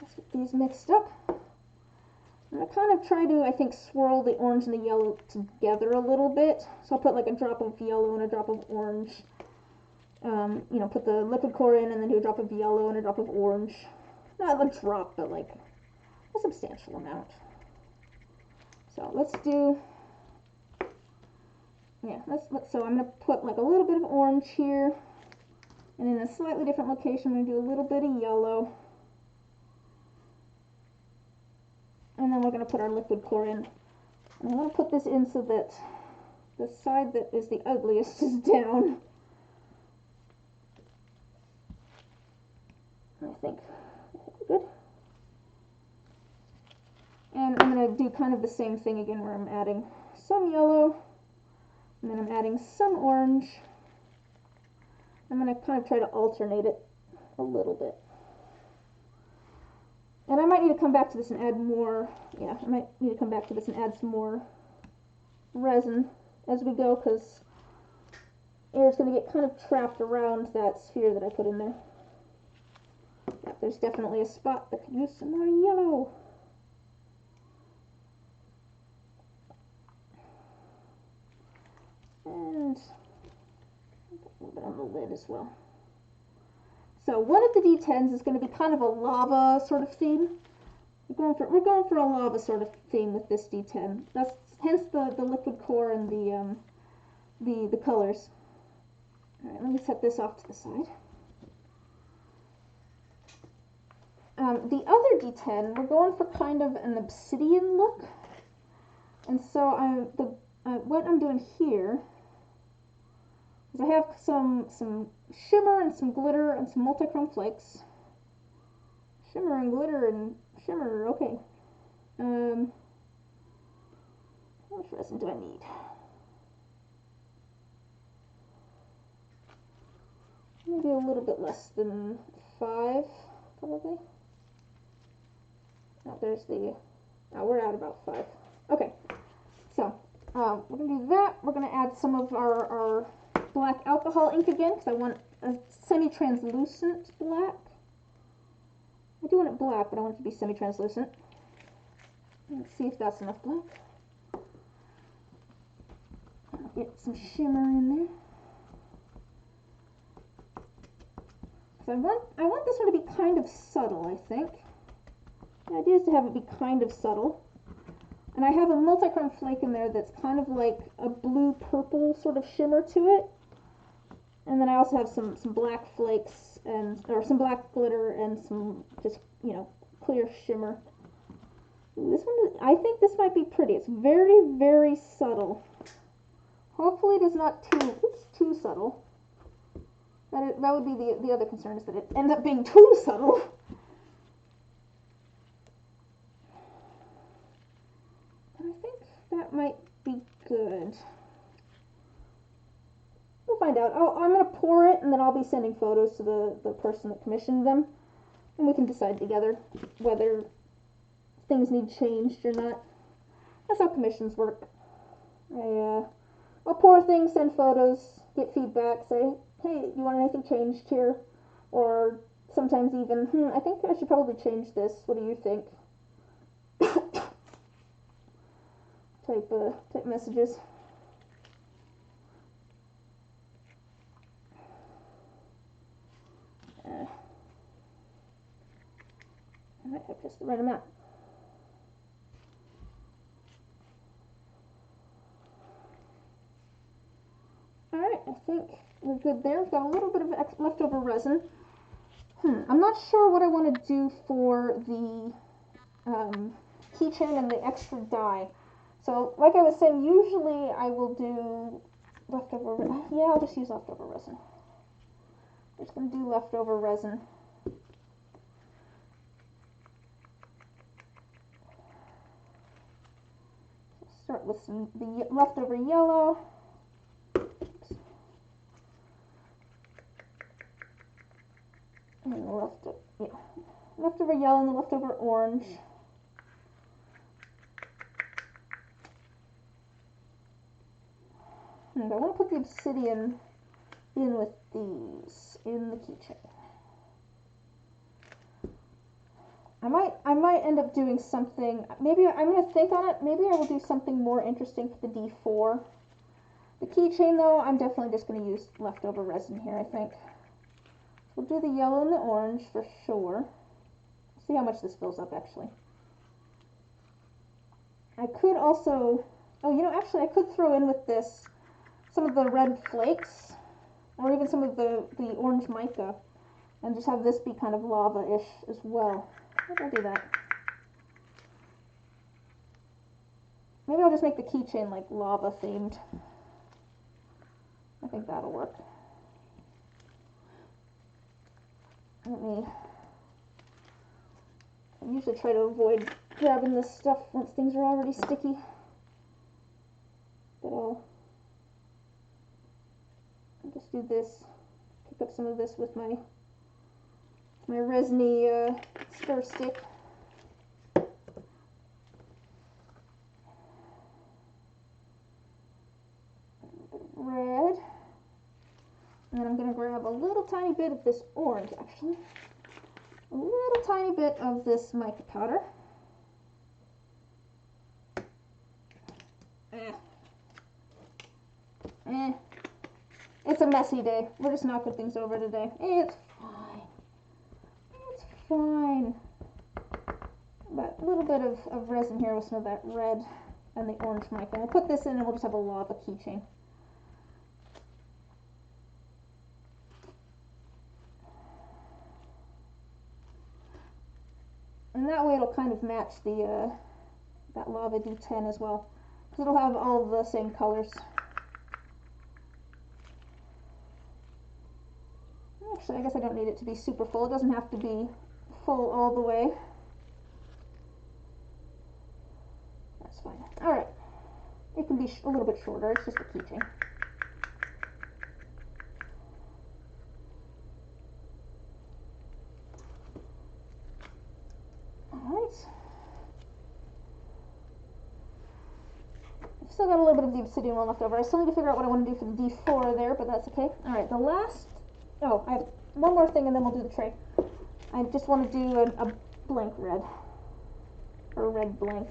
Let's get these mixed up. And I kind of try to, I think, swirl the orange and the yellow together a little bit. So I'll put like a drop of yellow and a drop of orange. You know, put the liquid core in and then do a drop of yellow and a drop of orange. Not a drop, but like a substantial amount. So let's do, yeah, so I'm going to put like a little bit of orange here. And in a slightly different location, I'm going to do a little bit of yellow. And then we're going to put our liquid core in. And I want to put this in so that the side that is the ugliest is down. I think we're good. And I'm going to do kind of the same thing again where I'm adding some yellow, and then I'm adding some orange. I'm going to kind of try to alternate it a little bit. And I might need to come back to this and add more, yeah, I might need to come back to this and add some more resin as we go, because air is going to get kind of trapped around that sphere that I put in there. Yeah, there's definitely a spot that could use some more yellow. And a little bit on the lid as well. So one of the D10s is going to be kind of a lava sort of theme. We're going for a lava sort of theme with this D10. That's hence the liquid core and the colors. All right, let me set this off to the side. The other D10, we're going for kind of an obsidian look, and so what I'm doing here is I have some shimmer and some glitter and some multichrome flakes. Shimmer and glitter and shimmer, okay. How much resin do I need? Maybe a little bit less than 5, probably. Oh, there's the, oh, we're at about 5. Okay, so we're going to do that. We're going to add some of our black alcohol ink again, because I want a semi-translucent black. I do want it black, but I want it to be semi-translucent. Let's see if that's enough black. I'll get some shimmer in there. So I want this one to be kind of subtle, I think. The idea is to have it be kind of subtle. And I have a multichrome flake in there that's kind of like a blue-purple sort of shimmer to it. And then I also have some black flakes, or some black glitter and some just, you know, clear shimmer. This one, I think this might be pretty. It's very, very subtle. Hopefully it is not too subtle. That would be the other concern, is that it ends up being too subtle. I think that might be good. We'll find out. I'm going to pour it, and then I'll be sending photos to the person that commissioned them. And we can decide together whether things need changed or not. That's how commissions work. I'll pour things, send photos, get feedback, say, hey, you want anything changed here? Or sometimes even, I think I should probably change this. What do you think? type messages. I might have just the right amount. Alright, I think we're good there. We've got a little bit of leftover resin. I'm not sure what I want to do for the keychain and the extra die. So, like I was saying, usually I will do leftover, yeah, I'll just use leftover resin. I'm just going to do leftover resin. Start with the leftover yellow, And the leftover yellow and the leftover orange. And I want to put the obsidian in with these in the keychain. I might end up doing something. Maybe I'm going to think on it. Maybe I will do something more interesting for the D4. The keychain, though, I'm definitely just going to use leftover resin here, I think. We'll do the yellow and the orange for sure. See how much this fills up, actually. I could also, actually I could throw in with this some of the red flakes, or even some of the orange mica, and just have this be kind of lava-ish as well. Maybe I'll do that. Maybe I'll just make the keychain like lava themed. I think that'll work. I usually try to avoid grabbing this stuff once things are already sticky. But I'll just do this. Pick up some of this with my resiny stir stick. Red. And then I'm going to grab a little tiny bit of this orange, actually. A little tiny bit of this mica powder. It's a messy day. We're just knocking things over today. It's fine. It's fine. But a little bit of resin here with some of that red and the orange mica. We'll put this in and we'll just have a lava keychain. And that way it'll kind of match the that lava D10 as well, because it'll have all the same colors. Actually, I guess I don't need it to be super full. It doesn't have to be full all the way. That's fine. All right. It can be a little bit shorter. It's just a keychain. Still got a little bit of the obsidian one left over. I still need to figure out what I want to do for the D4 there, but that's okay. Alright, the last... Oh, I have one more thing and then we'll do the tray. I just want to do a blank red. Or a red blank.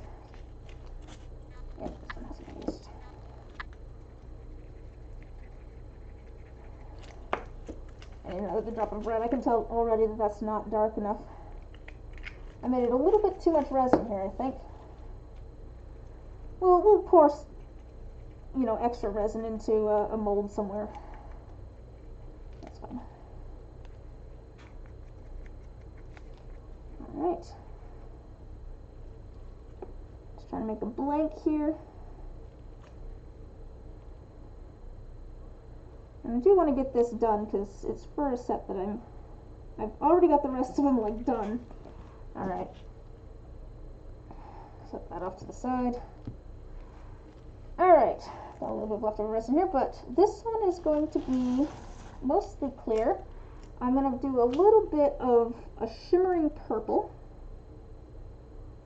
Yep, this one hasn't been used. And another drop of red. I can tell already that that's not dark enough. I made it a little bit too much resin here, I think. We'll pour, extra resin into a mold somewhere. That's fine. All right. Just trying to make a blank here. And I do want to get this done because it's for a set that I've already got the rest of them done. All right. Set that off to the side. Alright, got a little bit of leftover resin here, but this one is going to be mostly clear. I'm going to do a little bit of a shimmering purple.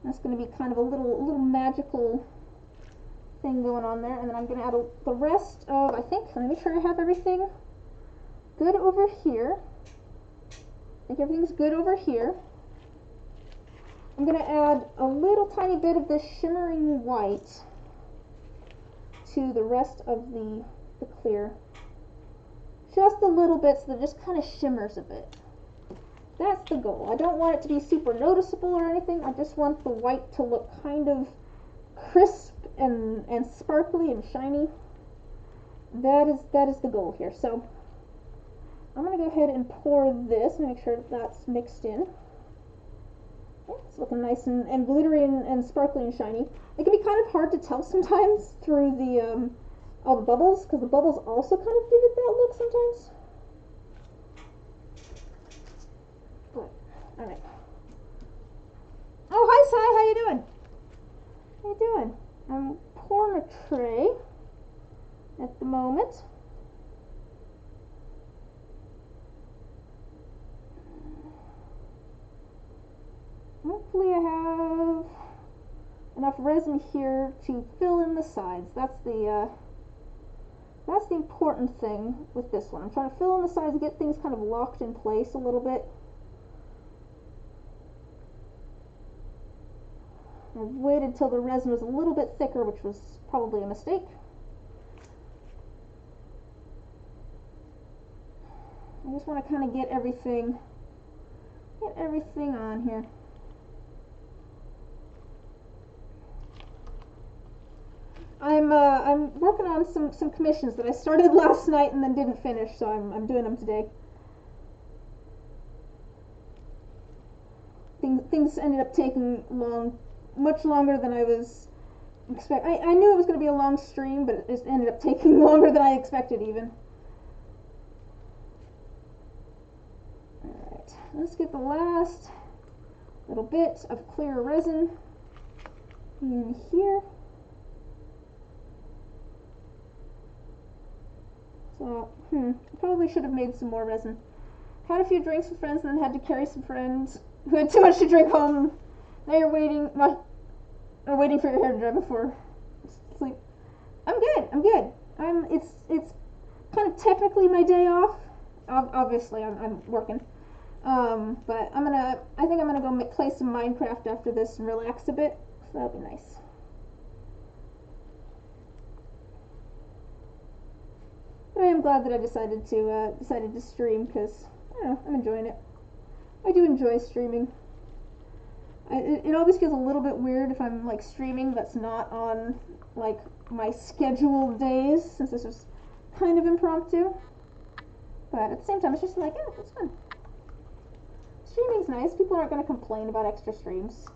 That's going to be kind of a little magical thing going on there, and then I'm going to add the rest of, let me make sure I have everything good over here. I think everything's good over here. I'm going to add a little tiny bit of this shimmering white to the rest of the clear. Just a little bit so that it just kind of shimmers a bit. That's the goal. I don't want it to be super noticeable or anything. I just want the white to look kind of crisp and sparkly and shiny. That is the goal here. So I'm going to go ahead and pour this and make sure that's mixed in. It's looking nice and glittery and sparkly and shiny. It can be kind of hard to tell sometimes through the all the bubbles, because the bubbles also kind of give it that look sometimes. But, all right. Oh, hi, Sai. How you doing? How you doing? I'm pouring a tray at the moment. hopefully I have enough resin here to fill in the sides. That's the important thing with this one. I'm trying to fill in the sides, get things kind of locked in place a little bit. I waited till the resin was a little bit thicker, which was probably a mistake. I just want to kind of get everything on here. I'm working on some commissions that I started last night and then didn't finish, so I'm doing them today. Things ended up taking much longer than I was expecting. I knew it was going to be a long stream, but it just ended up taking longer than I expected even. Alright, let's get the last little bit of clear resin in here. So, probably should have made some more resin. Had a few drinks with friends and then had to carry some friends who had too much to drink home. Now you're waiting for your hair to dry before sleep. I'm good. It's kind of technically my day off. Obviously, I'm working. But I think I'm gonna go play some Minecraft after this and relax a bit. So that'll be nice. But I am glad that I decided to stream because I don't know, I'm enjoying it. I do enjoy streaming. It always feels a little bit weird if I'm like streaming that's not on like my scheduled days, since this was kind of impromptu. But at the same time, it's just like, yeah, it's fun. Streaming's nice. People aren't going to complain about extra streams.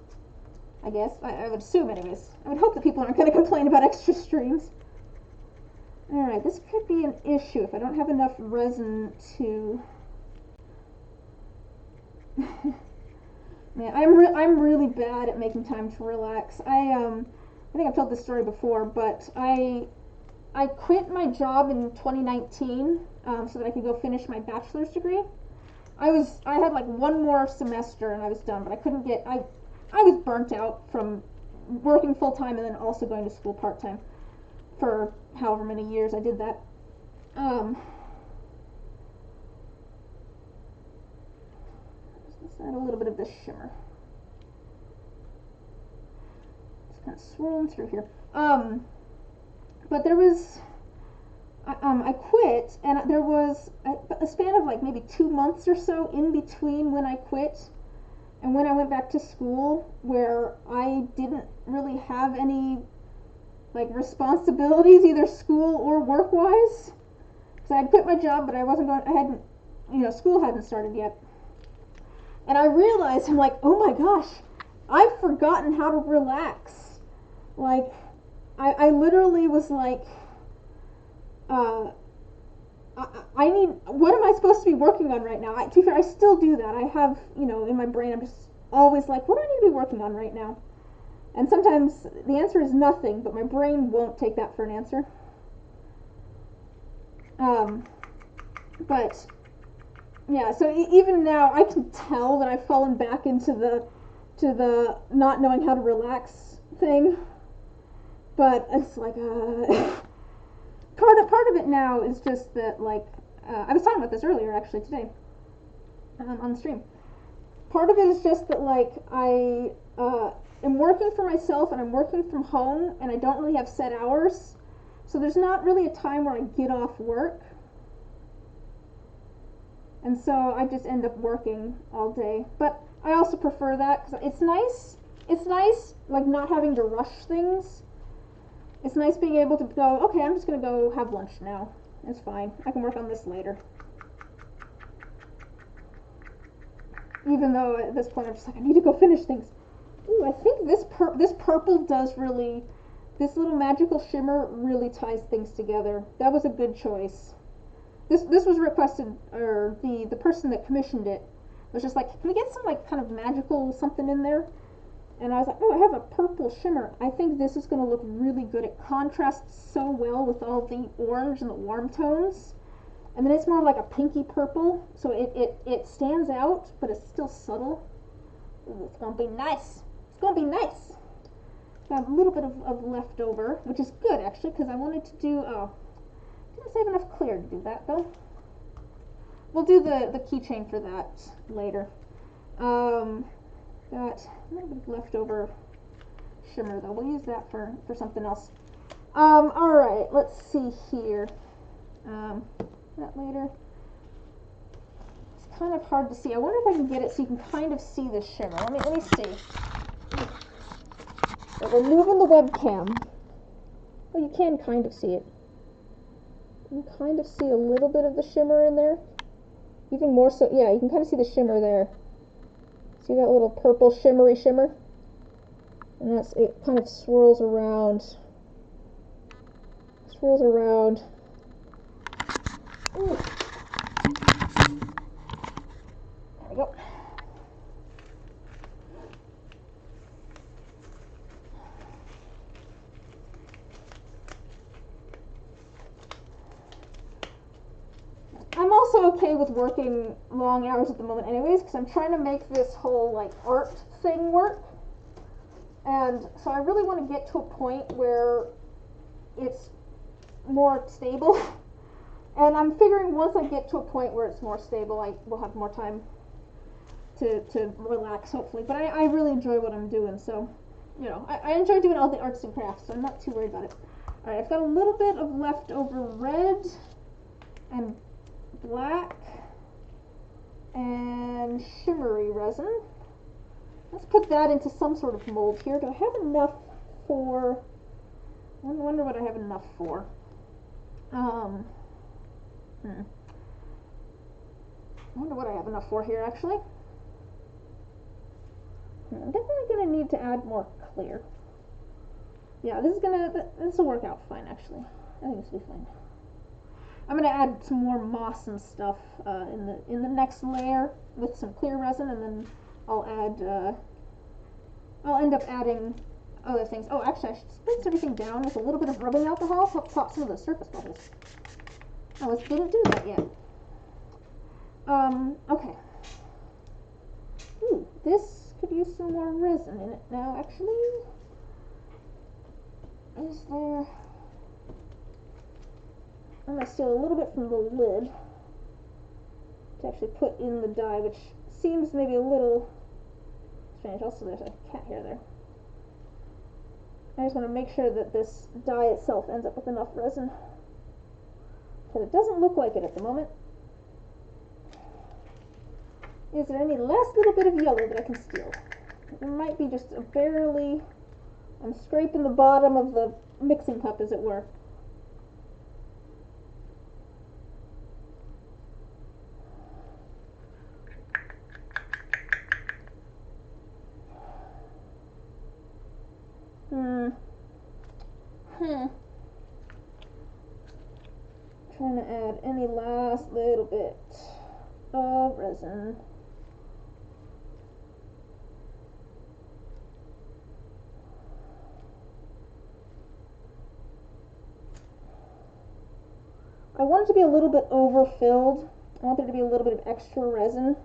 I guess. I would assume, anyways. I would hope that people aren't going to complain about extra streams. Alright, this could be an issue if I don't have enough resin to... Man, I'm really bad at making time to relax. I think I've told this story before, but I quit my job in 2019 so that I could go finish my bachelor's degree. I had like one more semester and I was done, but I couldn't get... I was burnt out from working full-time and then also going to school part-time for however many years I did that. Let's add a little bit of this shimmer. Just kind of swirling through here. But there was... I quit, and there was a span of like maybe 2 months or so in between when I quit and when I went back to school, where I didn't really have any like responsibilities, either school or work-wise. So I had quit my job, but school hadn't started yet. And I realized, I'm like, oh my gosh, I've forgotten how to relax. Like, I literally was like, what am I supposed to be working on right now? To be fair, I still do that. I have, in my brain, I'm just always like, what do I need to be working on right now? And sometimes the answer is nothing, but my brain won't take that for an answer. But, yeah, so even now, I can tell that I've fallen back into the not knowing how to relax thing. But it's like, part of it now is just that, like, I was talking about this earlier, actually, today, on the stream. Part of it is just that, like, I am working for myself and I'm working from home and I don't really have set hours. So there's not really a time where I get off work. And so I just end up working all day. But I also prefer that because it's nice, like, not having to rush things. It's nice being able to go, okay, I'm just going to go have lunch now. It's fine. I can work on this later. Even though at this point I'm just like, I need to go finish things. Ooh, I think this purple does really, this little magical shimmer really ties things together. That was a good choice. This was requested, or the person that commissioned it was just like, can we get some like kind of magical something in there? And I was like, oh, I have a purple shimmer. I think this is going to look really good. It contrasts so well with all the orange and the warm tones. And then it's more like a pinky purple, so it stands out, but it's still subtle. Ooh, it's gonna be nice. It's gonna be nice. Got a little bit of leftover, which is good actually, because I wanted to do, oh, didn't save enough clear to do that though. We'll do the keychain for that later. Got a little bit of leftover shimmer though. We'll use that for something else. Alright, let's see here. That later. It's kind of hard to see. I wonder if I can get it so you can kind of see the shimmer. Let me see. So we're moving the webcam. Well, you can kind of see it. You can kind of see a little bit of the shimmer in there. Even more so, yeah, you can kind of see the shimmer there. See that little purple shimmery shimmer? And that's, it kind of swirls around. Swirls around. Ooh. There we go. I'm also okay with working long hours at the moment anyways, because I'm trying to make this whole like art thing work. And so I really want to get to a point where it's more stable. And I'm figuring once I get to a point where it's more stable, I will have more time to relax, hopefully. But I really enjoy what I'm doing, so, you know, I enjoy doing all the arts and crafts, so I'm not too worried about it. Alright, I've got a little bit of leftover red and black and shimmery resin. Let's put that into some sort of mold here. Do I have enough for... I wonder what I have enough for. I wonder what I have enough for here, actually. I'm definitely going to need to add more clear. Yeah, this will work out fine, actually. I think this will be fine. I'm going to add some more moss and stuff in the next layer with some clear resin, and then I'll end up adding other things. Oh, actually, I should spritz everything down with a little bit of rubbing alcohol to help pop some of the surface bubbles. I didn't do that yet. Okay. Ooh, this could use some more resin in it now, actually. Is there... I'm going to steal a little bit from the lid to actually put in the dye, which seems maybe a little strange. Also, there's a cat hair there. I just want to make sure that this dye itself ends up with enough resin, because it doesn't look like it at the moment. Is there any last little bit of yellow that I can steal? There might be just a barely... I'm scraping the bottom of the mixing cup, as it were. Trying to add any last little bit of resin. I want it to be a little bit overfilled. I want there to be a little bit of extra resin,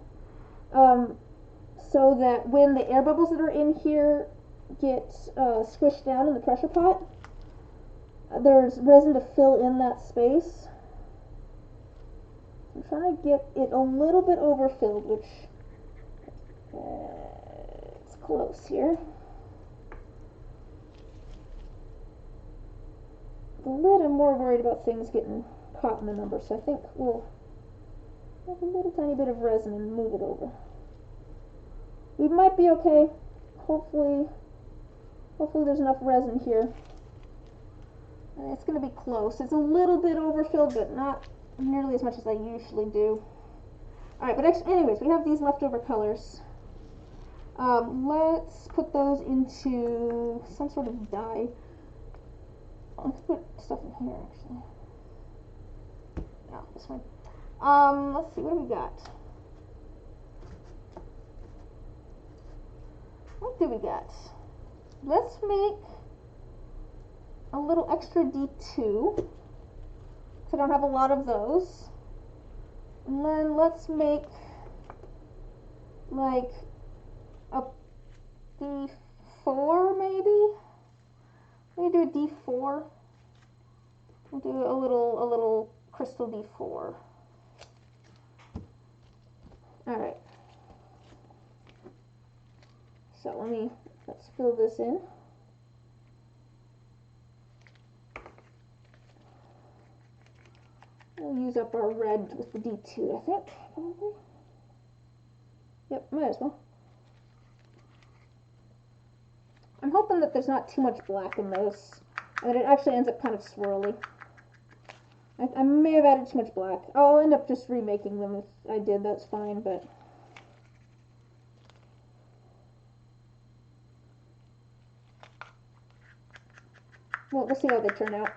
so that when the air bubbles that are in here get squished down in the pressure pot, there's resin to fill in that space. I'm trying to get it a little bit overfilled, which it's close here. The lid, I'm more worried about things getting caught in the number, so I think we'll have a little tiny bit of resin and move it over. We might be okay. Hopefully there's enough resin here. And it's going to be close. It's a little bit overfilled, but not nearly as much as I usually do. Alright, but anyways, we have these leftover colors. Let's put those into some sort of dye. Let's put stuff in here, actually. No, this one. Let's see, what do we got? What do we got? Let's make a little extra D2, because I don't have a lot of those. And then let's make like a D4 maybe. We do a D4. We'll do a little crystal D4. All right. So let's fill this in. We'll use up our red with the D2, I think, probably. Yep, might as well. I'm hoping that there's not too much black in this, and that it actually ends up kind of swirly. I may have added too much black. I'll end up just remaking them if I did, that's fine, but... well, we'll see how they turn out.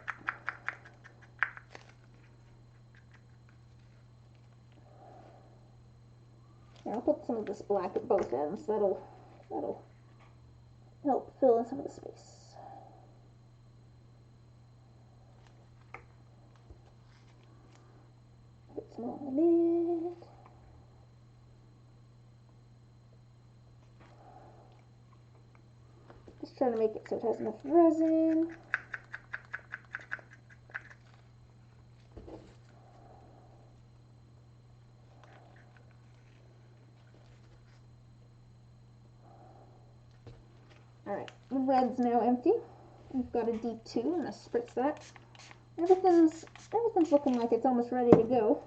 Yeah, I'll put some of this black at both ends. That'll help fill in some of the space. Put some on the lid. Just trying to make it so it has enough resin. Alright, the red's now empty. We've got a D2, I'm going to spritz that. Everything's looking like it's almost ready to go.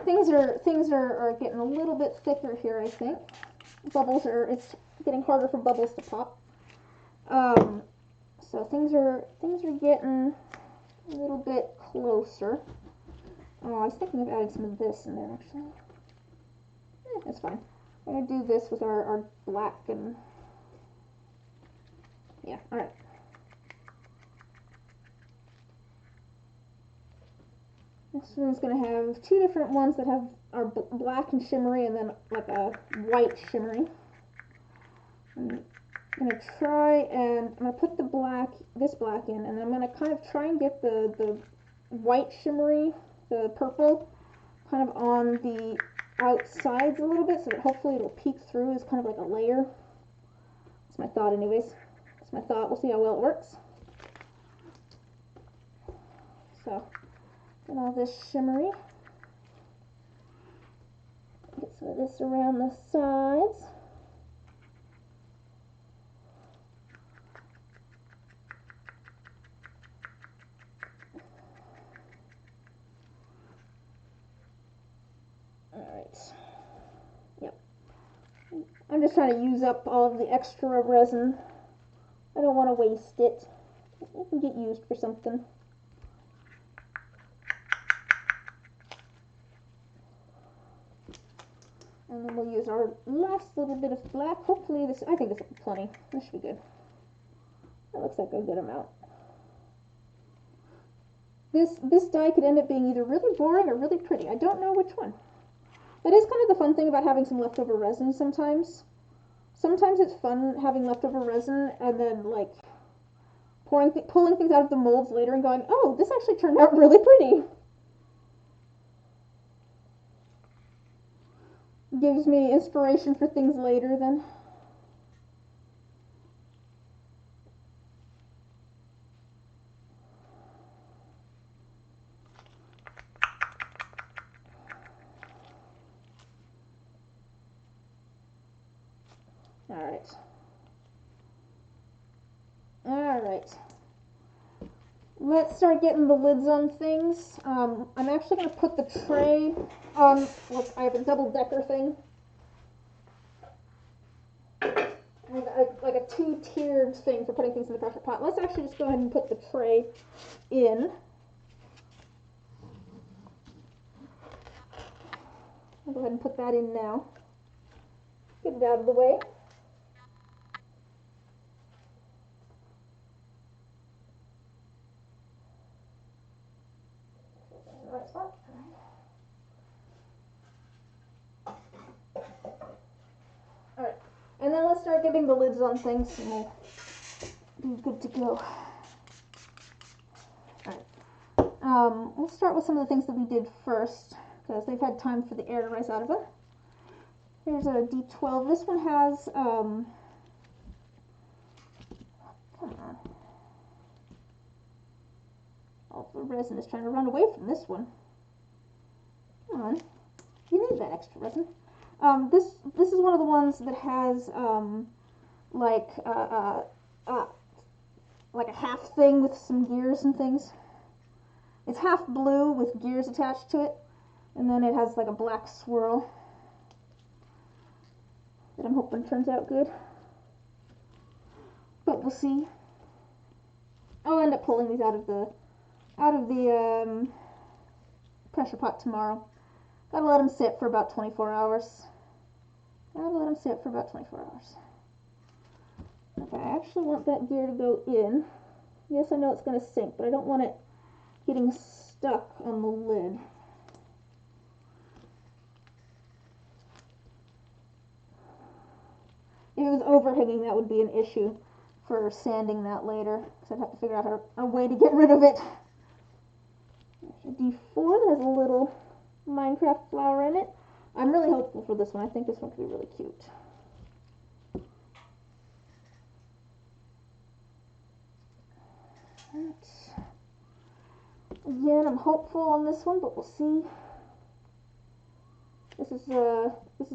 Things are getting a little bit thicker here, I think. It's getting harder for bubbles to pop. So things are getting a little bit closer. Oh, I was thinking of adding some of this in there actually. That's fine. I'm going to do this with our black and... yeah, alright. This one's going to have two different ones that are black and shimmery, and then like a white shimmery. I'm going to try and... I'm going to put this black in, and then I'm going to kind of try and get the white shimmery, the purple, kind of on the outsides a little bit, so that hopefully it'll peek through as kind of like a layer. That's my thought anyways. That's my thought. We'll see how well it works. So, get all this shimmery. Get some of this around the sides. Alright. Yep. I'm just trying to use up all of the extra resin. I don't want to waste it. It can get used for something. And then we'll use our last little bit of black. Hopefully I think this will be plenty. This should be good. That looks like a good amount. This die could end up being either really boring or really pretty. I don't know which one. That is kind of the fun thing about having some leftover resin sometimes. Sometimes it's fun having leftover resin and then like pulling things out of the molds later and going, oh, this actually turned out really pretty. Gives me inspiration for things later then. Alright. Let's start getting the lids on things. I'm actually going to put the tray on, look, I have a double-decker thing. Like a two-tiered thing for putting things in the pressure pot. Let's actually just go ahead and put the tray in. I'll go ahead and put that in now. Get it out of the way. Right spot. Alright, and then let's start getting the lids on things and we'll be good to go. Alright, we'll start with some of the things that we did first. because they've had time for the air to rise out of it. Here's a D12. This one has, come on. Oh, the resin is trying to run away from this one. Come on. You need that extra resin. This is one of the ones that has, like a half thing with some gears and things. It's half blue with gears attached to it, and then it has like a black swirl that I'm hoping turns out good. But we'll see. I'll end up pulling these out of the pressure pot tomorrow. Gotta let them sit for about 24 hours. If I actually want that gear to go in, yes, I know it's going to sink, but I don't want it getting stuck on the lid. If it was overhanging, that would be an issue for sanding that later, because I'd have to figure out a way to get rid of it. There's a D4 that has a little Minecraft flower in it. I'm really hopeful for this one. I think this one could be really cute. Again, I'm hopeful on this one, but we'll see. This is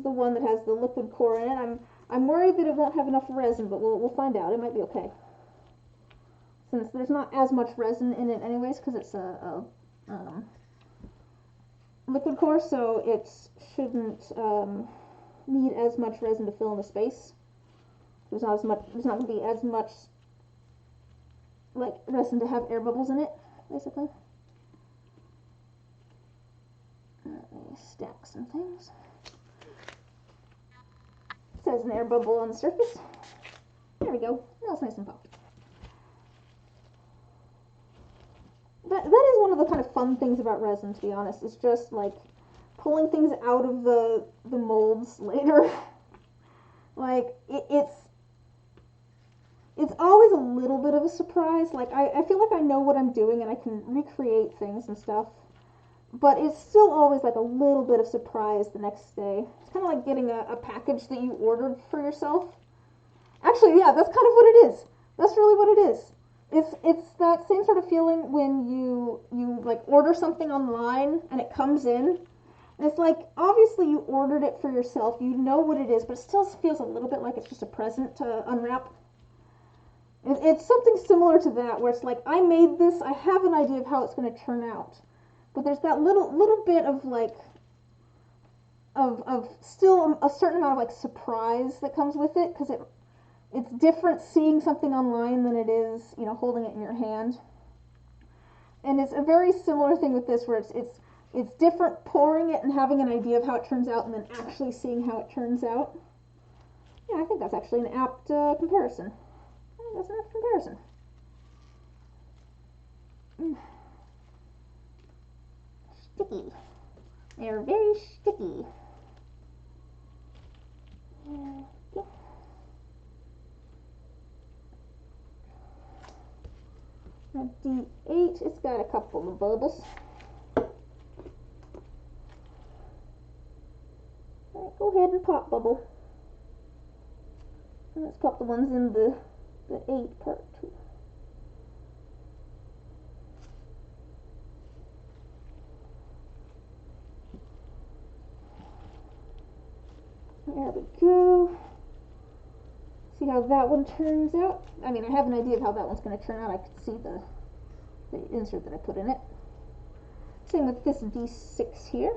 the one that has the liquid core in it. I'm worried that it won't have enough resin, but we'll find out. It might be okay. Since there's not as much resin in it anyways, because it's a liquid core, so it shouldn't need as much resin to fill in the space. There's not going to be as much like resin to have air bubbles in it, basically. Let me stack some things. It says an air bubble on the surface. There we go. Now it's nice and popped. That is one of the kind of fun things about resin, to be honest. It's just like pulling things out of the molds later. Like it's always a little bit of a surprise. Like I feel like I know what I'm doing and I can recreate things and stuff. But it's still always like a little bit of surprise the next day. It's kind of like getting a package that you ordered for yourself. Actually, yeah, that's kind of what it is. That's really what it is. It's that same sort of feeling when you like order something online and it comes in. And it's like, obviously you ordered it for yourself. You know what it is, but it still feels a little bit like it's just a present to unwrap. It's something similar to that, where it's like, I made this, I have an idea of how it's going to turn out. But there's that little bit of like, of still a certain amount of like surprise that comes with it, because it's different seeing something online than it is, you know, holding it in your hand. And it's a very similar thing with this, where it's different pouring it and having an idea of how it turns out, and then actually seeing how it turns out. Yeah, I think that's actually an apt comparison. I think that's an apt comparison. Sticky. They're very sticky. A D8, it's got a couple of bubbles. Alright, go ahead and pop bubble. And let's pop the ones in the 8 part 2. There we go. See how that one turns out? I mean, I have an idea of how that one's going to turn out. I could see the insert that I put in it. Same with this D6 here.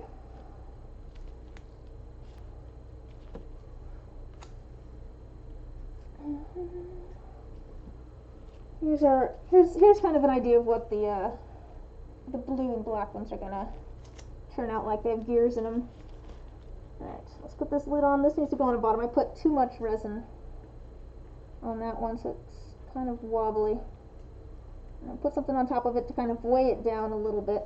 Here's kind of an idea of what the blue and black ones are going to turn out like. They have gears in them. Alright, let's put this lid on. This needs to go on the bottom. I put too much resin on that one, so it's kind of wobbly. And I'll put something on top of it to kind of weigh it down a little bit.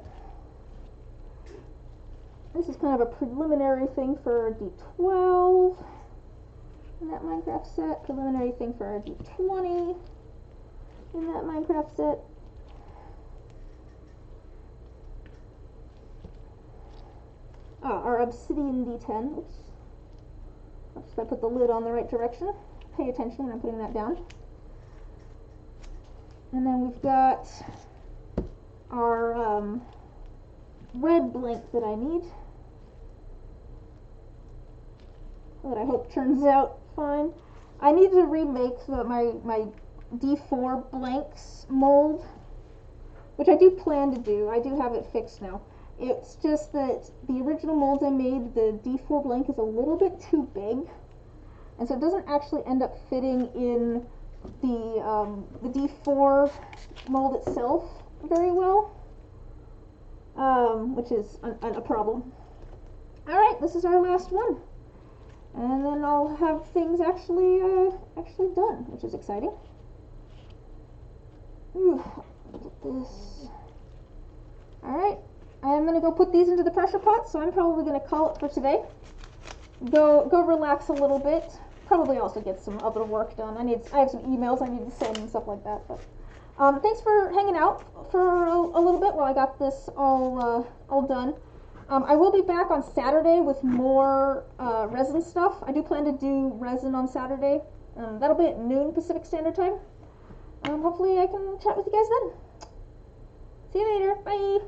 This is kind of a preliminary thing for a D12 in that Minecraft set. Preliminary thing for a D20 in that Minecraft set. our obsidian D10. Oops. Just gotta put the lid on the right direction. Pay attention when I'm putting that down. And then we've got our red blank that I need. That I hope turns out fine. I need to remake my D4 blanks mold, which I do plan to do. I do have it fixed now. It's just that the original molds I made, the D4 blank is a little bit too big, and so it doesn't actually end up fitting in the D4 mold itself very well, which is a problem. Alright, this is our last one. And then I'll have things actually done, which is exciting. Ooh, get this. Alright, I'm gonna go put these into the pressure pot, so I'm probably gonna call it for today. Go relax a little bit. Probably also get some other work done. I have some emails I need to send and stuff like that. But thanks for hanging out for a little bit while I got this all done. I will be back on Saturday with more resin stuff. I do plan to do resin on Saturday. That'll be at noon Pacific Standard Time. Hopefully I can chat with you guys then. See you later. Bye.